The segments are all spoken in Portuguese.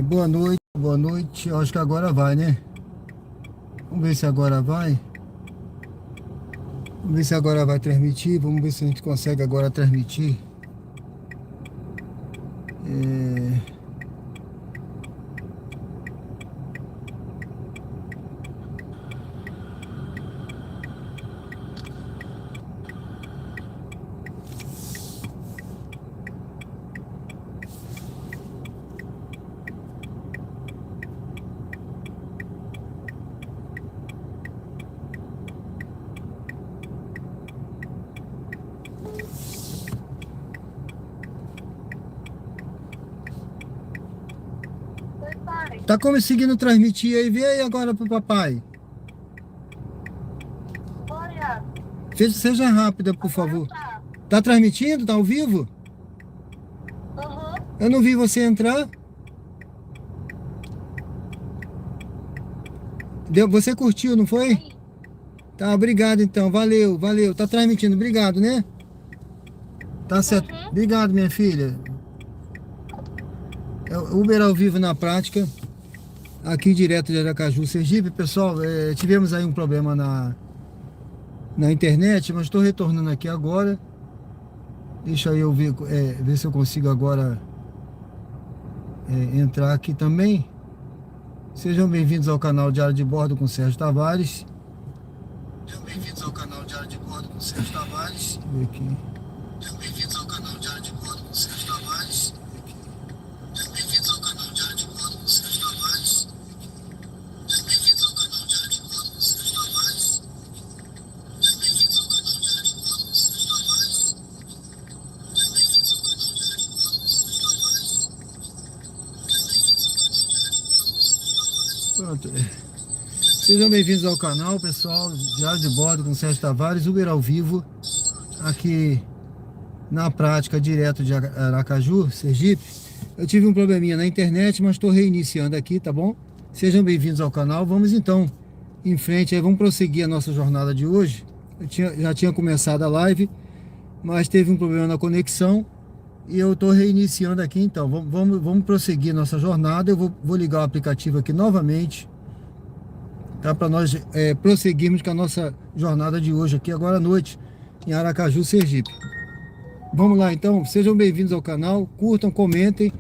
Boa noite, boa noite. Eu acho que agora vai, né? Vamos ver se agora vai. Vamos ver se agora vai transmitir. Vamos ver se a gente consegue agora transmitir. É, Oi, pai. Tá conseguindo transmitir aí? Vê aí agora pro papai. Olha, Seja rápida, por agora favor. tá. Tá transmitindo? Tá ao vivo? Aham. Eu não vi você entrar. Você curtiu, não foi? Aí. Tá, obrigado então. Valeu, valeu. Tá transmitindo. Obrigado, né? Tá certo. Uhum. Obrigado, minha filha. É o Uber ao vivo na prática. Aqui direto de Aracaju, Sergipe. Pessoal, tivemos aí um problema na internet, mas estou retornando aqui agora. Deixa eu ver se eu consigo agora entrar aqui também. Sejam bem-vindos ao canal Diário de Bordo com Sérgio Tavares. Sejam bem-vindos ao canal Diário de Bordo com Sérgio Tavares. Deixa eu ver aqui. Sejam bem-vindos ao canal Diário de Bordo com Sérgio Tavares. Sejam bem-vindos ao canal Diário de Bordo com Sérgio Tavares. Sejam bem-vindos ao canal Diário de Bordo com Sérgio Tavares. Sejam bem-vindos ao canal Diário de Bordo com Sérgio Tavares. Pronto. Sejam bem-vindos ao canal, pessoal. Diário de Bordo com Sérgio Tavares, Uber ao vivo, aqui na prática, direto de Aracaju, Sergipe. Eu tive um probleminha na internet, mas estou reiniciando aqui, tá bom? Sejam bem-vindos ao canal. Vamos então em frente, aí vamos prosseguir a nossa jornada de hoje. Já tinha começado a live, mas teve um problema na conexão e eu estou reiniciando aqui. Então vamos prosseguir nossa jornada. Eu vou ligar o aplicativo aqui novamente, tá? Para nós prosseguirmos com a nossa jornada de hoje aqui agora à noite em Aracaju, Sergipe. Vamos lá então, sejam bem-vindos ao canal, curtam, comentem.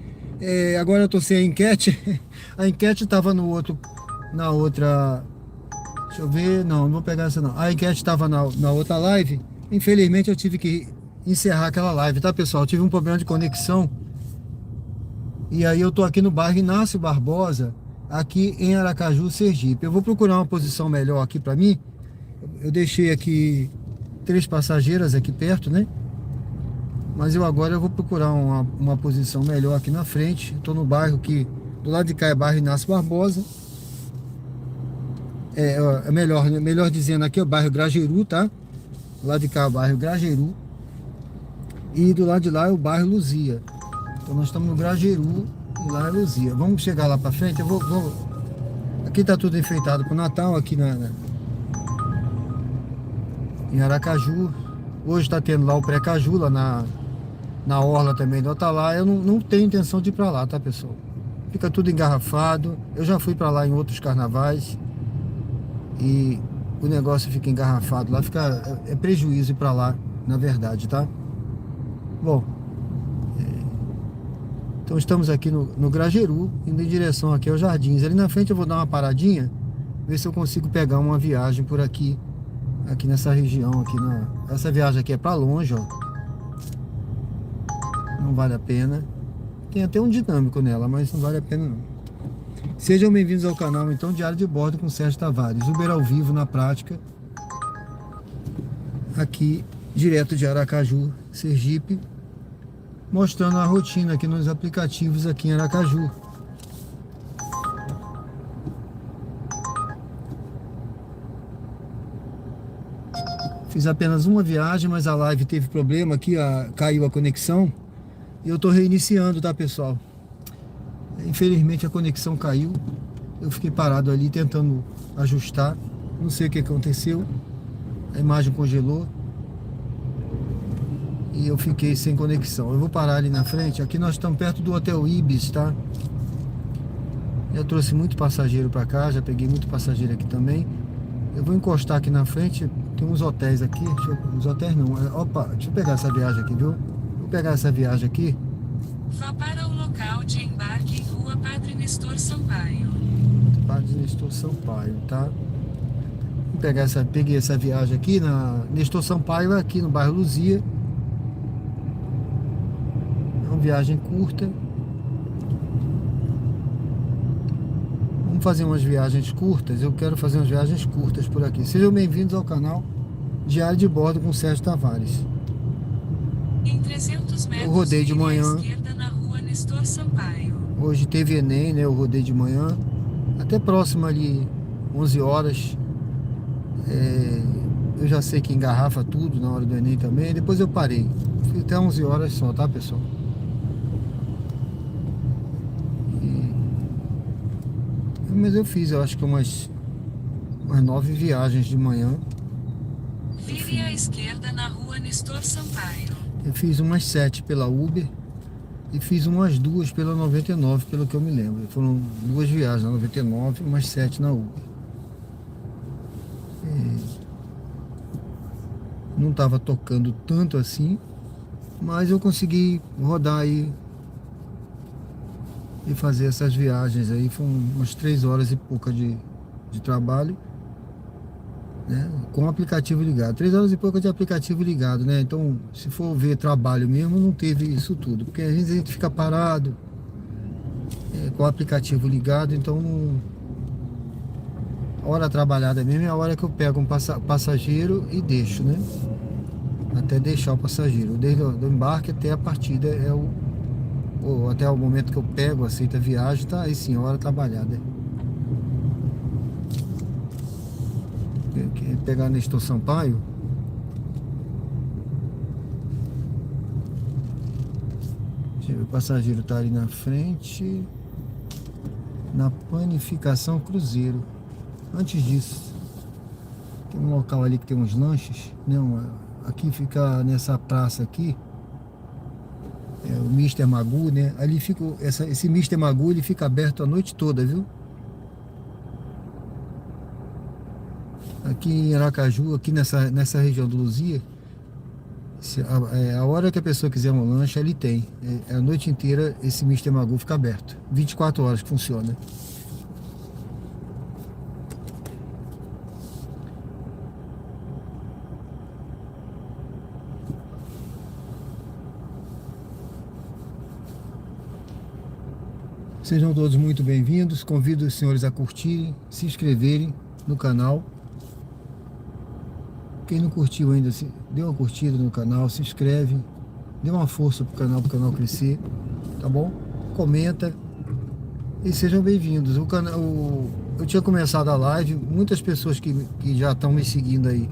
Agora eu tô sem a enquete. A enquete estava na outra. Deixa eu ver, não vou pegar essa não. A enquete estava na outra live. Infelizmente eu tive que encerrar aquela live, tá, pessoal? Eu tive um problema de conexão. E aí eu tô aqui no bairro Inácio Barbosa, aqui em Aracaju, Sergipe. Eu vou procurar uma posição melhor aqui para mim. Eu deixei aqui 3 passageiras aqui perto, né? Mas agora eu vou procurar uma posição melhor aqui na frente. Estou no bairro que do lado de cá é bairro Inácio Barbosa. Melhor dizendo aqui é o bairro Grajeru, tá? Do lado de cá é o bairro Grajeru. E do lado de lá é o bairro Luzia. Então nós estamos no Grajeru e lá é Luzia. Vamos chegar lá para frente. Aqui tá tudo enfeitado para o Natal, aqui em Aracaju. Hoje está tendo lá o pré-caju, lá na orla também do Atalaia. Eu não tenho intenção de ir para lá, tá, pessoal? Fica tudo engarrafado. Eu já fui para lá em outros carnavais e o negócio fica engarrafado lá, é prejuízo ir para lá, na verdade, tá? Bom, então estamos aqui no Grajeru, indo em direção aqui aos Jardins. Ali na frente eu vou dar uma paradinha, ver se eu consigo pegar uma viagem por aqui nessa região aqui. Essa viagem aqui é para longe, ó. Não vale a pena. Tem até um dinâmico nela, mas não vale a pena não. Sejam bem-vindos ao canal, então, Diário de Bordo com Sérgio Tavares. Uber ao vivo na prática. Aqui, direto de Aracaju, Sergipe. Mostrando a rotina aqui nos aplicativos aqui em Aracaju. Fiz apenas uma viagem, mas a live teve problema aqui, caiu a conexão. E eu tô reiniciando, tá, pessoal? Infelizmente a conexão caiu. Eu fiquei parado ali tentando ajustar. Não sei o que aconteceu. A imagem congelou. E eu fiquei sem conexão. Eu vou parar ali na frente. Aqui nós estamos perto do Hotel Ibis, tá? Já trouxe muito passageiro para cá, já peguei muito passageiro aqui também. Eu vou encostar aqui na frente, tem uns hotéis aqui. Os hotéis não, opa, deixa eu pegar essa viagem aqui, viu? Vou pegar essa viagem aqui. Vá para o local de embarque em Rua Padre Nestor Sampaio. Padre Nestor Sampaio, tá? Vou pegar peguei essa viagem aqui na Nestor Sampaio, aqui no bairro Luzia. É uma viagem curta. Vamos fazer umas viagens curtas. Eu quero fazer umas viagens curtas por aqui. Sejam bem-vindos ao canal Diário de Bordo com Sérgio Tavares. Em 300 metros, Eu rodei de vire à manhã. esquerda na Rua Nestor Sampaio. Hoje teve Enem, né? Eu rodei de manhã. Até próximo ali, 11 horas. Eu já sei que engarrafa tudo na hora do Enem também. Depois eu parei. Fui até 11 horas só, tá, pessoal? Mas eu fiz, eu acho que umas 9 viagens de manhã. Vire à esquerda na Rua Nestor Sampaio. Eu fiz umas 7 pela Uber e fiz umas 2 pela 99, pelo que eu me lembro. Foram 2 viagens na 99 e umas 7 na Uber. Não estava tocando tanto assim, mas eu consegui rodar aí e fazer essas viagens aí. Foram umas 3 horas e pouca de trabalho, né? Com o aplicativo ligado. 3 horas e pouca de aplicativo ligado, né? Então, se for ver trabalho mesmo, não teve isso tudo, porque às vezes a gente fica parado com o aplicativo ligado. Então, a hora trabalhada mesmo é a hora que eu pego um passageiro e deixo, né? Até deixar o passageiro, desde o embarque até a partida até o momento que eu pego, aceito a viagem, tá aí sim, a hora trabalhada. Pegar Nestor Sampaio. Deixa eu ver, o passageiro tá ali na frente, na Panificação Cruzeiro. Antes disso, tem um local ali que tem uns lanches, né? Aqui fica nessa praça aqui, o Mr. Magoo, né? Ali fica esse Mr. Magoo, ele fica aberto a noite toda, viu? Aqui em Aracaju, aqui nessa região do Luzia, a hora que a pessoa quiser um lanche, ele tem. A noite inteira esse Mr. Magoo fica aberto. 24 horas que funciona. Sejam todos muito bem-vindos. Convido os senhores a curtirem, se inscreverem no canal. Quem não curtiu ainda, dê uma curtida no canal, se inscreve, dê uma força pro canal crescer, tá bom? Comenta e sejam bem-vindos. Eu tinha começado a live, muitas pessoas que já estão me seguindo aí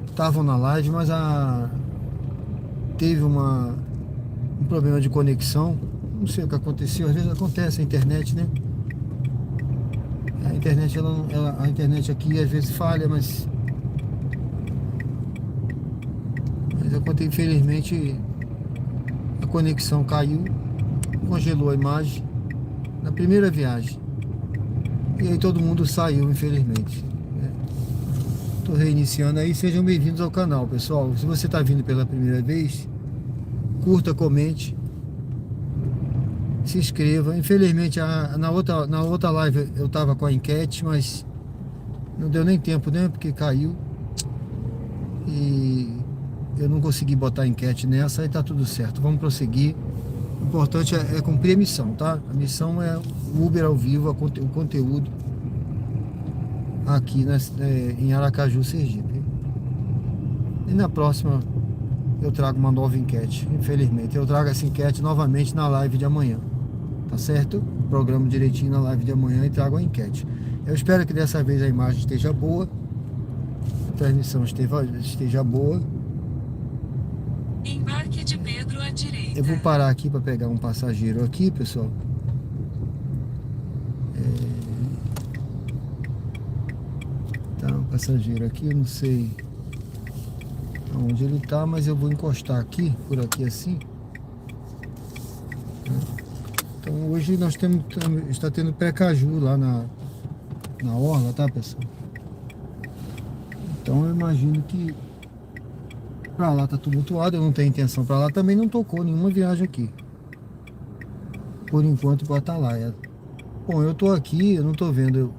estavam na live, mas teve um problema de conexão. Não sei o que aconteceu, às vezes acontece a internet, né? A internet aqui às vezes falha, mas infelizmente a conexão caiu, congelou a imagem na primeira viagem e aí todo mundo saiu, infelizmente. Estou reiniciando aí. Sejam bem-vindos ao canal, pessoal. Se você está vindo pela primeira vez, curta, comente, se inscreva. Infelizmente na outra live eu estava com a enquete, mas não deu nem tempo, né? Porque caiu e eu não consegui botar a enquete nessa. Aí tá tudo certo, vamos prosseguir. O importante é cumprir a missão, tá? A missão é o Uber ao vivo, o conteúdo aqui em Aracaju, Sergipe. E na próxima eu trago uma nova enquete. Infelizmente eu trago essa enquete novamente na live de amanhã, tá certo? Programo direitinho na live de amanhã e trago a enquete. Eu espero que dessa vez a imagem esteja boa, a transmissão esteja boa. Embarque de Pedro à direita. Eu vou parar aqui para pegar um passageiro aqui, pessoal. Tá, um passageiro aqui, eu não sei onde ele tá, mas eu vou encostar aqui, por aqui assim. Então Então hoje nós está tendo pré-caju lá na orla, tá, pessoal? Então eu imagino que pra lá tá tumultuado, eu não tenho intenção pra lá, também não tocou nenhuma viagem aqui. Por enquanto pra Atalaia. Bom, eu tô aqui, eu não tô vendo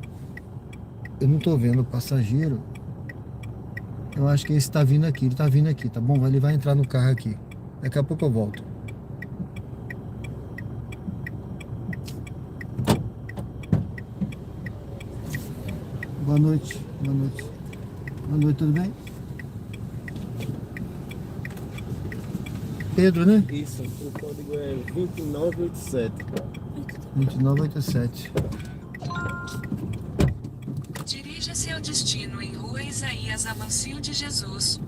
o passageiro. Eu acho que esse tá vindo aqui, ele tá vindo aqui, tá bom? Ele vai entrar no carro aqui. Daqui a pouco eu volto. Boa noite, boa noite. Boa noite, tudo bem? Pedro, né? Isso, o código é 2987. 2987. Dirija-se ao destino em Rua Isaías Amancio de Jesus,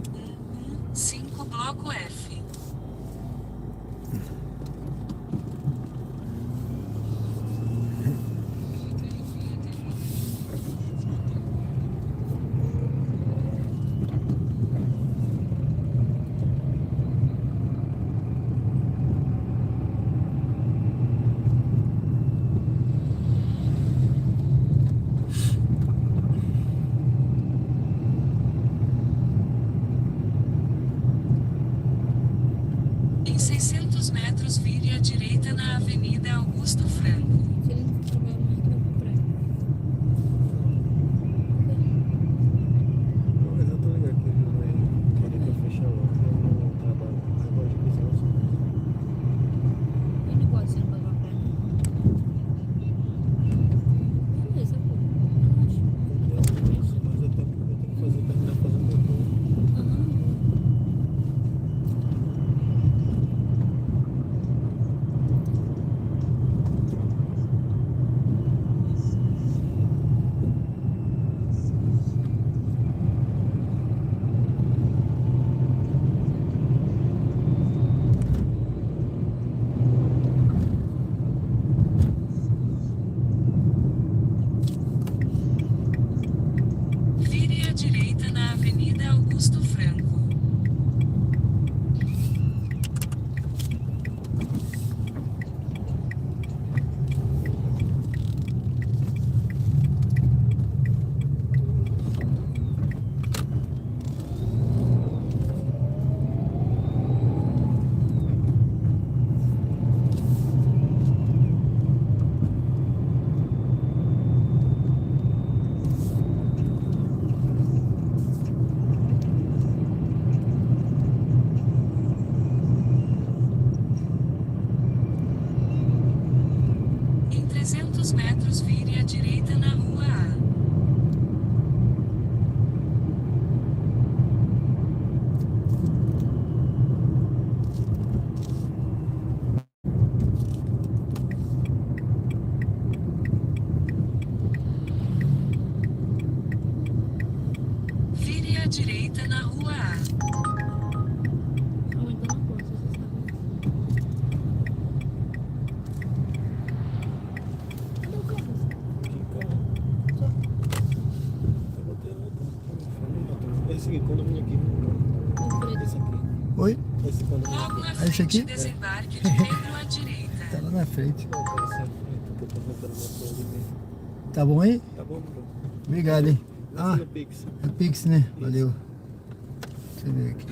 115, Bloco F. Em 600 metros, vire à direita na Avenida Augusto Franco. Se ele não trabalhar mais, que vai comprar. Mas eu tô ligado que ele não vai querer que eu feche a loja. Eu não trabalho. Agora de business. Eu não gosto de ser no babacá, não. Beleza, pô. Relaxa. Mas eu tenho que terminar fazendo meu turno. Aham. Vire à direita na Avenida Augusto Franco. Em 300 metros, vire à direita na Rua A. Vire à direita na Rua A. Aonde tá na porta, você sabe. Cadê o carro? Que carro? Só. Eu botei lá. Esse aqui, quando eu vim aqui. O preto. Esse aqui. Oi? Esse quando eu vim Logo aqui. à esse aqui? frente, desembarque de Pedro à direita. Tá lá na frente. Não, esse aqui. Eu tô tentando mostrar ali mesmo. Tá bom aí? Tá bom, bro? Obrigado, hein? Ah. Ah, No Pix. é Pix, né? Valeu. Deixa eu ver aqui.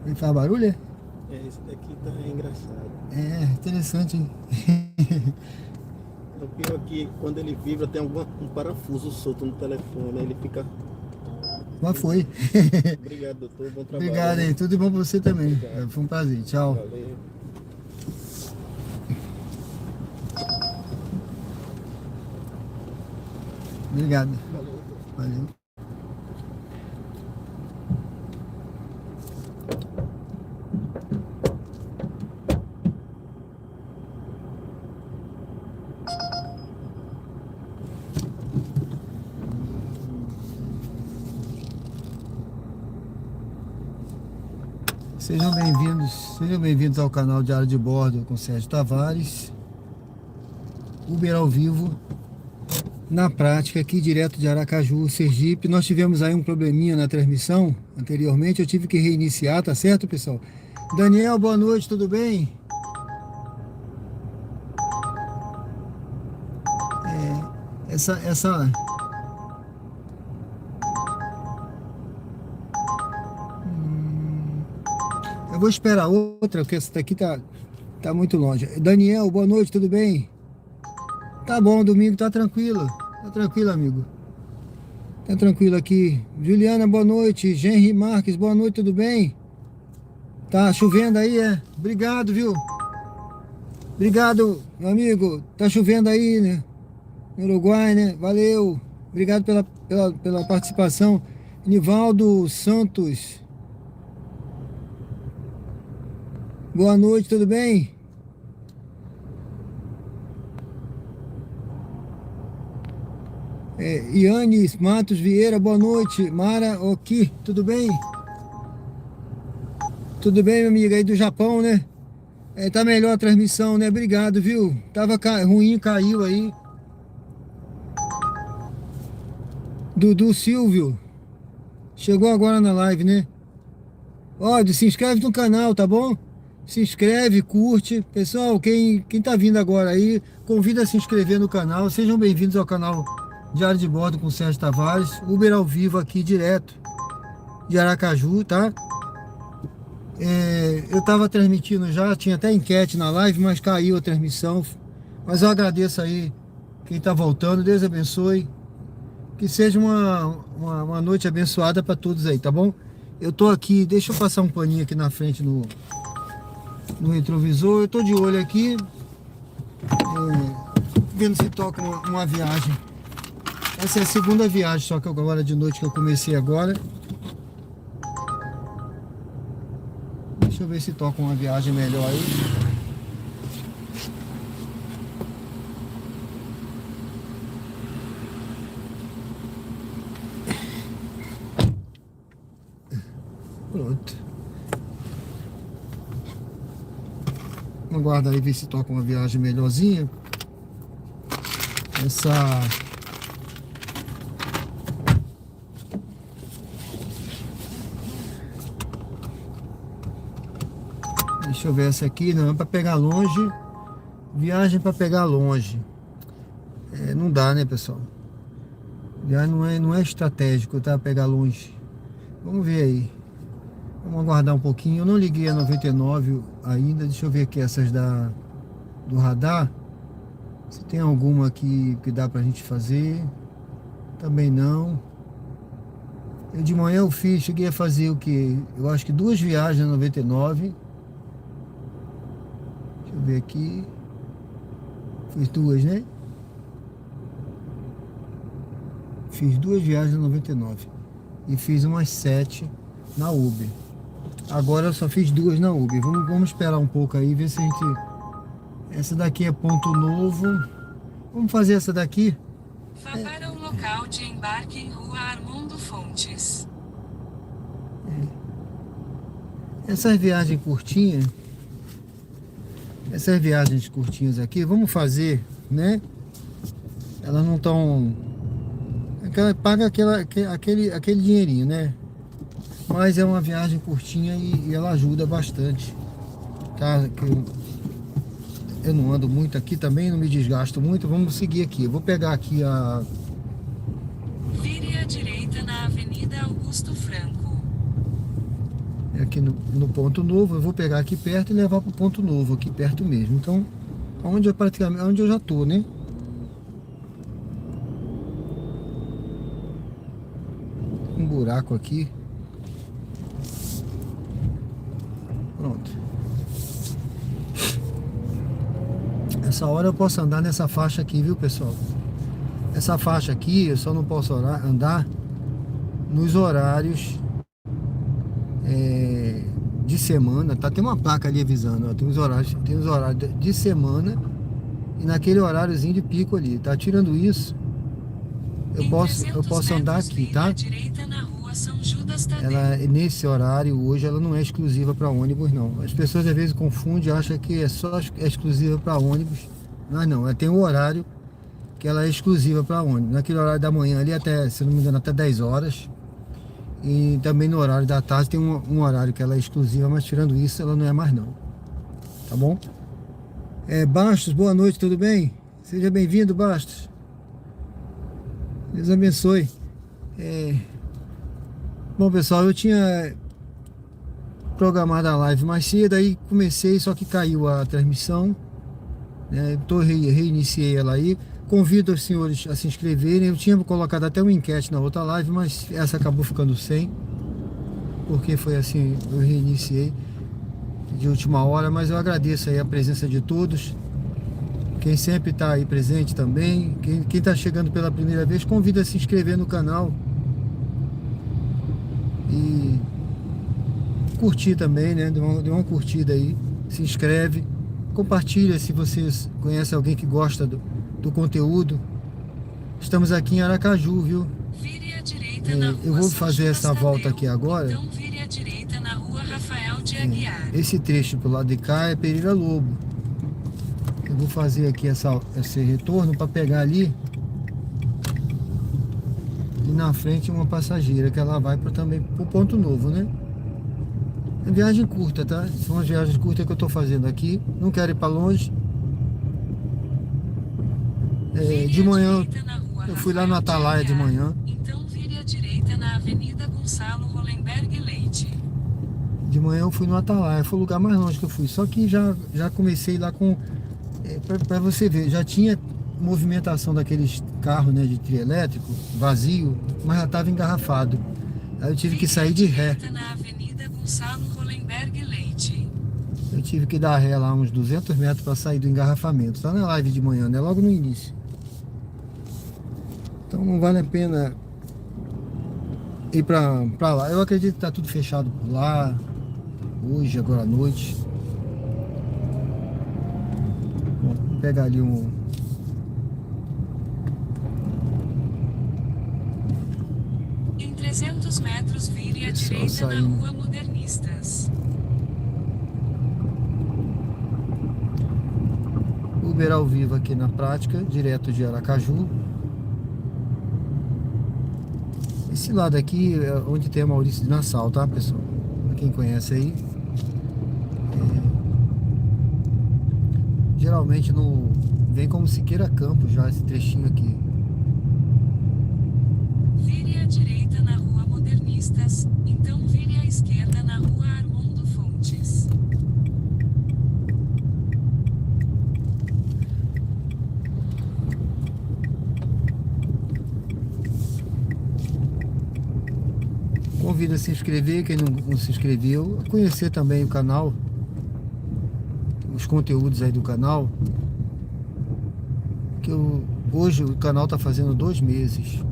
Ele faz barulho, é? É, esse daqui tá engraçado. É, interessante, hein? O pior é que quando ele vibra tem um parafuso solto no telefone, aí ele fica. Mas foi. Obrigado, doutor. Bom trabalho. Obrigado, hein? Tudo de bom pra você também. Obrigado. Foi um prazer. Tchau. Valeu. Obrigado. Valeu, doutor. Valeu. Sejam bem-vindos ao canal Diário de Bordo com Sérgio Tavares. Uber ao vivo. na prática aqui direto de Aracaju, Sergipe. Nós tivemos aí um probleminha na transmissão anteriormente, eu tive que reiniciar, tá certo, pessoal? Daniel, boa noite, tudo bem? Essa eu vou esperar outra, porque essa daqui tá muito longe. Daniel, boa noite, tudo bem? Tá bom, domingo tá tranquilo. Tá tranquilo, amigo. Tá tranquilo aqui. Juliana, boa noite. Genri Marques, boa noite, tudo bem? Tá chovendo aí, é? Obrigado, viu? Obrigado, meu amigo. Tá chovendo aí, né? No Uruguai, né? Valeu. Obrigado pela participação. Nivaldo Santos. Boa noite, tudo bem? Ianes Matos Vieira, boa noite. Mara Oki, tudo bem? Tudo bem, minha amiga, aí do Japão, né? Tá melhor a transmissão, né? Obrigado, viu? Tava ruim, caiu aí. Dudu Silvio, chegou agora na live, né? Ó, se inscreve no canal, tá bom? Se inscreve, curte. Pessoal, quem tá vindo agora aí, convida a se inscrever no canal. Sejam bem-vindos ao canal Diário de Bordo com Sérgio Tavares. Uber ao vivo aqui direto de Aracaju, tá? Eu tava transmitindo já, tinha até enquete na live, mas caiu a transmissão. Mas eu agradeço aí quem tá voltando. Deus abençoe. Que seja uma noite abençoada para todos aí, tá bom? Eu tô aqui, deixa eu passar um paninho aqui na frente no retrovisor. Eu tô de olho aqui, vendo se toca uma viagem. Essa é a segunda viagem, só que agora de noite que eu comecei agora. Deixa eu ver se toca uma viagem melhor aí. Pronto. Vamos aguardar aí ver se toca uma viagem melhorzinha. Deixa eu ver essa aqui, não é para pegar longe. Viagem para pegar longe. Não dá, né, pessoal? Viagem não é estratégico, tá? Pegar longe. Vamos ver aí. Vamos aguardar um pouquinho. Eu não liguei a 99 ainda. Deixa eu ver aqui essas do radar. Se tem alguma aqui que dá pra gente fazer. Também não. De manhã eu cheguei a fazer o que? Eu acho que 2 viagens na 99. Deixa eu ver aqui. Fiz 2, né? Fiz 2 viagens na 99. E fiz umas 7 na Uber. Agora eu só fiz 2 na Uber. Vamos esperar um pouco aí, ver se a gente... Essa daqui é ponto novo. Vamos fazer essa daqui. Vá para o local de embarque em Rua Armando Fontes. Essas viagens curtinhas. Essas viagens curtinhas aqui, vamos fazer, né? Elas não estão... Paga aquele dinheirinho, né? Mas é uma viagem curtinha e ela ajuda bastante, tá? Eu não ando muito aqui também, não me desgasto muito. Vamos seguir aqui. Eu vou pegar aqui a... Vire à direita na Avenida Augusto Franco. Aqui no ponto novo. Eu vou pegar aqui perto e levar para o ponto novo, aqui perto mesmo. Então, onde eu já tô, né? Um buraco aqui. Pronto. Essa hora eu posso andar nessa faixa aqui, viu, pessoal? Essa faixa aqui eu só não posso andar nos horários de semana, tá? Tem uma placa ali avisando, ó, tem os horários de semana e naquele horáriozinho de pico ali, tá? Tirando isso, eu posso andar aqui, tá? Direita na Rua São Judas Tadeu. Ela, nesse horário hoje, ela não é exclusiva para ônibus, não. As pessoas às vezes confundem, acham que é só exclusiva para ônibus, mas não, ela tem um horário que ela é exclusiva para ônibus. Naquele horário da manhã ali até, se não me engano, até 10 horas. E também no horário da tarde tem um horário que ela é exclusiva, mas tirando isso ela não é mais não. Tá bom? Bastos, boa noite, tudo bem? Seja bem-vindo, Bastos. Deus abençoe. Bom, pessoal, eu tinha programado a live mais cedo, aí comecei, só que caiu a transmissão, né? Reiniciei ela aí. Convido os senhores a se inscreverem. Eu tinha colocado até uma enquete na outra live, mas essa acabou ficando sem, porque foi assim, eu reiniciei de última hora. Mas eu agradeço aí a presença de todos, quem sempre está aí presente também. Quem está chegando pela primeira vez, convido a se inscrever no canal e curtir também, né? Dê uma curtida aí, se inscreve, compartilha se vocês conhecem alguém que gosta do conteúdo. Estamos aqui em Aracaju, viu? Vire à direita na rua Eu vou São fazer Judas essa volta Tadeu, aqui agora. Então vire à direita na rua Rafael de Aguiar. Esse trecho pro lado de cá é Pereira Lobo. Eu vou fazer aqui esse retorno para pegar ali. E na frente uma passageira que ela vai também pro Ponto Novo, né? É viagem curta, tá? São as viagens curtas que eu tô fazendo aqui. Não quero ir para longe. De manhã eu fui lá no Atalaia de manhã. Então vire à direita na Avenida Gonçalo Hollenberg Leite. De manhã eu fui no Atalaia, foi o lugar mais longe que eu fui. Só que já comecei lá com... para você ver, já tinha movimentação daqueles carros, né, de trio elétrico, vazio, mas já estava engarrafado. Aí eu tive que sair de ré. Na Avenida Gonçalo Hollenberg Leite. Eu tive que dar ré lá uns 200 metros para sair do engarrafamento. Tá na live de manhã, né? Logo no início. Então não vale a pena ir pra lá. Eu acredito que tá tudo fechado por lá. Hoje, agora à noite. Bom, vou pegar ali Em 300 metros, vire à Pessoal direita na saindo. Rua Modernistas. Uber ao vivo aqui na prática, direto de Aracaju. Esse lado aqui é onde tem a Maurício de Nassau, tá, pessoal? Pra quem conhece aí. Geralmente vem como Siqueira Campos já esse trechinho aqui. Vire à direita na Rua Modernistas, então vire à esquerda na Rua Armando Fontes. Convido a se inscrever, quem não se inscreveu, a conhecer também o canal, os conteúdos aí do canal, que hoje o canal está fazendo 2 meses.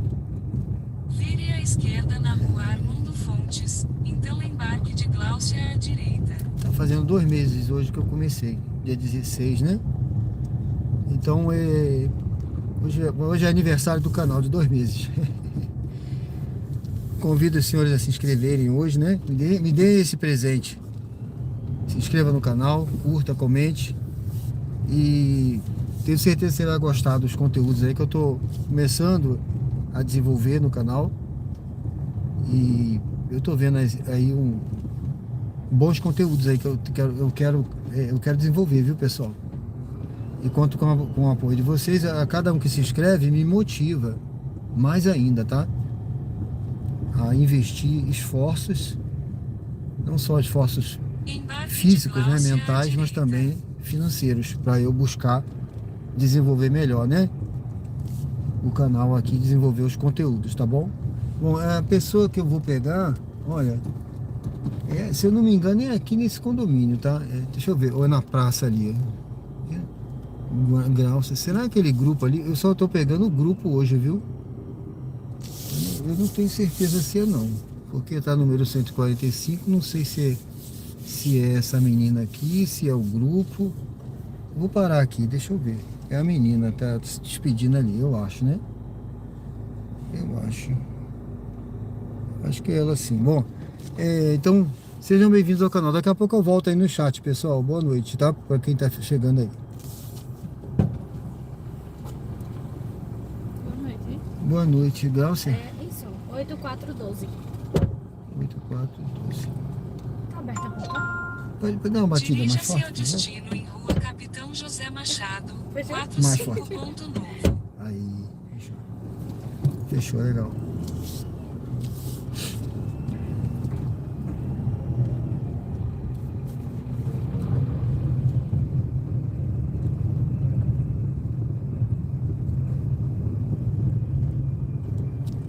Vire à esquerda na Rua Armando Fontes, então embarque de Gláucia à direita. Tá fazendo 2 meses hoje que eu comecei, dia 16, né? Então hoje é aniversário do canal de 2 meses. Convido os senhores a se inscreverem hoje, né? Me dê esse presente. Se inscreva no canal, curta, comente. E tenho certeza que você vai gostar dos conteúdos aí que eu tô começando a desenvolver no canal. E eu tô vendo aí bons conteúdos aí que eu quero desenvolver, viu, pessoal? E conto com o apoio de vocês. A cada um que se inscreve me motiva mais ainda, tá? A investir esforços, não só esforços físicos, né, mentais, mas também financeiros, para eu buscar desenvolver melhor, né? O canal aqui, desenvolver os conteúdos, tá bom? Bom, a pessoa que eu vou pegar, olha, se eu não me engano, é aqui nesse condomínio, tá? Deixa eu ver, ou é na praça ali. Gráucia, será aquele grupo ali? Eu só tô pegando o grupo hoje, viu? Eu não tenho certeza se é não, porque tá número 145, não sei se é essa menina aqui, se é o grupo. Vou parar aqui, deixa eu ver. É a menina, tá se despedindo ali, eu acho, né? Eu acho que é ela sim. Bom, então sejam bem-vindos ao canal. Daqui a pouco eu volto aí no chat, pessoal. Boa noite, tá? Para quem tá chegando aí. boa noite, Glaucia. É isso, 8412. 8412. Tá aberta a porta? Pode dar uma batida mais Dirija-se ao forte, né? destino em Rua Capitão José Machado, Pois é. 45 Ponto Novo. Aí, fechou. Fechou, legal.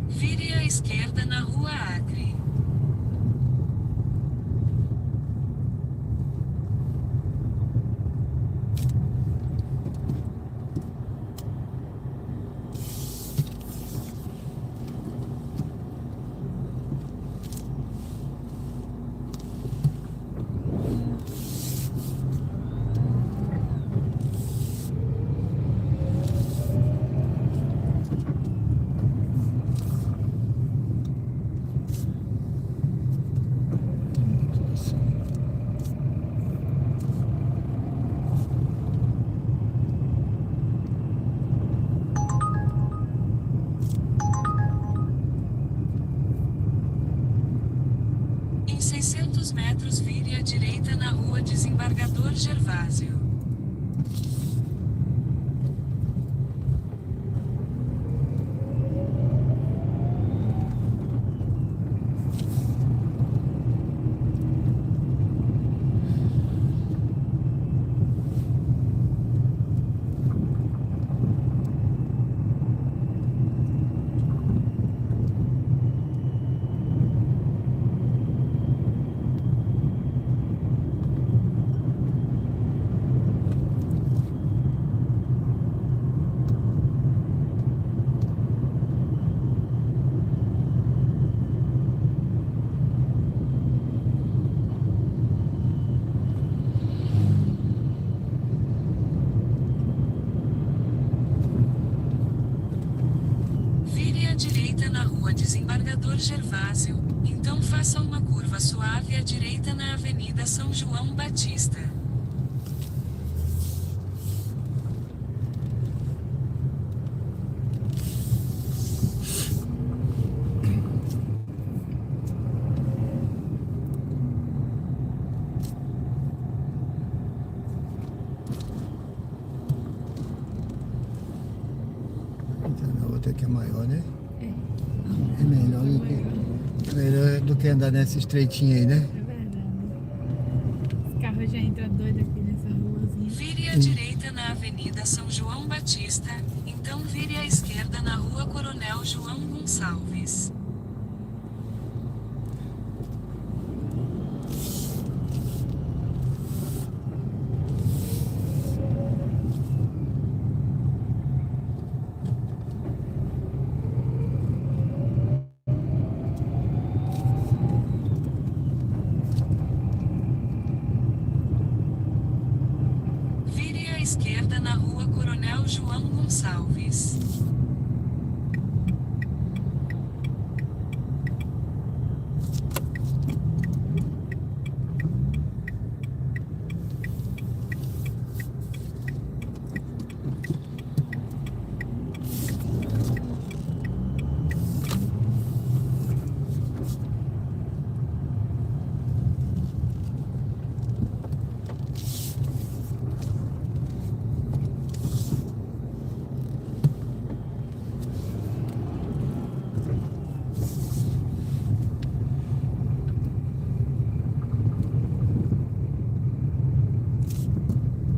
Vire à esquerda na Rua Acre. Em 600 metros vire à direita na Rua Desembargador Gervásio. Vire à direita na Rua Desembargador Gervásio, então faça uma curva suave à direita na Avenida São João Batista. Então, a outra aqui é maior, né? É. É melhor do que andar nessa estreitinha aí, né? É verdade. Os carros já entram doidos aqui nessa ruazinha. Vire à direita na Avenida São João Batista, então vire à esquerda na Rua Coronel João Gonçalves. Vire à esquerda na Rua Coronel João Gonçalves.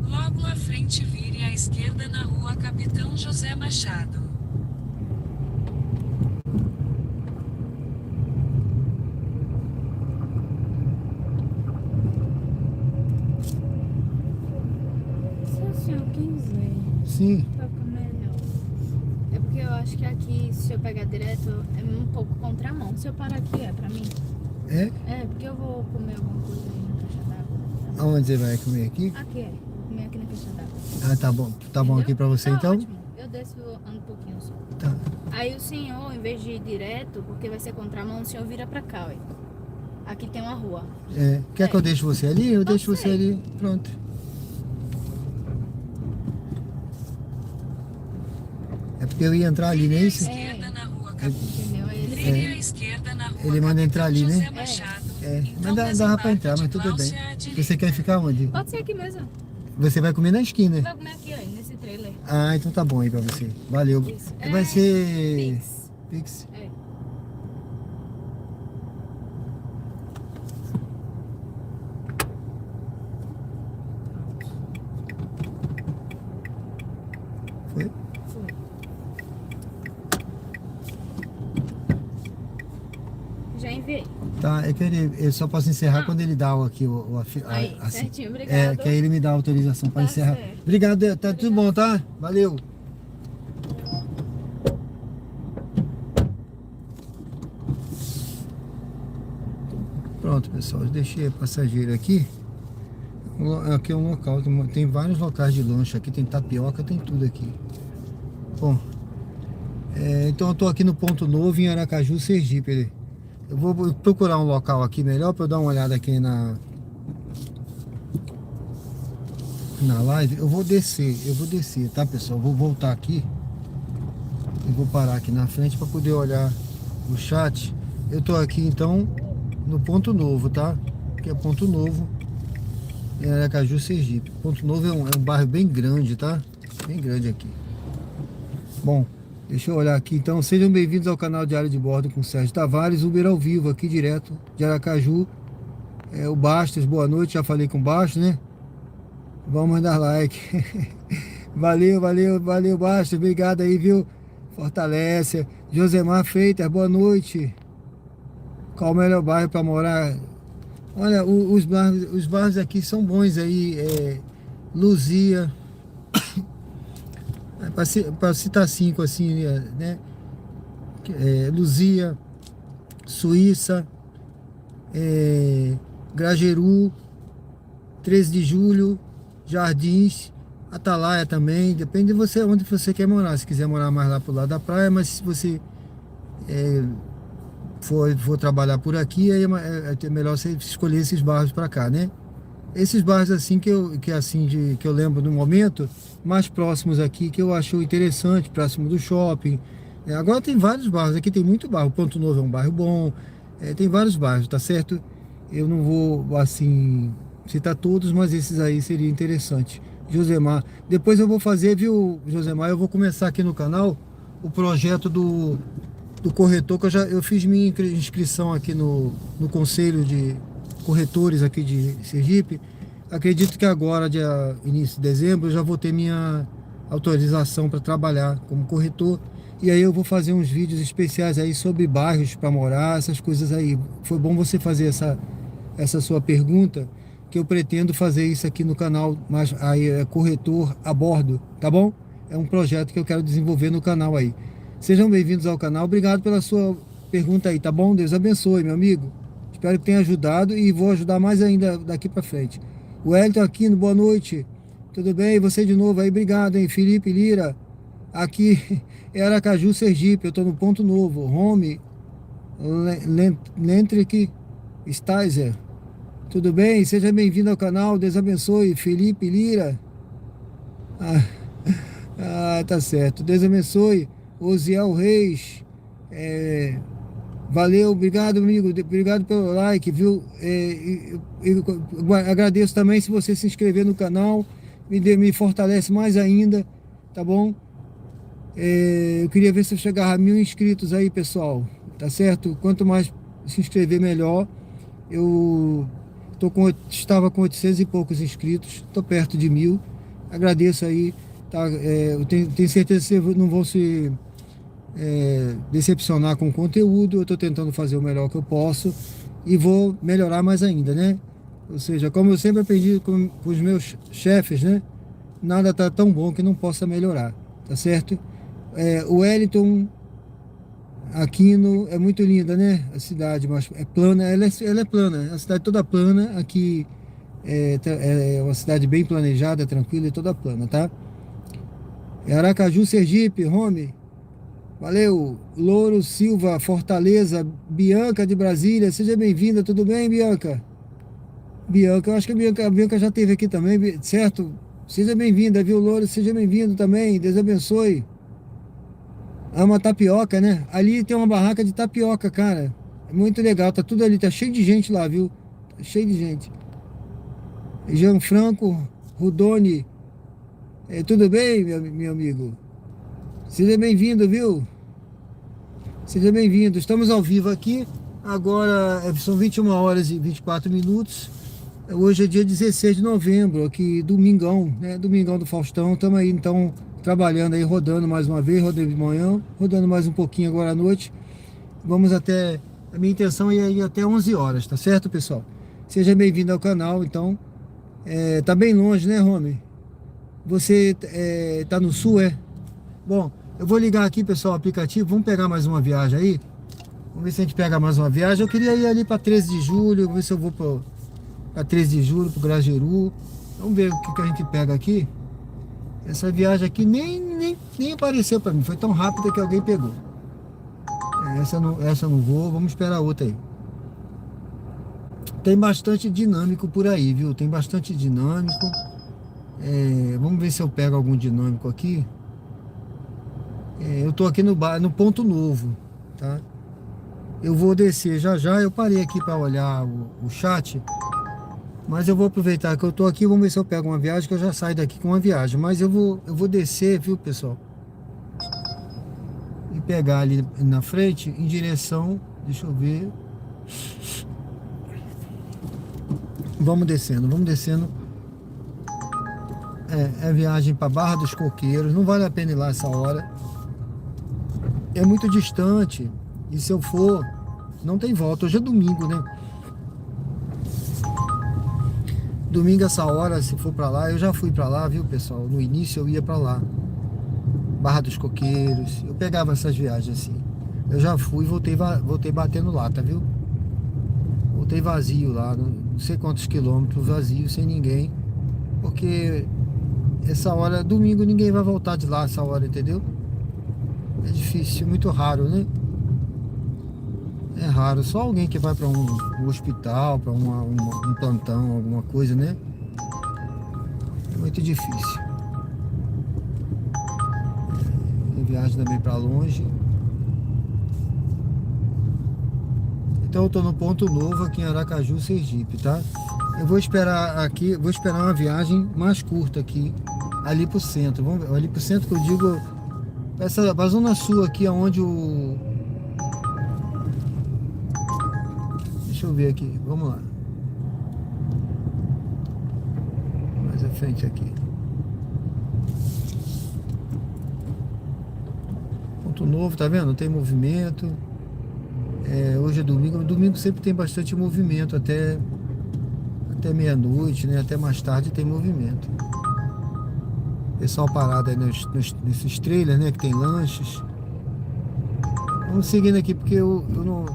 Logo à frente vire à esquerda na Rua Capitão José Machado. Se o senhor quiser, Sim. vai ficar melhor. É porque eu acho que aqui, se eu pegar direto, é um pouco contramão. Se eu parar aqui, é pra mim? É? É, porque eu vou comer alguma coisa aí na caixa d'água. Aonde você vai comer aqui? Aqui é, comer aqui na caixa d'água. Ah, tá bom. Tá bom Entendeu? aqui pra você Tá então? ótimo. Eu desço um pouquinho só. Tá. Aí o senhor, em vez de ir direto, porque vai ser contramão, o senhor vira pra cá, ué. Aqui tem uma rua. É. Quer É. que eu deixe você ali? Eu deixo Pode você ser. ali. Pronto. É porque eu ia entrar ali, nem isso? Esquerda na entendeu? Aí ele Vire à esquerda na rua Ele manda entrar ali, Capitão né? José Machado. É, Então mas dava pra desembarque entrar, de mas tudo bem. Cláudia à direita. Você quer ficar onde? Pode ser aqui mesmo. Você vai comer na esquina. Vai comer aqui, ó, nesse trailer. Ah, então tá bom aí pra você. Valeu. Isso. Vai ser... Pix. Pix. É. Foi? Foi. Já enviei. Tá, é que eu só posso encerrar quando ele dá aqui Aí, assim. certinho, obrigado. É, que aí ele me dá a autorização pra Tá encerrar. certo. Obrigado, tá tudo bom, tá? Valeu. Pronto, pessoal, eu deixei a passageira aqui. Aqui é um local, tem vários locais de lanche aqui, tem tapioca, tem tudo aqui. Bom, então eu tô aqui no Ponto Novo, em Aracaju, Sergipe. Eu vou procurar um local aqui melhor para eu dar uma olhada aqui na live. Eu vou descer, tá, pessoal? Eu vou voltar aqui e vou parar aqui na frente para poder olhar o chat. Eu tô aqui então no Ponto Novo, tá? Que é Ponto Novo, em Aracaju, Sergipe. Ponto Novo é um bairro bem grande, tá? Bem grande aqui. Bom, deixa eu olhar aqui então. Sejam bem-vindos ao canal Diário de Bordo com Sérgio Tavares, Uber ao vivo aqui direto de Aracaju. O Bastos, boa noite, já falei com o Bastos, né? Vamos dar like. Valeu, Bastos, obrigado aí, viu? Fortalece. Josemar Freitas, boa noite. Qual o melhor bairro para morar? Olha, os bairros aqui são bons aí. Luzia, para citar 5 assim, né? Luzia, Suíça, Grajeru, 13 de Julho, Jardins, Atalaia também. Depende de você, onde você quer morar. Se quiser morar mais lá pro lado da praia, mas se você for trabalhar por aqui, aí é melhor você escolher esses bairros para cá, né? Esses bairros assim que eu lembro no momento, mais próximos aqui, que eu acho interessante, próximo do shopping. Agora tem vários bairros, aqui tem muito bairro. Ponto Novo é um bairro bom, tem vários bairros, tá certo? Eu não vou, assim, citar todos, mas esses aí seria interessante. Josemar, depois eu vou fazer, viu, Josemar? Eu vou começar aqui no canal o projeto do corretor, que eu fiz minha inscrição aqui no Conselho de Corretores aqui de Sergipe. Acredito que agora, início de dezembro, eu já vou ter minha autorização para trabalhar como corretor. E aí eu vou fazer uns vídeos especiais aí sobre bairros para morar, essas coisas aí. Foi bom você fazer essa sua pergunta, que eu pretendo fazer isso aqui no canal, mas aí é corretor a bordo, tá bom? É um projeto que eu quero desenvolver no canal aí. Sejam bem-vindos ao canal, obrigado pela sua pergunta aí, tá bom? Deus abençoe, meu amigo. Espero que tenha ajudado e vou ajudar mais ainda daqui para frente. O Wellington Aquino, boa noite. Tudo bem? Você de novo aí, obrigado, hein? Felipe Lira, aqui é Aracaju, Sergipe, eu tô no Ponto Novo. Home, Lentric, Stizer. Tudo bem? Seja bem-vindo ao canal, Deus abençoe. Felipe Lira. Tá certo. Deus abençoe. Osiel Reis. Valeu, obrigado, amigo. Obrigado pelo like, viu? Eu agradeço também se você se inscrever no canal. Me fortalece mais ainda, tá bom? Eu queria ver se eu chegava a 1000 inscritos aí, pessoal. Tá certo? Quanto mais se inscrever, melhor. Eu estava com 800 e poucos inscritos. Tô perto de 1000. Agradeço aí. Tá? Eu tenho certeza que vocês não vão se decepcionar com o conteúdo. Eu estou tentando fazer o melhor que eu posso e vou melhorar mais ainda, né? Ou seja, como eu sempre aprendi com os meus chefes, né? Nada tá tão bom que não possa melhorar, tá certo? O Wellington Aquino, é muito linda, né? A cidade, mas é plana, ela é plana, a cidade toda plana. Aqui é uma cidade bem planejada, tranquila e toda plana, tá? Aracaju, Sergipe, Home. Valeu, Louro Silva, Fortaleza, Bianca de Brasília, seja bem-vinda, tudo bem, Bianca? Bianca, eu acho que a Bianca já esteve aqui também, certo? Seja bem-vinda, viu, Louro? Seja bem-vindo também, Deus abençoe. Ama tapioca, né? Ali tem uma barraca de tapioca, cara. É muito legal, tá tudo ali, tá cheio de gente lá, viu? Tá cheio de gente. Gianfranco Rudoni, tudo bem, meu amigo? Seja bem-vindo, viu? Seja bem-vindo. Estamos ao vivo aqui. Agora são 21 horas e 24 minutos. Hoje é dia 16 de novembro, aqui domingão, né? Domingão do Faustão. Estamos aí então trabalhando aí, rodando mais uma vez, rodando de manhã, rodando mais um pouquinho agora à noite. Vamos até, a minha intenção é ir até 11 horas, tá certo, pessoal? Seja bem-vindo ao canal, então. Tá bem longe, né, Rome? Você tá no sul, é? Bom, eu vou ligar aqui, pessoal, o aplicativo. Vamos pegar mais uma viagem aí? Vamos ver se a gente pega mais uma viagem. Eu queria ir ali para 13 de julho, vamos ver se eu vou para 13 de julho, para o Grajaú. Vamos ver o que a gente pega aqui. Essa viagem aqui nem apareceu para mim, foi tão rápida que alguém pegou. Essa eu não vou, vamos esperar outra aí. Tem bastante dinâmico por aí, viu? Tem bastante dinâmico. Vamos ver se eu pego algum dinâmico aqui. Eu tô aqui no Ponto Novo, tá? Eu vou descer já. Eu parei aqui para olhar o chat. Mas eu vou aproveitar que eu tô aqui. Vamos ver se eu pego uma viagem, que eu já saio daqui com uma viagem. Mas eu vou descer, viu, pessoal? E pegar ali na frente, em direção... Deixa eu ver... Vamos descendo. É viagem para Barra dos Coqueiros. Não vale a pena ir lá essa hora. É muito distante. E se eu for, não tem volta. Hoje é domingo, né? Domingo essa hora, se for para lá, eu já fui para lá, viu, pessoal? No início eu ia para lá. Barra dos Coqueiros. Eu pegava essas viagens assim. Eu já fui e voltei batendo lata, viu? Voltei vazio lá, não sei quantos quilômetros vazio, sem ninguém. Porque essa hora, domingo, ninguém vai voltar de lá essa hora, entendeu? É difícil, muito raro, né? É raro, só alguém que vai para um hospital, para um plantão, alguma coisa, né? É muito difícil. Viagem também para longe. Então eu tô no Ponto Novo aqui em Aracaju, Sergipe, tá? Eu vou esperar aqui, vou esperar uma viagem mais curta aqui, ali pro centro. Vamos ver, ali pro centro que eu digo, a zona sul aqui, aonde o... Deixa eu ver aqui, vamos lá. Mais à frente aqui. Ponto Novo, tá vendo? Não tem movimento. Hoje é domingo. Domingo sempre tem bastante movimento, até meia-noite, né? Até mais tarde tem movimento. Pessoal parado aí nesses trailers, né? Que tem lanches. Vamos seguindo aqui, porque eu não...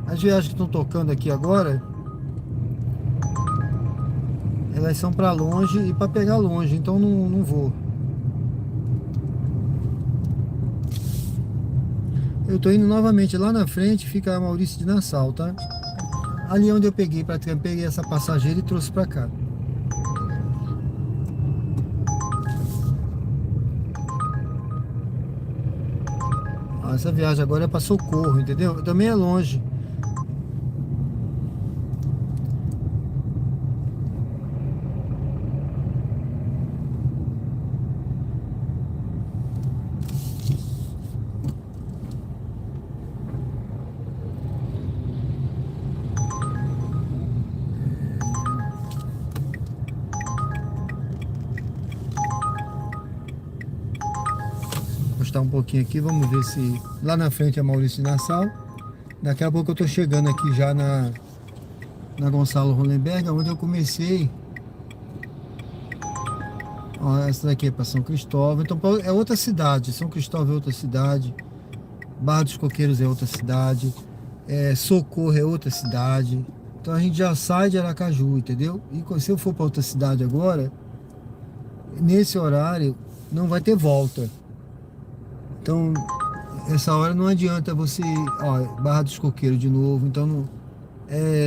As viagens que estão tocando aqui agora, elas são para longe e para pegar longe, então não vou. Eu tô indo novamente lá na frente, fica a Maurício de Nassau, tá? Ali onde eu peguei essa passageira e trouxe pra cá. Essa viagem agora é pra Socorro, entendeu? Também é longe. Um pouquinho aqui, vamos ver se lá na frente é Maurício de Nassau. Daqui a pouco eu tô chegando aqui já na Gonçalo Hollenberg, onde eu comecei. Ó, essa daqui é para São Cristóvão, então é outra cidade. São Cristóvão é outra cidade, Barra dos Coqueiros é outra cidade, Socorro é outra cidade. Então a gente já sai de Aracaju, entendeu? E se eu for para outra cidade agora, nesse horário não vai ter volta. Então, essa hora não adianta você... Ó, Barra dos Coqueiros de novo. Então,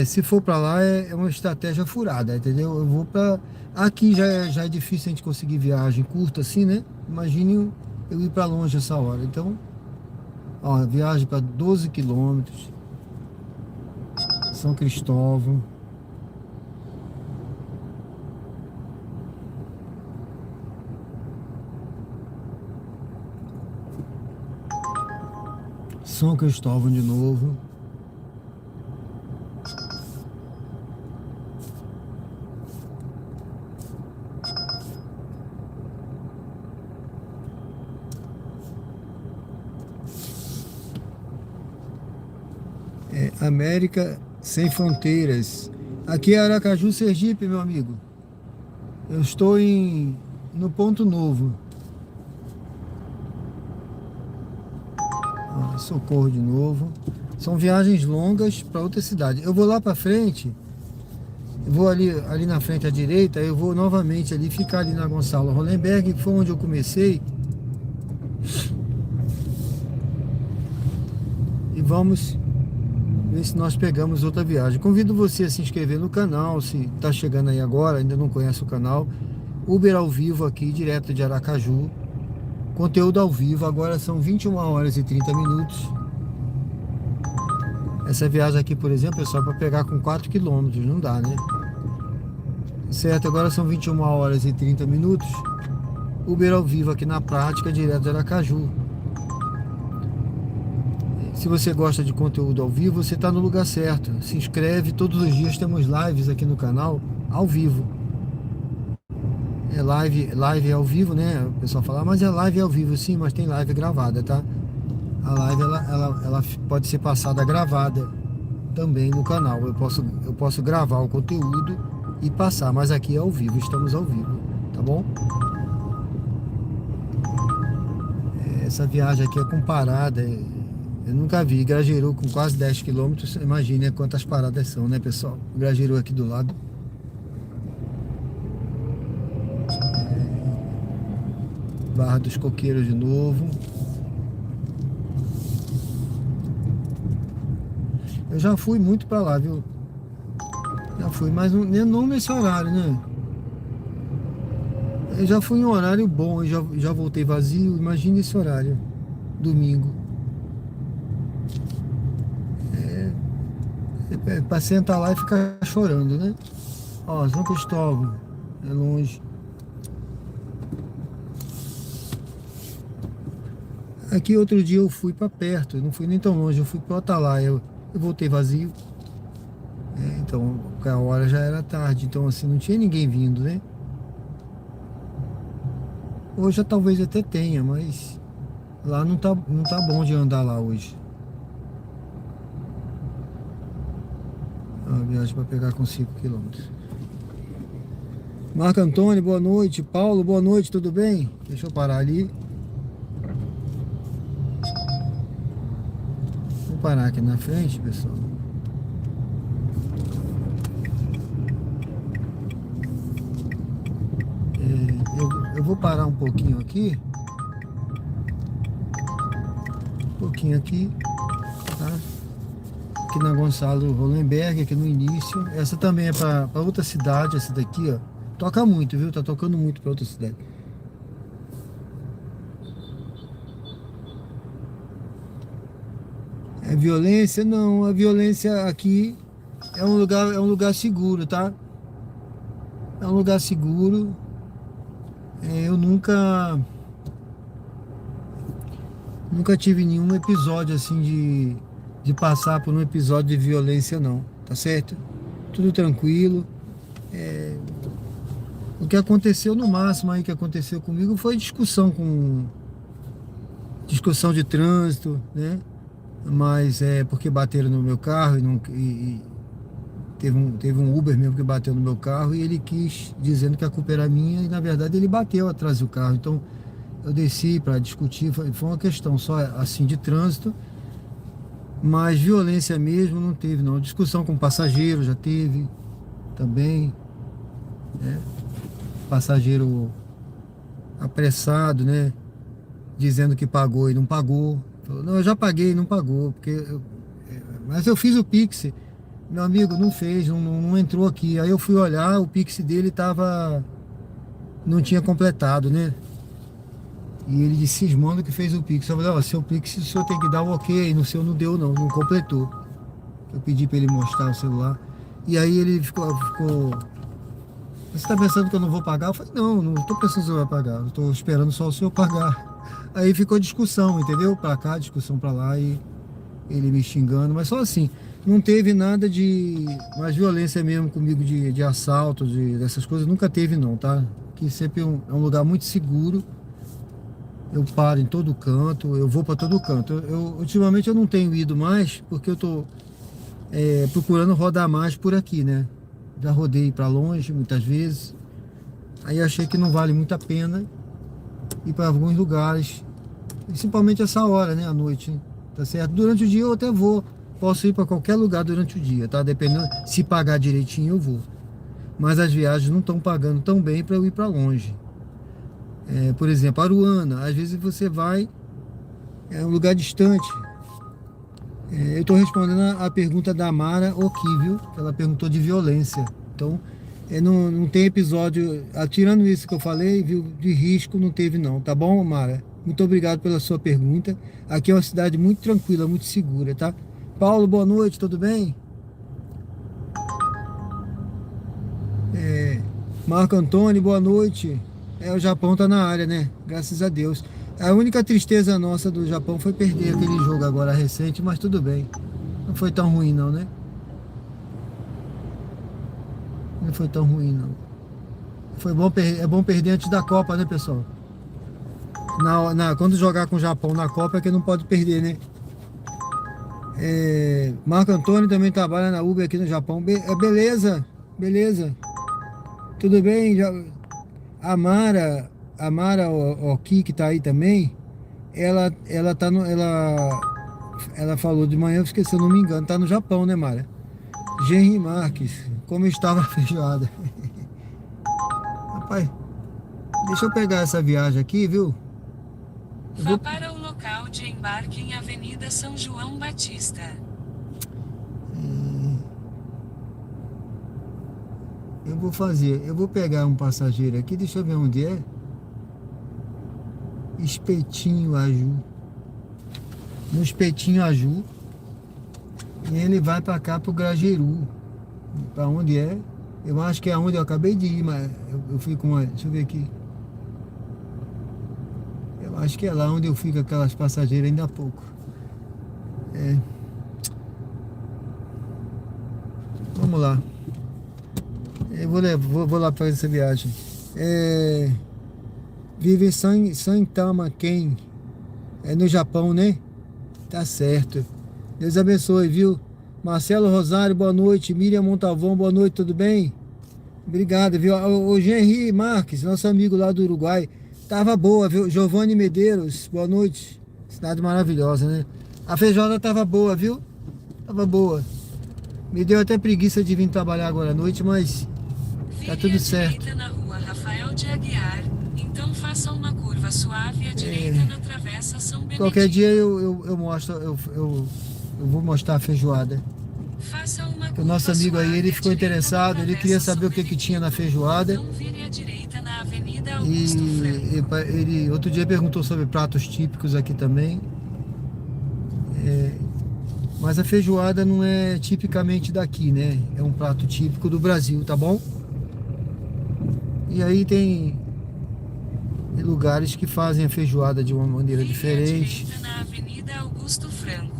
se for pra lá, é uma estratégia furada, entendeu? Eu vou pra... Aqui já é difícil a gente conseguir viagem curta assim, né? Imagine eu ir pra longe essa hora. Então, Ó, viagem para 12 quilômetros. São Cristóvão. São Cristóvão de novo. América Sem Fronteiras. Aqui é Aracaju, Sergipe, meu amigo. Eu estou no Ponto Novo. Ó, Socorro de novo. São viagens longas para outra cidade. Eu vou lá para frente. Eu vou ali na frente à direita. Eu vou novamente ali ficar ali na Gonçalo Hollenberg, que foi onde eu comecei. E vamos ver se nós pegamos outra viagem. Convido você a se inscrever no canal, se está chegando aí agora, ainda não conhece o canal. Uber ao vivo aqui, direto de Aracaju. Conteúdo ao vivo, agora são 21 horas e 30 minutos. Essa viagem aqui, por exemplo, é só para pegar com 4 quilômetros, não dá, né? Certo, agora são 21 horas e 30 minutos. Uber ao vivo aqui na prática, direto de Aracaju. Se você gosta de conteúdo ao vivo, você está no lugar certo. Se inscreve, todos os dias temos lives aqui no canal, ao vivo. É live ao vivo, né? O pessoal fala, mas é live ao vivo, sim, mas tem live gravada, tá? A live, ela pode ser passada gravada também no canal. Eu posso gravar o conteúdo e passar, mas aqui é ao vivo, estamos ao vivo, tá bom? Essa viagem aqui é com parada, eu nunca vi Grajaú com quase 10 quilômetros. Imagine quantas paradas são, né, pessoal? Grajaú aqui do lado. Barra dos Coqueiros de novo. Eu já fui muito pra lá, viu? Já fui, mas não nesse horário, né? Eu já fui em um horário bom, eu já voltei vazio. Imagine esse horário, domingo. Pra sentar lá e ficar chorando, né? Ó, São Cristóvão, é longe. Aqui outro dia eu fui pra perto, não fui nem tão longe, eu fui pra Atalaia, eu voltei vazio. Então a hora já era tarde, então assim, não tinha ninguém vindo, né? Hoje talvez até tenha, mas lá não tá bom de andar lá hoje. Uma viagem para pegar com 5 quilômetros. Marco Antônio, boa noite. Paulo, boa noite, tudo bem? Deixa eu parar ali. Vou parar aqui na frente, pessoal. Eu vou parar um pouquinho aqui. Um pouquinho aqui, tá? Aqui na Gonçalo Hollenberg, aqui no início. Essa também é para outra cidade, essa daqui, ó. Toca muito, viu? Tá tocando muito para outra cidade. É violência? Não, a violência aqui é um lugar seguro, tá? É um lugar seguro. Eu nunca tive nenhum episódio assim de passar por um episódio de violência, não, tá certo? Tudo tranquilo. O que aconteceu no máximo aí que aconteceu comigo foi discussão de trânsito, né? Mas porque bateram no meu carro e teve um Uber mesmo que bateu no meu carro e ele quis, dizendo que a culpa era minha, e na verdade ele bateu atrás do carro. Então eu desci para discutir, foi uma questão só assim de trânsito, mas violência mesmo não teve, não. Discussão com passageiro já teve também, né? Passageiro apressado, né? Dizendo que pagou e não pagou. Falou, não, eu já paguei e não pagou, mas eu fiz o Pix. Meu amigo, não fez, não entrou aqui. Aí eu fui olhar, o Pix dele não tinha completado, né? E ele disse cismando que fez o Pix. Eu falei, ó, seu Pix o senhor tem que dar o ok, no seu não deu não completou. Eu pedi para ele mostrar o celular. E aí ele ficou, você está pensando que eu não vou pagar? Eu falei, não estou pensando que o senhor vai pagar, eu estou esperando só o senhor pagar. Aí ficou discussão, entendeu? Pra cá, discussão pra lá e ele me xingando, mas só assim, não teve nada de mais violência mesmo comigo de assalto, dessas coisas, nunca teve não, tá? Que sempre é um lugar muito seguro. Eu paro em todo canto, eu vou para todo canto. Ultimamente eu não tenho ido mais porque eu tô procurando rodar mais por aqui, né? Já rodei para longe muitas vezes. Aí achei que não vale muito a pena ir para alguns lugares, principalmente essa hora, né? À noite, né? Tá certo? Durante o dia eu até vou, posso ir para qualquer lugar durante o dia, tá? Dependendo, se pagar direitinho eu vou. Mas as viagens não estão pagando tão bem para eu ir para longe. Por exemplo, Aruana, às vezes você vai, é um lugar distante. Eu estou respondendo a pergunta da Mara Oki, viu? Ela perguntou de violência. Então, não tem episódio, tirando isso que eu falei, viu? De risco não teve não, tá bom, Mara? Muito obrigado pela sua pergunta. Aqui é uma cidade muito tranquila, muito segura, tá? Paulo, boa noite, tudo bem? Marco Antônio, boa noite. O Japão tá na área, né? Graças a Deus. A única tristeza nossa do Japão foi perder aquele jogo agora recente, mas tudo bem. Não foi tão ruim não, né? Não foi tão ruim não. Foi bom, é bom perder antes da Copa, né, pessoal? Quando jogar com o Japão na Copa é que não pode perder, né? Marco Antônio também trabalha na Uber aqui no Japão. Beleza, beleza. Tudo bem? A Mara Oki, que tá aí também, ela falou de manhã, porque se eu não me engano, tá no Japão, né, Mara? Henri Marques, como estava a feijoada. Rapaz, deixa eu pegar essa viagem aqui, viu? Vá para o local de embarque em Avenida São João Batista. Eu vou pegar um passageiro aqui, deixa eu ver onde é. Espetinho Aju. No Espetinho Aju. E ele vai pra cá, pro Grajeru. Pra onde é? Eu acho que é onde eu acabei de ir, mas eu fui com uma... Deixa eu ver aqui. Eu acho que é lá onde eu fui com aquelas passageiras ainda há pouco. Vamos lá. Eu vou lá para essa viagem. Vive em Saitama, Ken. No Japão, né? Tá certo. Deus abençoe, viu? Marcelo Rosário, boa noite. Miriam Montavon, boa noite, tudo bem? Obrigado, viu? O Henri Marques, nosso amigo lá do Uruguai. Tava boa, viu? Giovanni Medeiros, boa noite. Cidade maravilhosa, né? A feijoada tava boa, viu? Tava boa. Me deu até preguiça de vir trabalhar agora à noite, mas tá tudo certo. Na rua Rafael de Aguiar, então faça uma curva suave à direita na travessa São Benedito. Qualquer dia eu mostro, eu vou mostrar a feijoada. Faça uma curva O nosso amigo aí, ele suave ficou à direita interessado, na ele queria travessa saber o São que tinha na Benedito. feijoada. Então vire à direita na Avenida Augusto Franco. Ele outro dia perguntou sobre pratos típicos aqui também. Mas a feijoada não é tipicamente daqui, né? É um prato típico do Brasil, tá bom? E aí tem lugares que fazem a feijoada de uma maneira Vire à diferente. direita na Avenida Augusto Franco.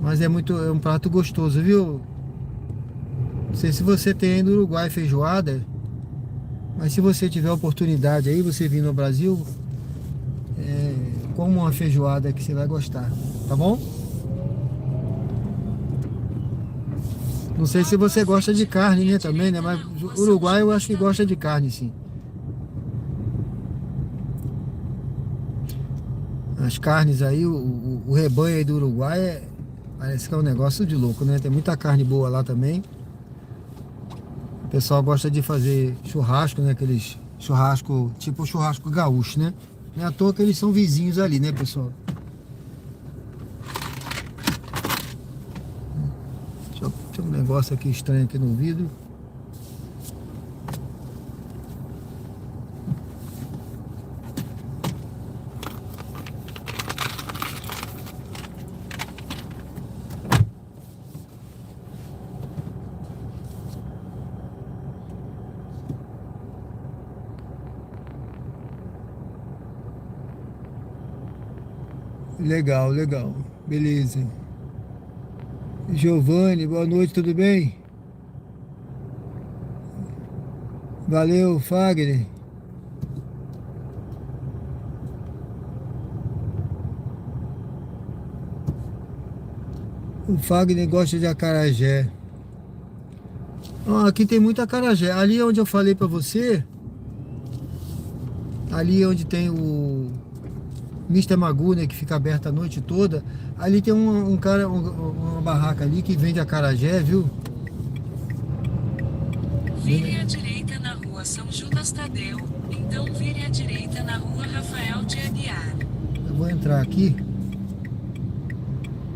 Mas é um prato gostoso, viu? Não sei se você tem aí no Uruguai feijoada, mas se você tiver oportunidade aí, você vir no Brasil, coma uma feijoada que você vai gostar, tá bom? Não sei se você gosta de carne, né, também, né? Mas o Uruguai eu acho que gosta de carne, sim. As carnes aí, o rebanho aí do Uruguai parece que é um negócio de louco, né? Tem muita carne boa lá também. O pessoal gosta de fazer churrasco, né? Aqueles churrasco, tipo churrasco gaúcho, né? Não é à toa que eles são vizinhos ali, né, pessoal? Tem um negócio aqui estranho aqui no vidro. Legal, legal. Beleza. Giovanni, boa noite, tudo bem? Valeu, Fagner. O Fagner gosta de acarajé. Ó, aqui tem muito acarajé. Ali onde eu falei pra você, ali onde tem o Mr. Magoo, né, que fica aberto a noite toda, ali tem um cara, uma barraca ali que vende acarajé, viu? Vire à direita na rua São Judas Tadeu, então vire à direita na rua Rafael de Aguiar. Eu vou entrar aqui.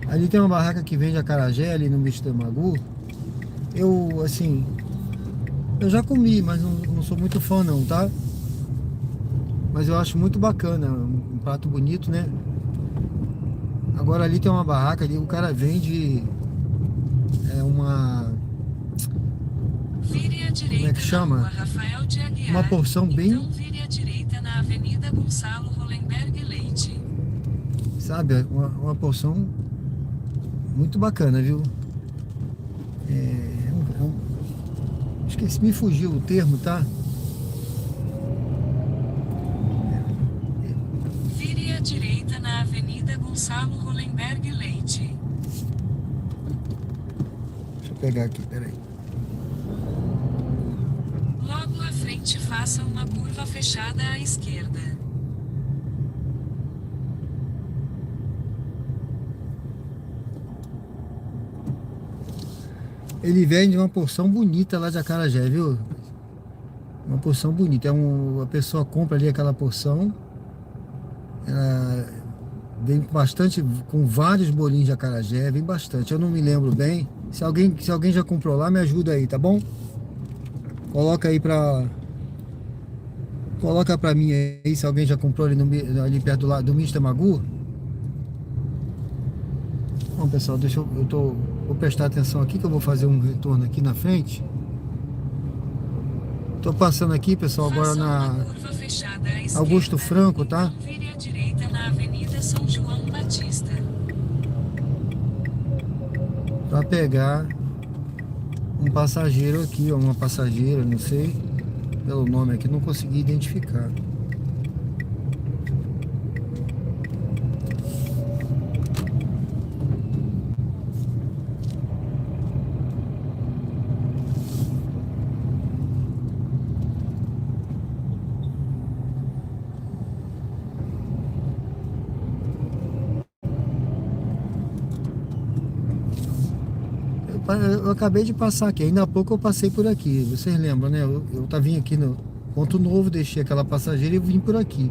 Ali tem uma barraca que vende acarajé ali no Mr. Magoo. Eu, assim, eu já comi, mas não sou muito fã não, tá? Mas eu acho muito bacana, um prato bonito, né? Agora ali tem uma barraca ali, o cara vende uma... Vire à direita Como é que chama? na rua Rafael de Aguiar, Uma porção bem... então vire à direita na Avenida Gonçalo Hollenberg Leite. Sabe, uma porção muito bacana, viu? Esqueci, me fugiu o termo, tá? Vire à direita na Avenida Gonçalo Hollenberg Leite. Deixa eu pegar aqui, peraí. Logo à frente faça uma curva fechada à esquerda. Ele vende uma porção bonita lá de acarajé, viu? Uma porção bonita. A pessoa compra ali aquela porção. Ela vem bastante, com vários bolinhos de acarajé, vem bastante. Eu não me lembro bem. Se alguém já comprou lá, me ajuda aí, tá bom? Coloca aí Coloca pra mim aí se alguém já comprou ali perto do Mr. Magoo. Bom, pessoal, vou prestar atenção aqui que eu vou fazer um retorno aqui na frente. Tô passando aqui, pessoal, agora Faça uma na curva fechada à esquerda, Augusto Franco, tá? então vire à direita na Avenida São João Batista. Pra pegar um passageiro aqui, ou uma passageira, não sei, pelo nome aqui, não consegui identificar. Eu acabei de passar aqui, ainda há pouco eu passei por aqui, vocês lembram, né? Eu vim aqui no Ponto Novo, deixei aquela passageira e vim por aqui.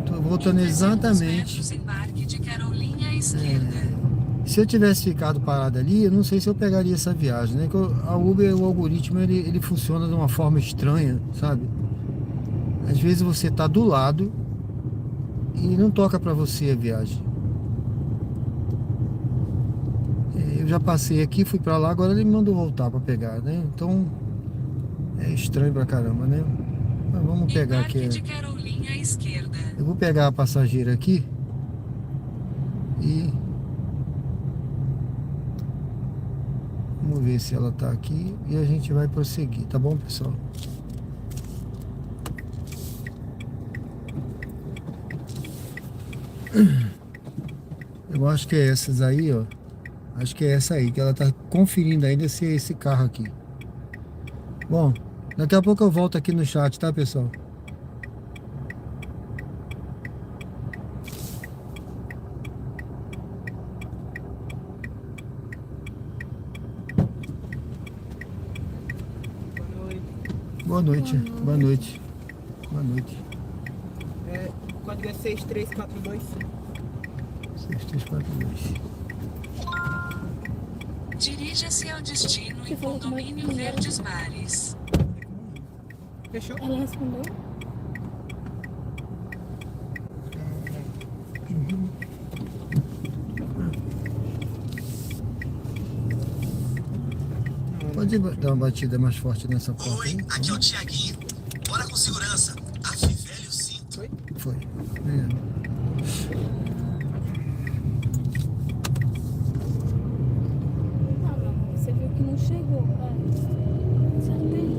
Tô voltando exatamente. Embarque de Carolinha à esquerda. Se eu tivesse ficado parado ali, eu não sei se eu pegaria essa viagem, né? Que a Uber, o algoritmo, ele funciona de uma forma estranha, sabe? Às vezes você tá do lado e não toca pra você a viagem. Eu já passei aqui, fui pra lá, agora ele me mandou voltar pra pegar, né? Então, é estranho pra caramba, né? Mas vamos pegar aqui. Embarque de Carolinha à esquerda. Eu vou pegar a passageira aqui e vamos ver se ela tá aqui e a gente vai prosseguir, tá bom, pessoal? Eu acho que é essas aí, ó. Acho que é essa aí, que ela tá conferindo ainda esse carro aqui. Bom, daqui a pouco eu volto aqui no chat, tá, pessoal? Boa noite. Boa noite. Boa noite. O código é 6342. 6342. Dirija-se ao destino em Condomínio Verdes Mares. Fechou? Ela respondeu? Pode dar uma batida mais forte nessa porta aí? Oi, aqui é o Tiaguinho. Bora com segurança. Afie velho cinto. Foi. não chegou, cara. Certeza.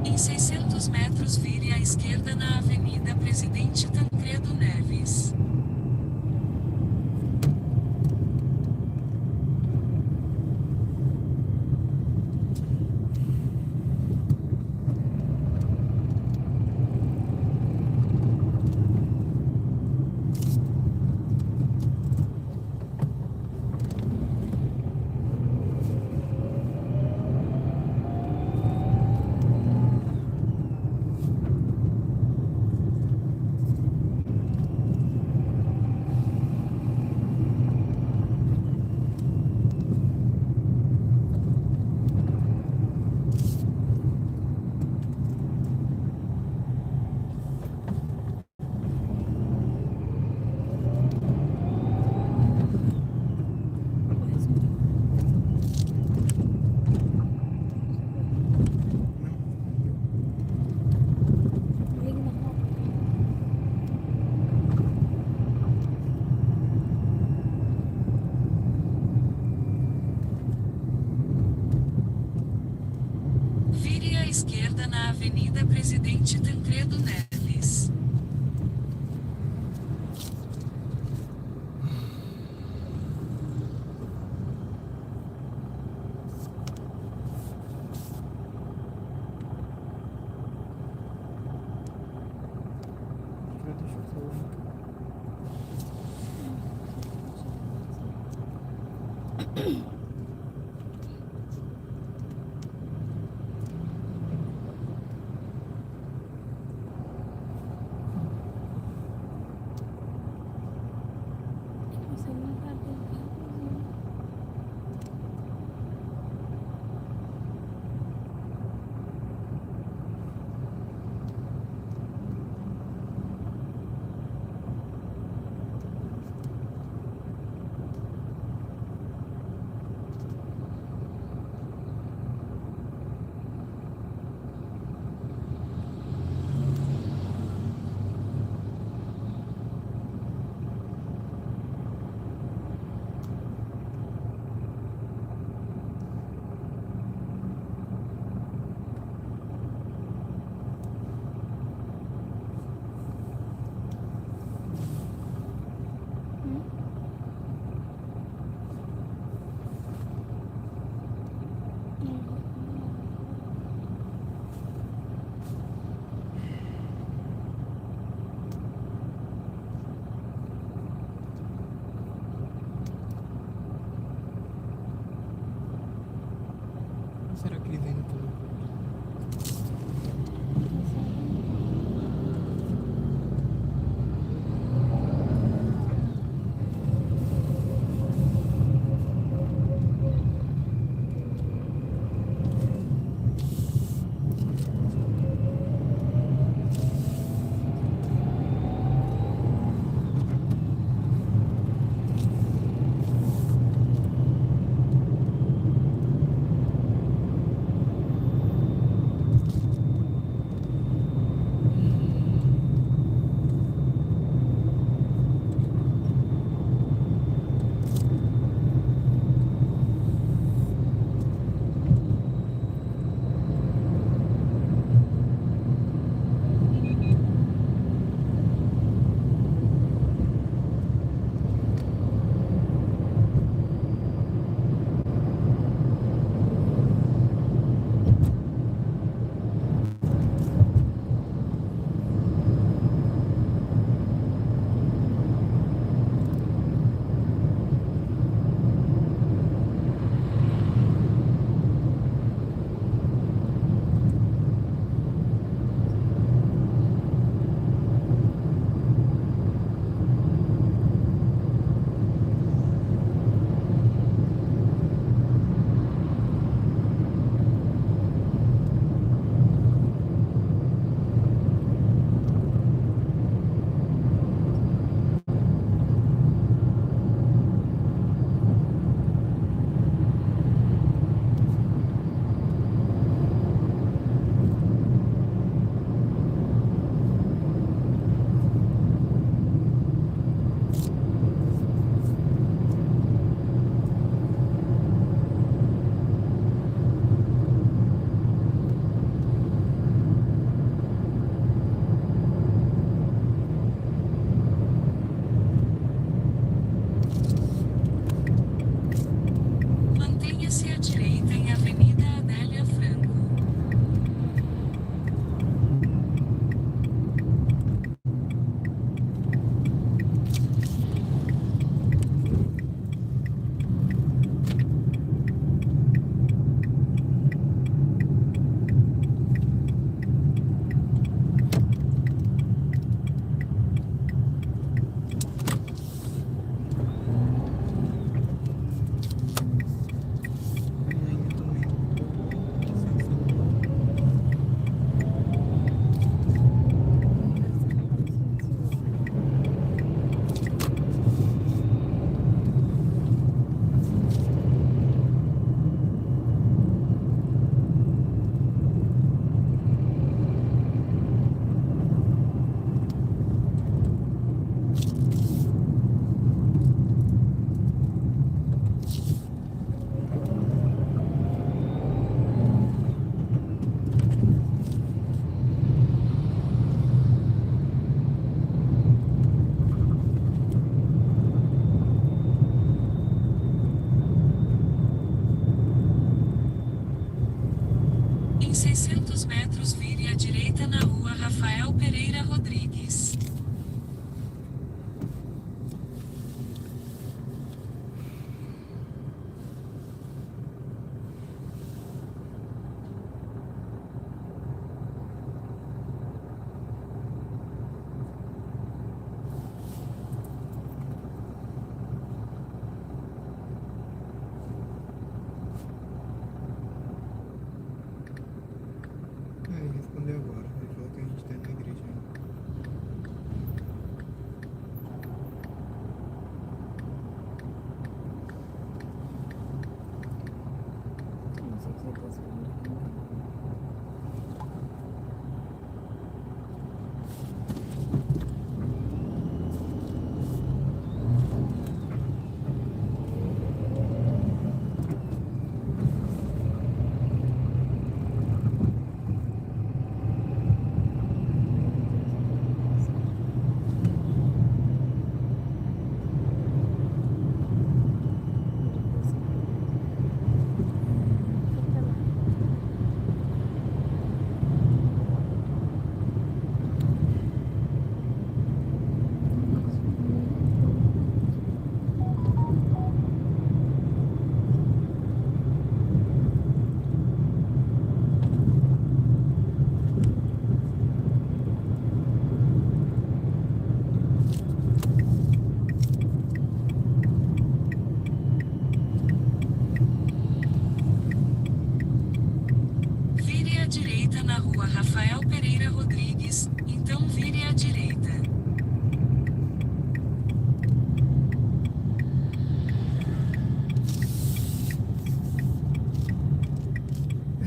Em 600 metros vire à esquerda na Avenida Presidente Tancredo Neves. Vire à esquerda na Avenida Presidente Tancredo Neves. Você não tá vendo. Será que ele vem no pulo?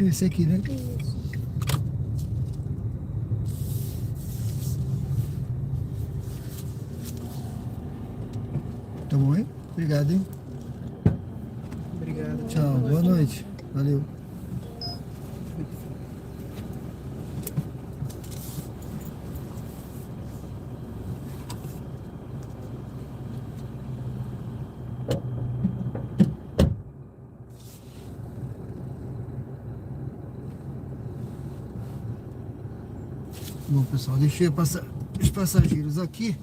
Esse aqui, né? Isso. Tá bom, hein? Obrigado, hein? Obrigado. Tchau, boa noite. Valeu. Bom, pessoal, deixei passar os passageiros aqui.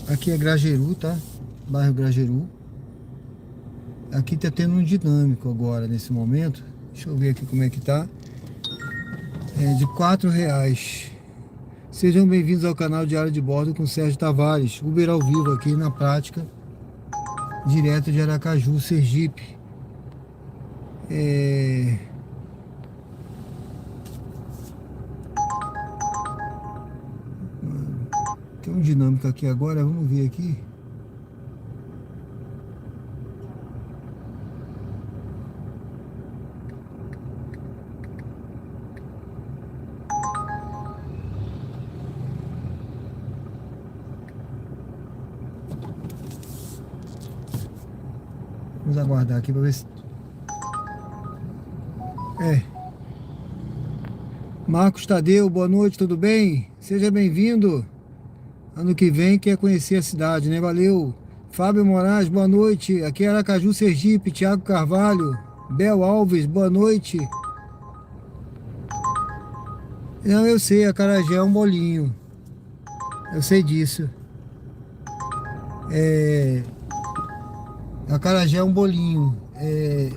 Aqui é Grajeru, tá? Bairro Grajeru. Aqui tá tendo um dinâmico agora, nesse momento. Deixa eu ver aqui como é que tá. É de R$4. Sejam bem-vindos ao canal Diário de Bordo com Sérgio Tavares. Uber ao vivo aqui na prática. Direto de Aracaju, Sergipe. Tem um dinâmico aqui agora, vamos ver aqui. Vamos aguardar aqui para ver se... Marcos Tadeu, boa noite, tudo bem? Seja bem-vindo. Ano que vem quer conhecer a cidade, né? Valeu. Fábio Moraes, boa noite. Aqui é Aracaju, Sergipe. Tiago Carvalho. Bel Alves, boa noite. Não, eu sei, acarajé é um bolinho. Eu sei disso. Acarajé é um bolinho.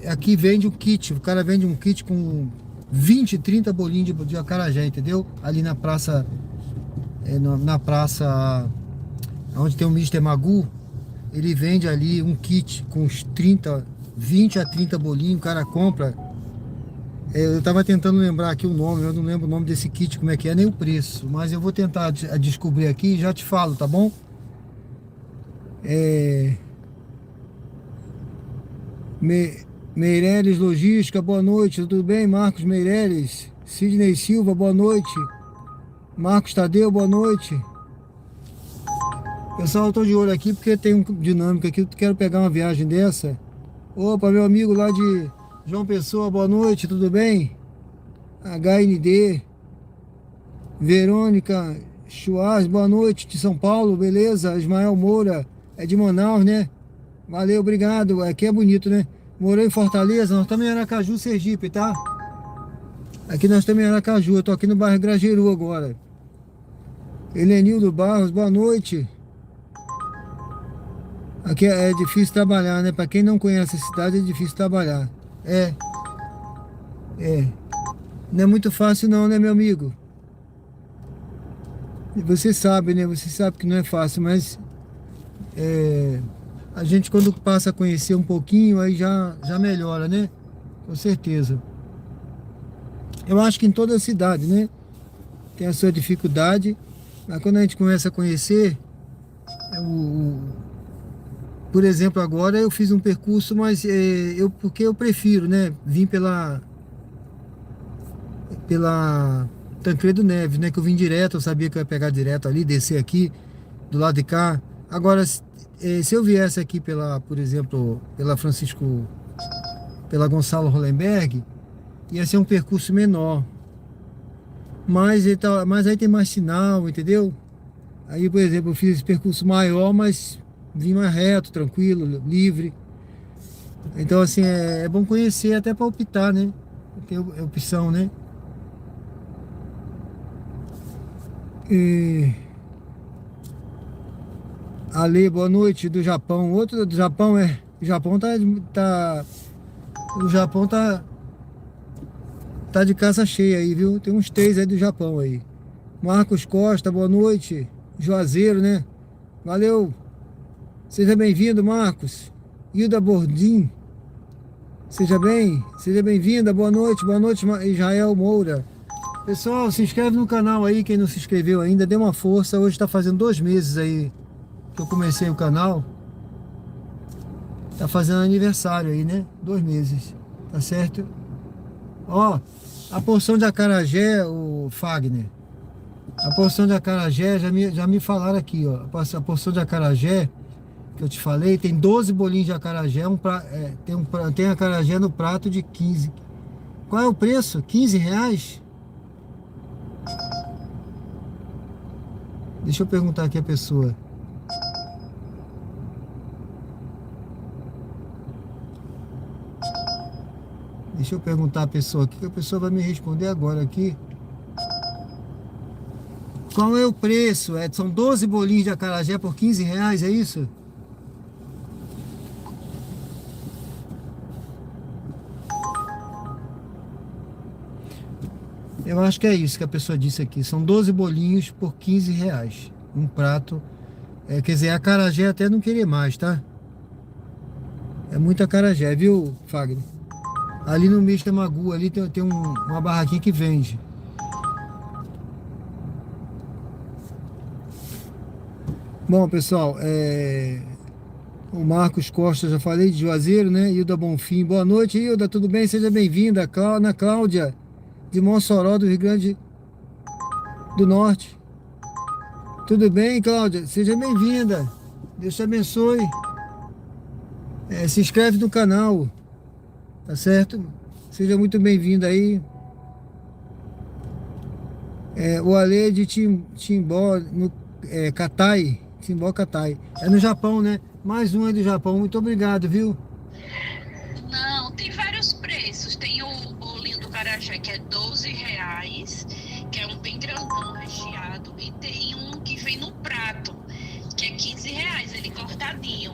Aqui vende um kit. O cara vende um kit com 20, 30 bolinhos de acarajé, entendeu? Ali na praça... na praça onde tem o Mr. Magoo, ele vende ali um kit com uns 20 a 30 bolinhos, o cara compra. Eu tava tentando lembrar aqui o nome, eu não lembro o nome desse kit, como é que é, nem o preço, mas eu vou tentar descobrir aqui e já te falo, tá bom? Meireles Logística, boa noite, tudo bem? Marcos Meireles, Sidney Silva, boa noite. Marcos Tadeu, boa noite. Pessoal, eu tô de olho aqui porque tem um dinâmico aqui. Eu quero pegar uma viagem dessa. Opa, meu amigo lá de João Pessoa, boa noite, tudo bem? HND. Verônica Schwarz, boa noite, de São Paulo, beleza? Ismael Moura, é de Manaus, né? Valeu, obrigado. Aqui é bonito, né? Morou em Fortaleza, nós estamos em Aracaju, Sergipe, tá? Aqui nós estamos em Aracaju, eu tô aqui no bairro Grajeru agora. Helenildo Barros, boa noite. Aqui é difícil trabalhar, né? Para quem não conhece a cidade é difícil trabalhar. Não é muito fácil não, né, meu amigo? Você sabe, né? Você sabe que não é fácil, mas... a gente quando passa a conhecer um pouquinho, aí já melhora, né? Com certeza. Eu acho que em toda a cidade, né? Tem a sua dificuldade, mas quando a gente começa a conhecer, por exemplo, agora eu fiz um percurso, mas porque eu prefiro, né? Vim pela Tancredo Neves, né? Que eu vim direto, eu sabia que eu ia pegar direto ali, descer aqui, do lado de cá. Agora, se eu viesse aqui por exemplo, pela Gonçalo Hollenberg, ia ser um percurso menor, mas aí tem mais sinal, entendeu? Aí, por exemplo, eu fiz esse percurso maior, mas vim mais reto, tranquilo, livre. Então, assim, é bom conhecer até para optar, né? Ter opção, né? Ale, boa noite, do Japão. Outro do Japão o Japão tá de casa cheia aí, viu? Tem uns 3 aí do Japão aí. Marcos Costa, boa noite. Juazeiro, né? Valeu. Seja bem-vindo, Marcos. Hilda Bordim. Seja bem-vinda. Boa noite, Israel Moura. Pessoal, se inscreve no canal aí, quem não se inscreveu ainda, dê uma força. Hoje tá fazendo 2 meses aí que eu comecei o canal. Tá fazendo aniversário aí, né? 2 meses, tá certo? Ó, a porção de acarajé, o Fagner. A porção de acarajé, já me falaram aqui, ó. A porção de acarajé, que eu te falei, tem 12 bolinhos de acarajé, tem acarajé no prato de 15. Qual é o preço? 15 reais? Deixa eu perguntar aqui a pessoa. Deixa eu perguntar a pessoa aqui, que a pessoa vai me responder agora aqui. Qual é o preço? São 12 bolinhos de acarajé por 15 reais, é isso? Eu acho que é isso que a pessoa disse aqui. São 12 bolinhos por 15 reais. Um prato. Quer dizer, acarajé até não querer mais, tá? É muito acarajé, viu, Fagner? Ali no Mr. Magu, ali tem uma barraquinha que vende. Bom, pessoal, o Marcos Costa, já falei, de Juazeiro, né? Hilda Bonfim. Boa noite, Hilda, tudo bem? Seja bem-vinda. Ana Cláudia, de Mossoró, do Rio Grande do Norte. Tudo bem, Cláudia? Seja bem-vinda. Deus te abençoe. Se inscreve no canal, tá certo? Seja muito bem-vinda aí. O Ale de Timbó, no Katai. Timbó, Katai. É no Japão, né? Mais um é do Japão. Muito obrigado, viu? Não, tem vários preços. Tem o bolinho do acarajé, que é 12 reais, que é um bem grandão, recheado. E tem um que vem no prato, que é 15 reais, ele cortadinho.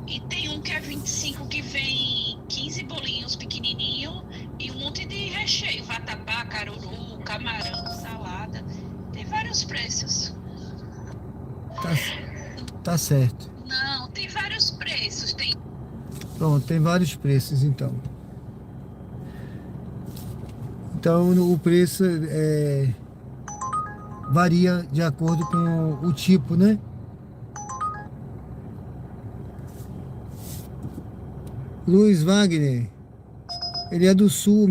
E tem um que é 25, que vem 15 bolinhos pequenininho e um monte de recheio. Vatapá, caruru, camarão, salada. Tem vários preços. Tá certo. Não, tem vários preços. Pronto, tem vários preços, então. Então, o preço varia de acordo com o tipo, né? Luiz Wagner, ele é do Sul,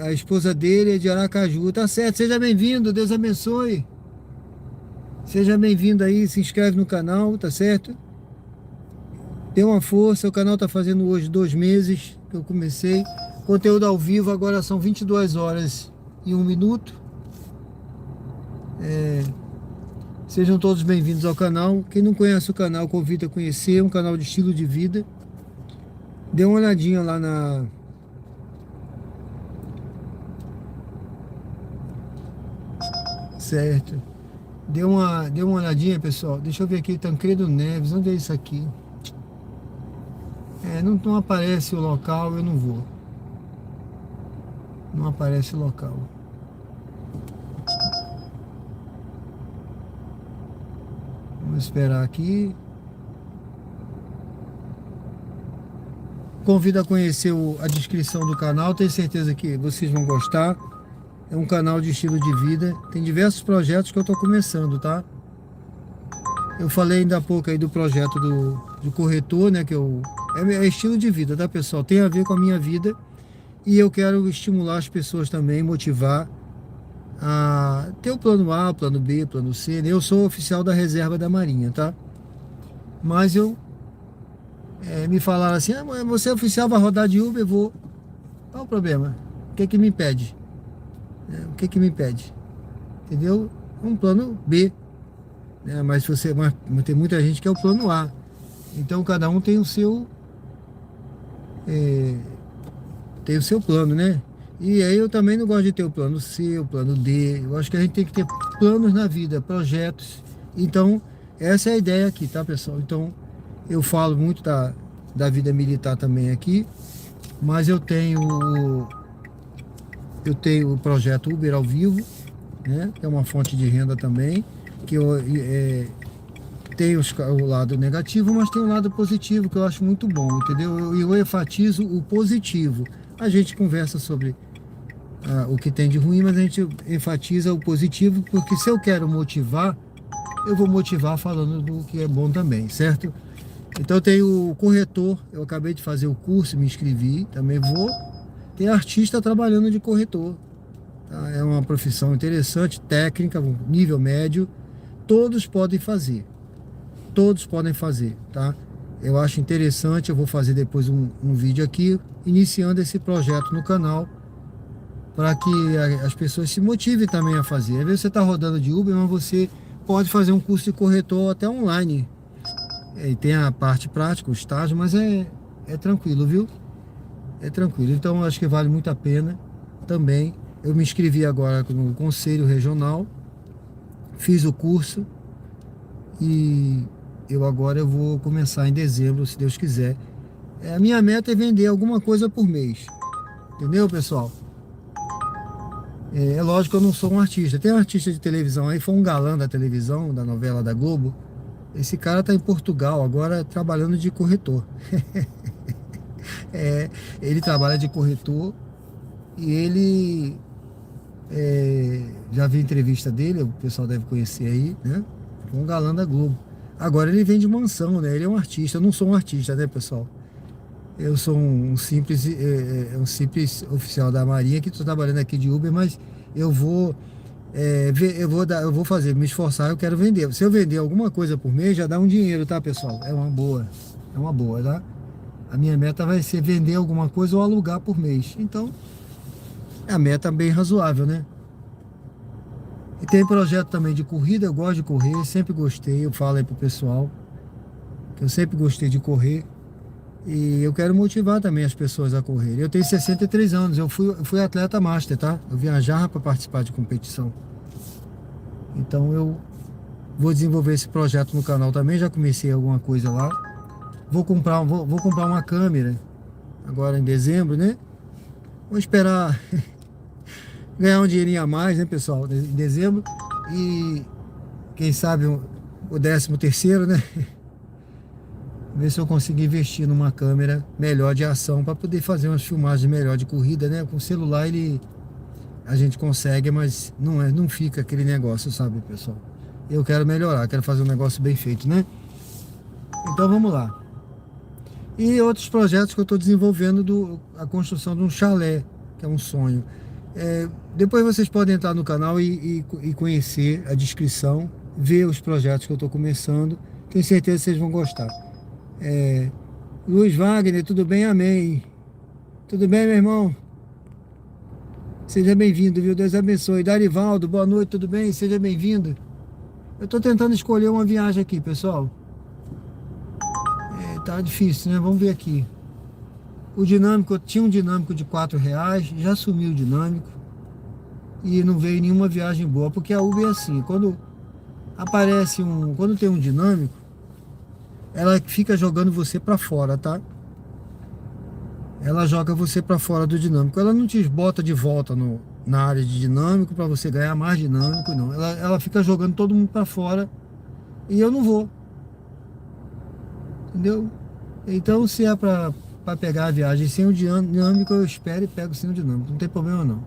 a esposa dele é de Aracaju. Tá certo, seja bem-vindo, Deus abençoe. Seja bem-vindo aí, se inscreve no canal, tá certo? Dê uma força, o canal tá fazendo hoje 2 meses que eu comecei. Conteúdo ao vivo, agora são 22 horas e 1 minuto. Sejam todos bem-vindos ao canal. Quem não conhece o canal, convido a conhecer, é um canal de estilo de vida. Dê uma olhadinha lá na... Certo. Dê uma olhadinha, pessoal. Deixa eu ver aqui, Tancredo Neves. Onde é isso aqui? Não aparece o local, eu não vou. Não aparece o local. Vamos esperar aqui. Convido a conhecer a descrição do canal. Tenho certeza que vocês vão gostar. É um canal de estilo de vida. Tem diversos projetos que eu estou começando, tá? Eu falei ainda há pouco aí do projeto do corretor, né? Que é estilo de vida, tá, pessoal? Tem a ver com a minha vida. E eu quero estimular as pessoas também, motivar a ter o plano A, o plano B, o plano C. Eu sou oficial da reserva da Marinha, tá? Mas me falaram assim, você é oficial, vai rodar de Uber, eu vou. Qual o problema? O que me impede? O que me impede? Entendeu? Um plano B. Mas tem muita gente que é o plano A. Então cada um tem o seu plano, né? E aí eu também não gosto de ter o plano C, o plano D. Eu acho que a gente tem que ter planos na vida, projetos. Então essa é a ideia aqui, tá, pessoal? Então eu falo muito da vida militar também aqui, mas eu tenho o projeto Uber ao vivo, né? Que é uma fonte de renda também, que tem o lado negativo, mas tem o lado positivo, que eu acho muito bom, entendeu? Eu enfatizo o positivo. A gente conversa sobre o que tem de ruim, mas a gente enfatiza o positivo, porque se eu quero motivar, eu vou motivar falando do que é bom também, certo? Então tem o corretor, eu acabei de fazer o curso, me inscrevi, também vou. Tem artista trabalhando de corretor, tá? É uma profissão interessante, técnica, nível médio, todos podem fazer, tá? Eu acho interessante, eu vou fazer depois um vídeo aqui, iniciando esse projeto no canal, para que as pessoas se motivem também a fazer. Às vezes você está rodando de Uber, mas você pode fazer um curso de corretor até online. E tem a parte prática, o estágio, mas é tranquilo, viu? É tranquilo. Então eu acho que vale muito a pena também. Eu me inscrevi agora no Conselho Regional, fiz o curso e agora eu vou começar em dezembro, se Deus quiser. A minha meta é vender alguma coisa por mês. Entendeu, pessoal? É lógico que eu não sou um artista. Tem um artista de televisão aí, foi um galã da televisão, da novela da Globo. Esse cara tá em Portugal agora trabalhando de corretor. Ele trabalha de corretor e ele... já vi entrevista dele, o pessoal deve conhecer aí, né? Foi um galã da Globo. Agora ele vende mansão, né? Ele é um artista. Eu não sou um artista, né, pessoal? Eu sou um simples oficial da Marinha que estou trabalhando aqui de Uber, mas eu vou me esforçar, eu quero vender. Se eu vender alguma coisa por mês, já dá um dinheiro, tá, pessoal? É uma boa, tá? A minha meta vai ser vender alguma coisa ou alugar por mês. Então, é a meta bem razoável, né? E tem projeto também de corrida, eu gosto de correr, sempre gostei, eu falo aí pro pessoal que eu sempre gostei de correr. E eu quero motivar também as pessoas a correr. Eu tenho 63 anos, eu fui atleta master, tá? Eu viajava para participar de competição. Então eu vou desenvolver esse projeto no canal também, já comecei alguma coisa lá. Vou comprar uma câmera agora em dezembro, né? Vou esperar ganhar um dinheirinho a mais, né, pessoal, em dezembro. E quem sabe o 13º, né? Ver se eu consigo investir numa câmera melhor de ação para poder fazer umas filmagens melhor de corrida, né? Com o celular a gente consegue, mas não fica aquele negócio, sabe, pessoal? Eu quero melhorar, quero fazer um negócio bem feito, né? Então vamos lá. E outros projetos que eu estou desenvolvendo, a construção de um chalé, que é um sonho. Depois vocês podem entrar no canal e conhecer a descrição, ver os projetos que eu estou começando. Tenho certeza que vocês vão gostar. Luiz Wagner, tudo bem? Amém. Tudo bem, meu irmão? Seja bem-vindo, viu? Deus abençoe. Darivaldo, boa noite, tudo bem? Seja bem-vindo. Eu tô tentando escolher uma viagem aqui, pessoal. Tá difícil, né? Vamos ver aqui. O dinâmico, tinha um dinâmico de R$4, já sumiu o dinâmico. E não veio nenhuma viagem boa, porque a Uber é assim, quando tem um dinâmico, ela fica jogando você para fora, tá? Ela joga você para fora do dinâmico. Ela não te bota de volta na área de dinâmico para você ganhar mais dinâmico, não. Ela fica jogando todo mundo para fora e eu não vou. Entendeu? Então, se é para pegar a viagem sem o dinâmico, eu espero e pego sem o dinâmico. Não tem problema, não.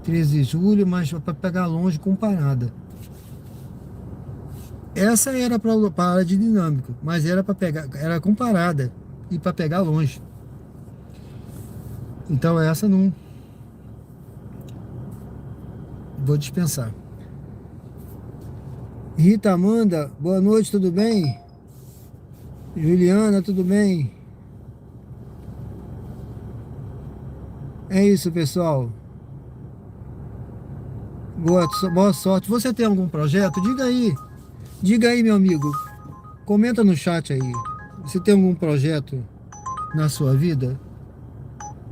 13 de julho, mas para pegar longe com parada. Essa era para a área de dinâmico, mas era para pegar, era com parada e para pegar longe. Então essa não vou dispensar. Rita Amanda, boa noite, tudo bem? Juliana, tudo bem? É isso, pessoal. Boa sorte. Você tem algum projeto? Diga aí. Diga aí, meu amigo. Comenta no chat aí. Você tem algum projeto na sua vida?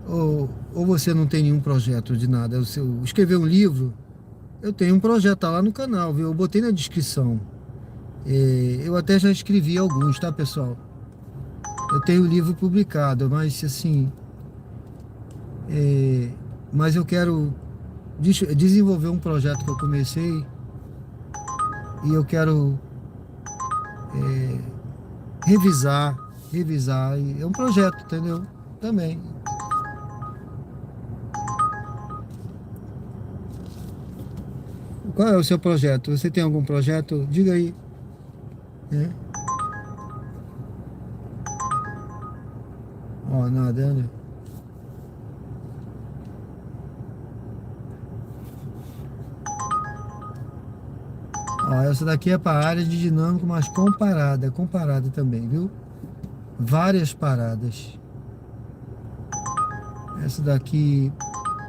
Ou você não tem nenhum projeto de nada? Escrever um livro? Eu tenho um projeto, tá lá no canal, viu? Eu botei na descrição. Eu até já escrevi alguns, tá, pessoal? Eu tenho o livro publicado, mas assim... mas eu quero desenvolver um projeto que eu comecei e eu quero revisar, é um projeto, entendeu? Também. Qual é o seu projeto? Você tem algum projeto? Diga aí. Ó, nada, né? Ó, essa daqui é para área de dinâmico, mas comparada também, viu? Várias paradas. Essa daqui,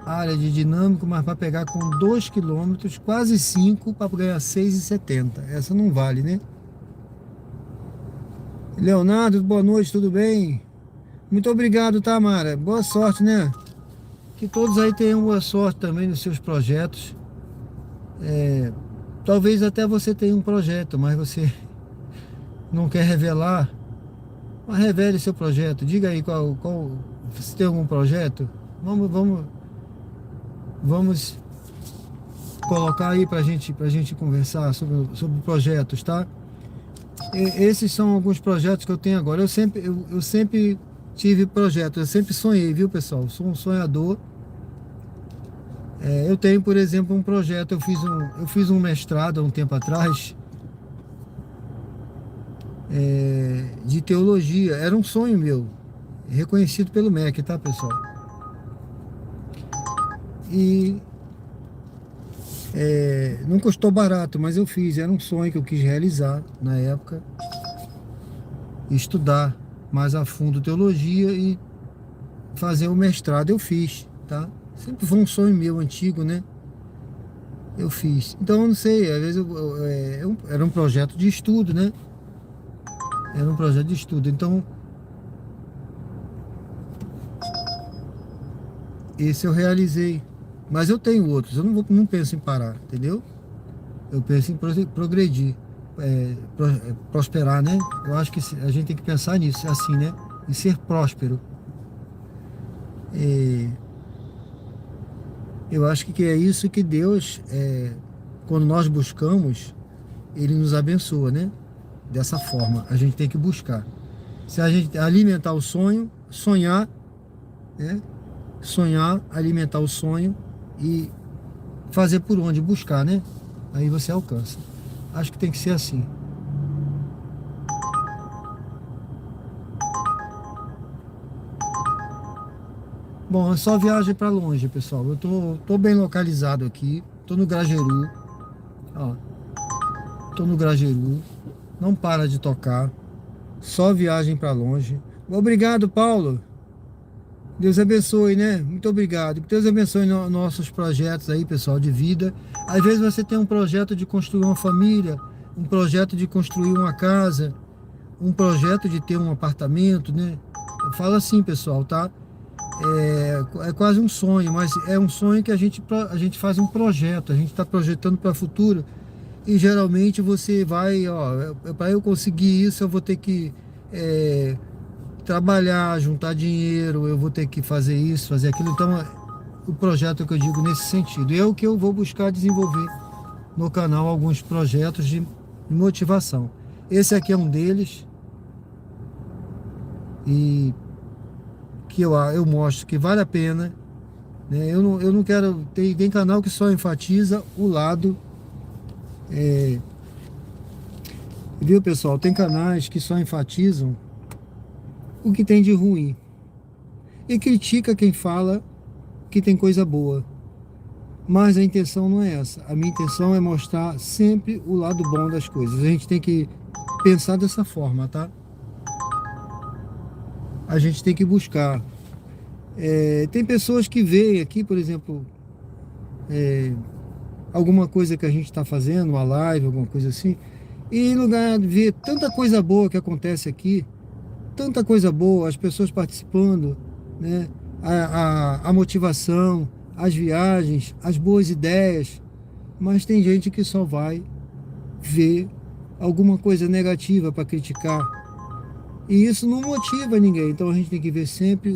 área de dinâmico, mas para pegar com 2 km, quase 5, para ganhar 6,70. Essa não vale, né? Leonardo, boa noite, tudo bem? Muito obrigado, tá, Mara? Boa sorte, né? Que todos aí tenham boa sorte também nos seus projetos. Talvez até você tenha um projeto, mas você não quer revelar. Mas revele seu projeto. Diga aí qual se tem algum projeto. Vamos colocar aí pra gente conversar sobre projetos, tá? Esses são alguns projetos que eu tenho agora. Eu sempre tive projetos, eu sempre sonhei, viu, pessoal? Eu sou um sonhador. Eu tenho, por exemplo, um projeto. Eu fiz um mestrado há um tempo atrás de teologia. Era um sonho meu, reconhecido pelo MEC, tá, pessoal? E não custou barato, mas eu fiz. Era um sonho que eu quis realizar na época, estudar mais a fundo teologia e fazer o mestrado. Eu fiz, tá? Sempre foi um sonho meu antigo, né? Eu fiz. Então, eu não sei, às vezes era um projeto de estudo, né? Era um projeto de estudo. Então, esse eu realizei. Mas eu tenho outros. Eu não penso em parar, entendeu? Eu penso em progredir, prosperar, né? Eu acho que a gente tem que pensar nisso, assim, né? Em ser próspero. Eu acho que é isso que Deus, quando nós buscamos, Ele nos abençoa, né? Dessa forma, a gente tem que buscar. Se a gente alimentar o sonho, sonhar, né? Sonhar, alimentar o sonho e fazer por onde buscar, né? Aí você alcança. Acho que tem que ser assim. Bom, é só viagem para longe, pessoal. Eu tô bem localizado aqui. Tô no Grajeru. Ó. Tô no Grajeru. Não para de tocar. Só viagem para longe. Obrigado, Paulo. Deus abençoe, né? Muito obrigado. Que Deus abençoe nossos projetos aí, pessoal, de vida. Às vezes você tem um projeto de construir uma família, um projeto de construir uma casa, um projeto de ter um apartamento, né? Eu falo assim, pessoal, tá? É quase um sonho, mas é um sonho que a gente faz um projeto, a gente está projetando para o futuro. E geralmente você vai, ó, para eu conseguir isso, eu vou ter que trabalhar, juntar dinheiro, eu vou ter que fazer isso, fazer aquilo. Então, o projeto que eu digo nesse sentido. É o que eu vou buscar desenvolver no canal, alguns projetos de motivação. Esse aqui é um deles. E que eu mostro que vale a pena, né? Eu não quero... Tem canal que só enfatiza o lado... viu, pessoal? Tem canais que só enfatizam o que tem de ruim e critica quem fala que tem coisa boa, mas a intenção não é essa. A minha intenção é mostrar sempre o lado bom das coisas. A gente tem que pensar dessa forma, tá? A gente tem que buscar. Tem pessoas que veem aqui, por exemplo, alguma coisa que a gente está fazendo, uma live, alguma coisa assim, e em lugar de ver tanta coisa boa que acontece aqui, tanta coisa boa, as pessoas participando, né? A motivação, as viagens, as boas ideias, mas tem gente que só vai ver alguma coisa negativa para criticar, e isso não motiva ninguém. Então a gente tem que ver sempre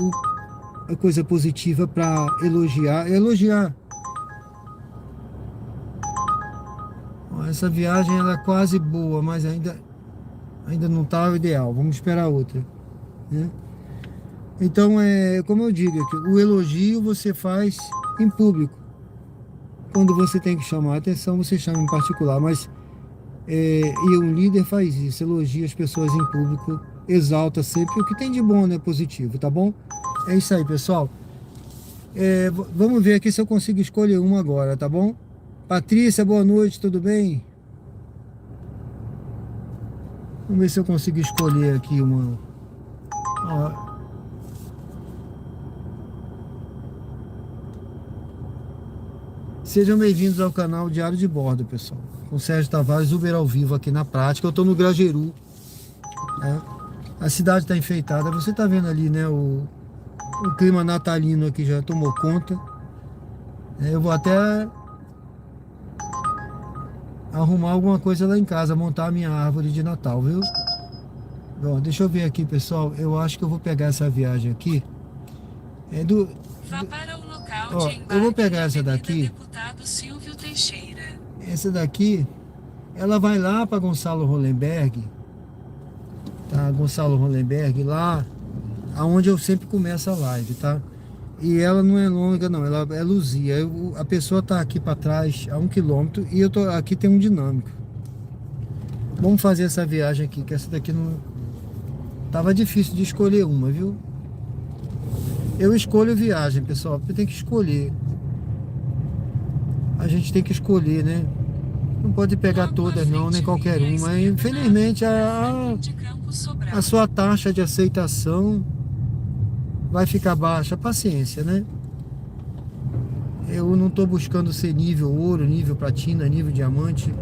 a coisa positiva para elogiar. Essa viagem ela é quase boa, mas ainda não está o ideal. Vamos esperar outra, né? Então, como eu digo aqui, o elogio você faz em público. Quando você tem que chamar a atenção, você chama em particular. Mas e um líder faz isso, elogia as pessoas em público, exalta sempre o que tem de bom, né? Positivo, tá bom? É isso aí, pessoal. Vamos ver aqui se eu consigo escolher uma agora, tá bom? Patrícia, boa noite, tudo bem? Vamos ver se eu consigo escolher aqui uma. Ó. Sejam bem-vindos ao canal Diário de Bordo, pessoal. Com Sérgio Tavares, Uber ao vivo aqui na prática. Eu tô no Grajaú, né? A cidade tá enfeitada. Você tá vendo ali, né? O clima natalino aqui já tomou conta. Eu vou até arrumar alguma coisa lá em casa, montar a minha árvore de Natal, viu? Ó, deixa eu ver aqui, pessoal. Eu acho que eu vou pegar essa viagem aqui. Vá para o local Ó, de embarque eu vou pegar na essa Avenida daqui. Deputado Silvio Teixeira. Essa daqui, ela vai lá para Gonçalo Hollenberg, tá? Gonçalo Hollenberg, lá aonde eu sempre começo a live, tá? E ela não é longa, não, ela é Luzia. A pessoa tá aqui para trás a 1 quilômetro e eu tô aqui, tem um dinâmico. Vamos fazer essa viagem aqui, que essa daqui não tava difícil de escolher uma, viu? Eu escolho viagem, pessoal, porque tem que escolher. A gente tem que escolher, né? Não pode pegar todas não, nem qualquer uma. Infelizmente a sua taxa de aceitação vai ficar baixa. Paciência, né? Eu não estou buscando ser nível ouro, nível platina, nível diamante.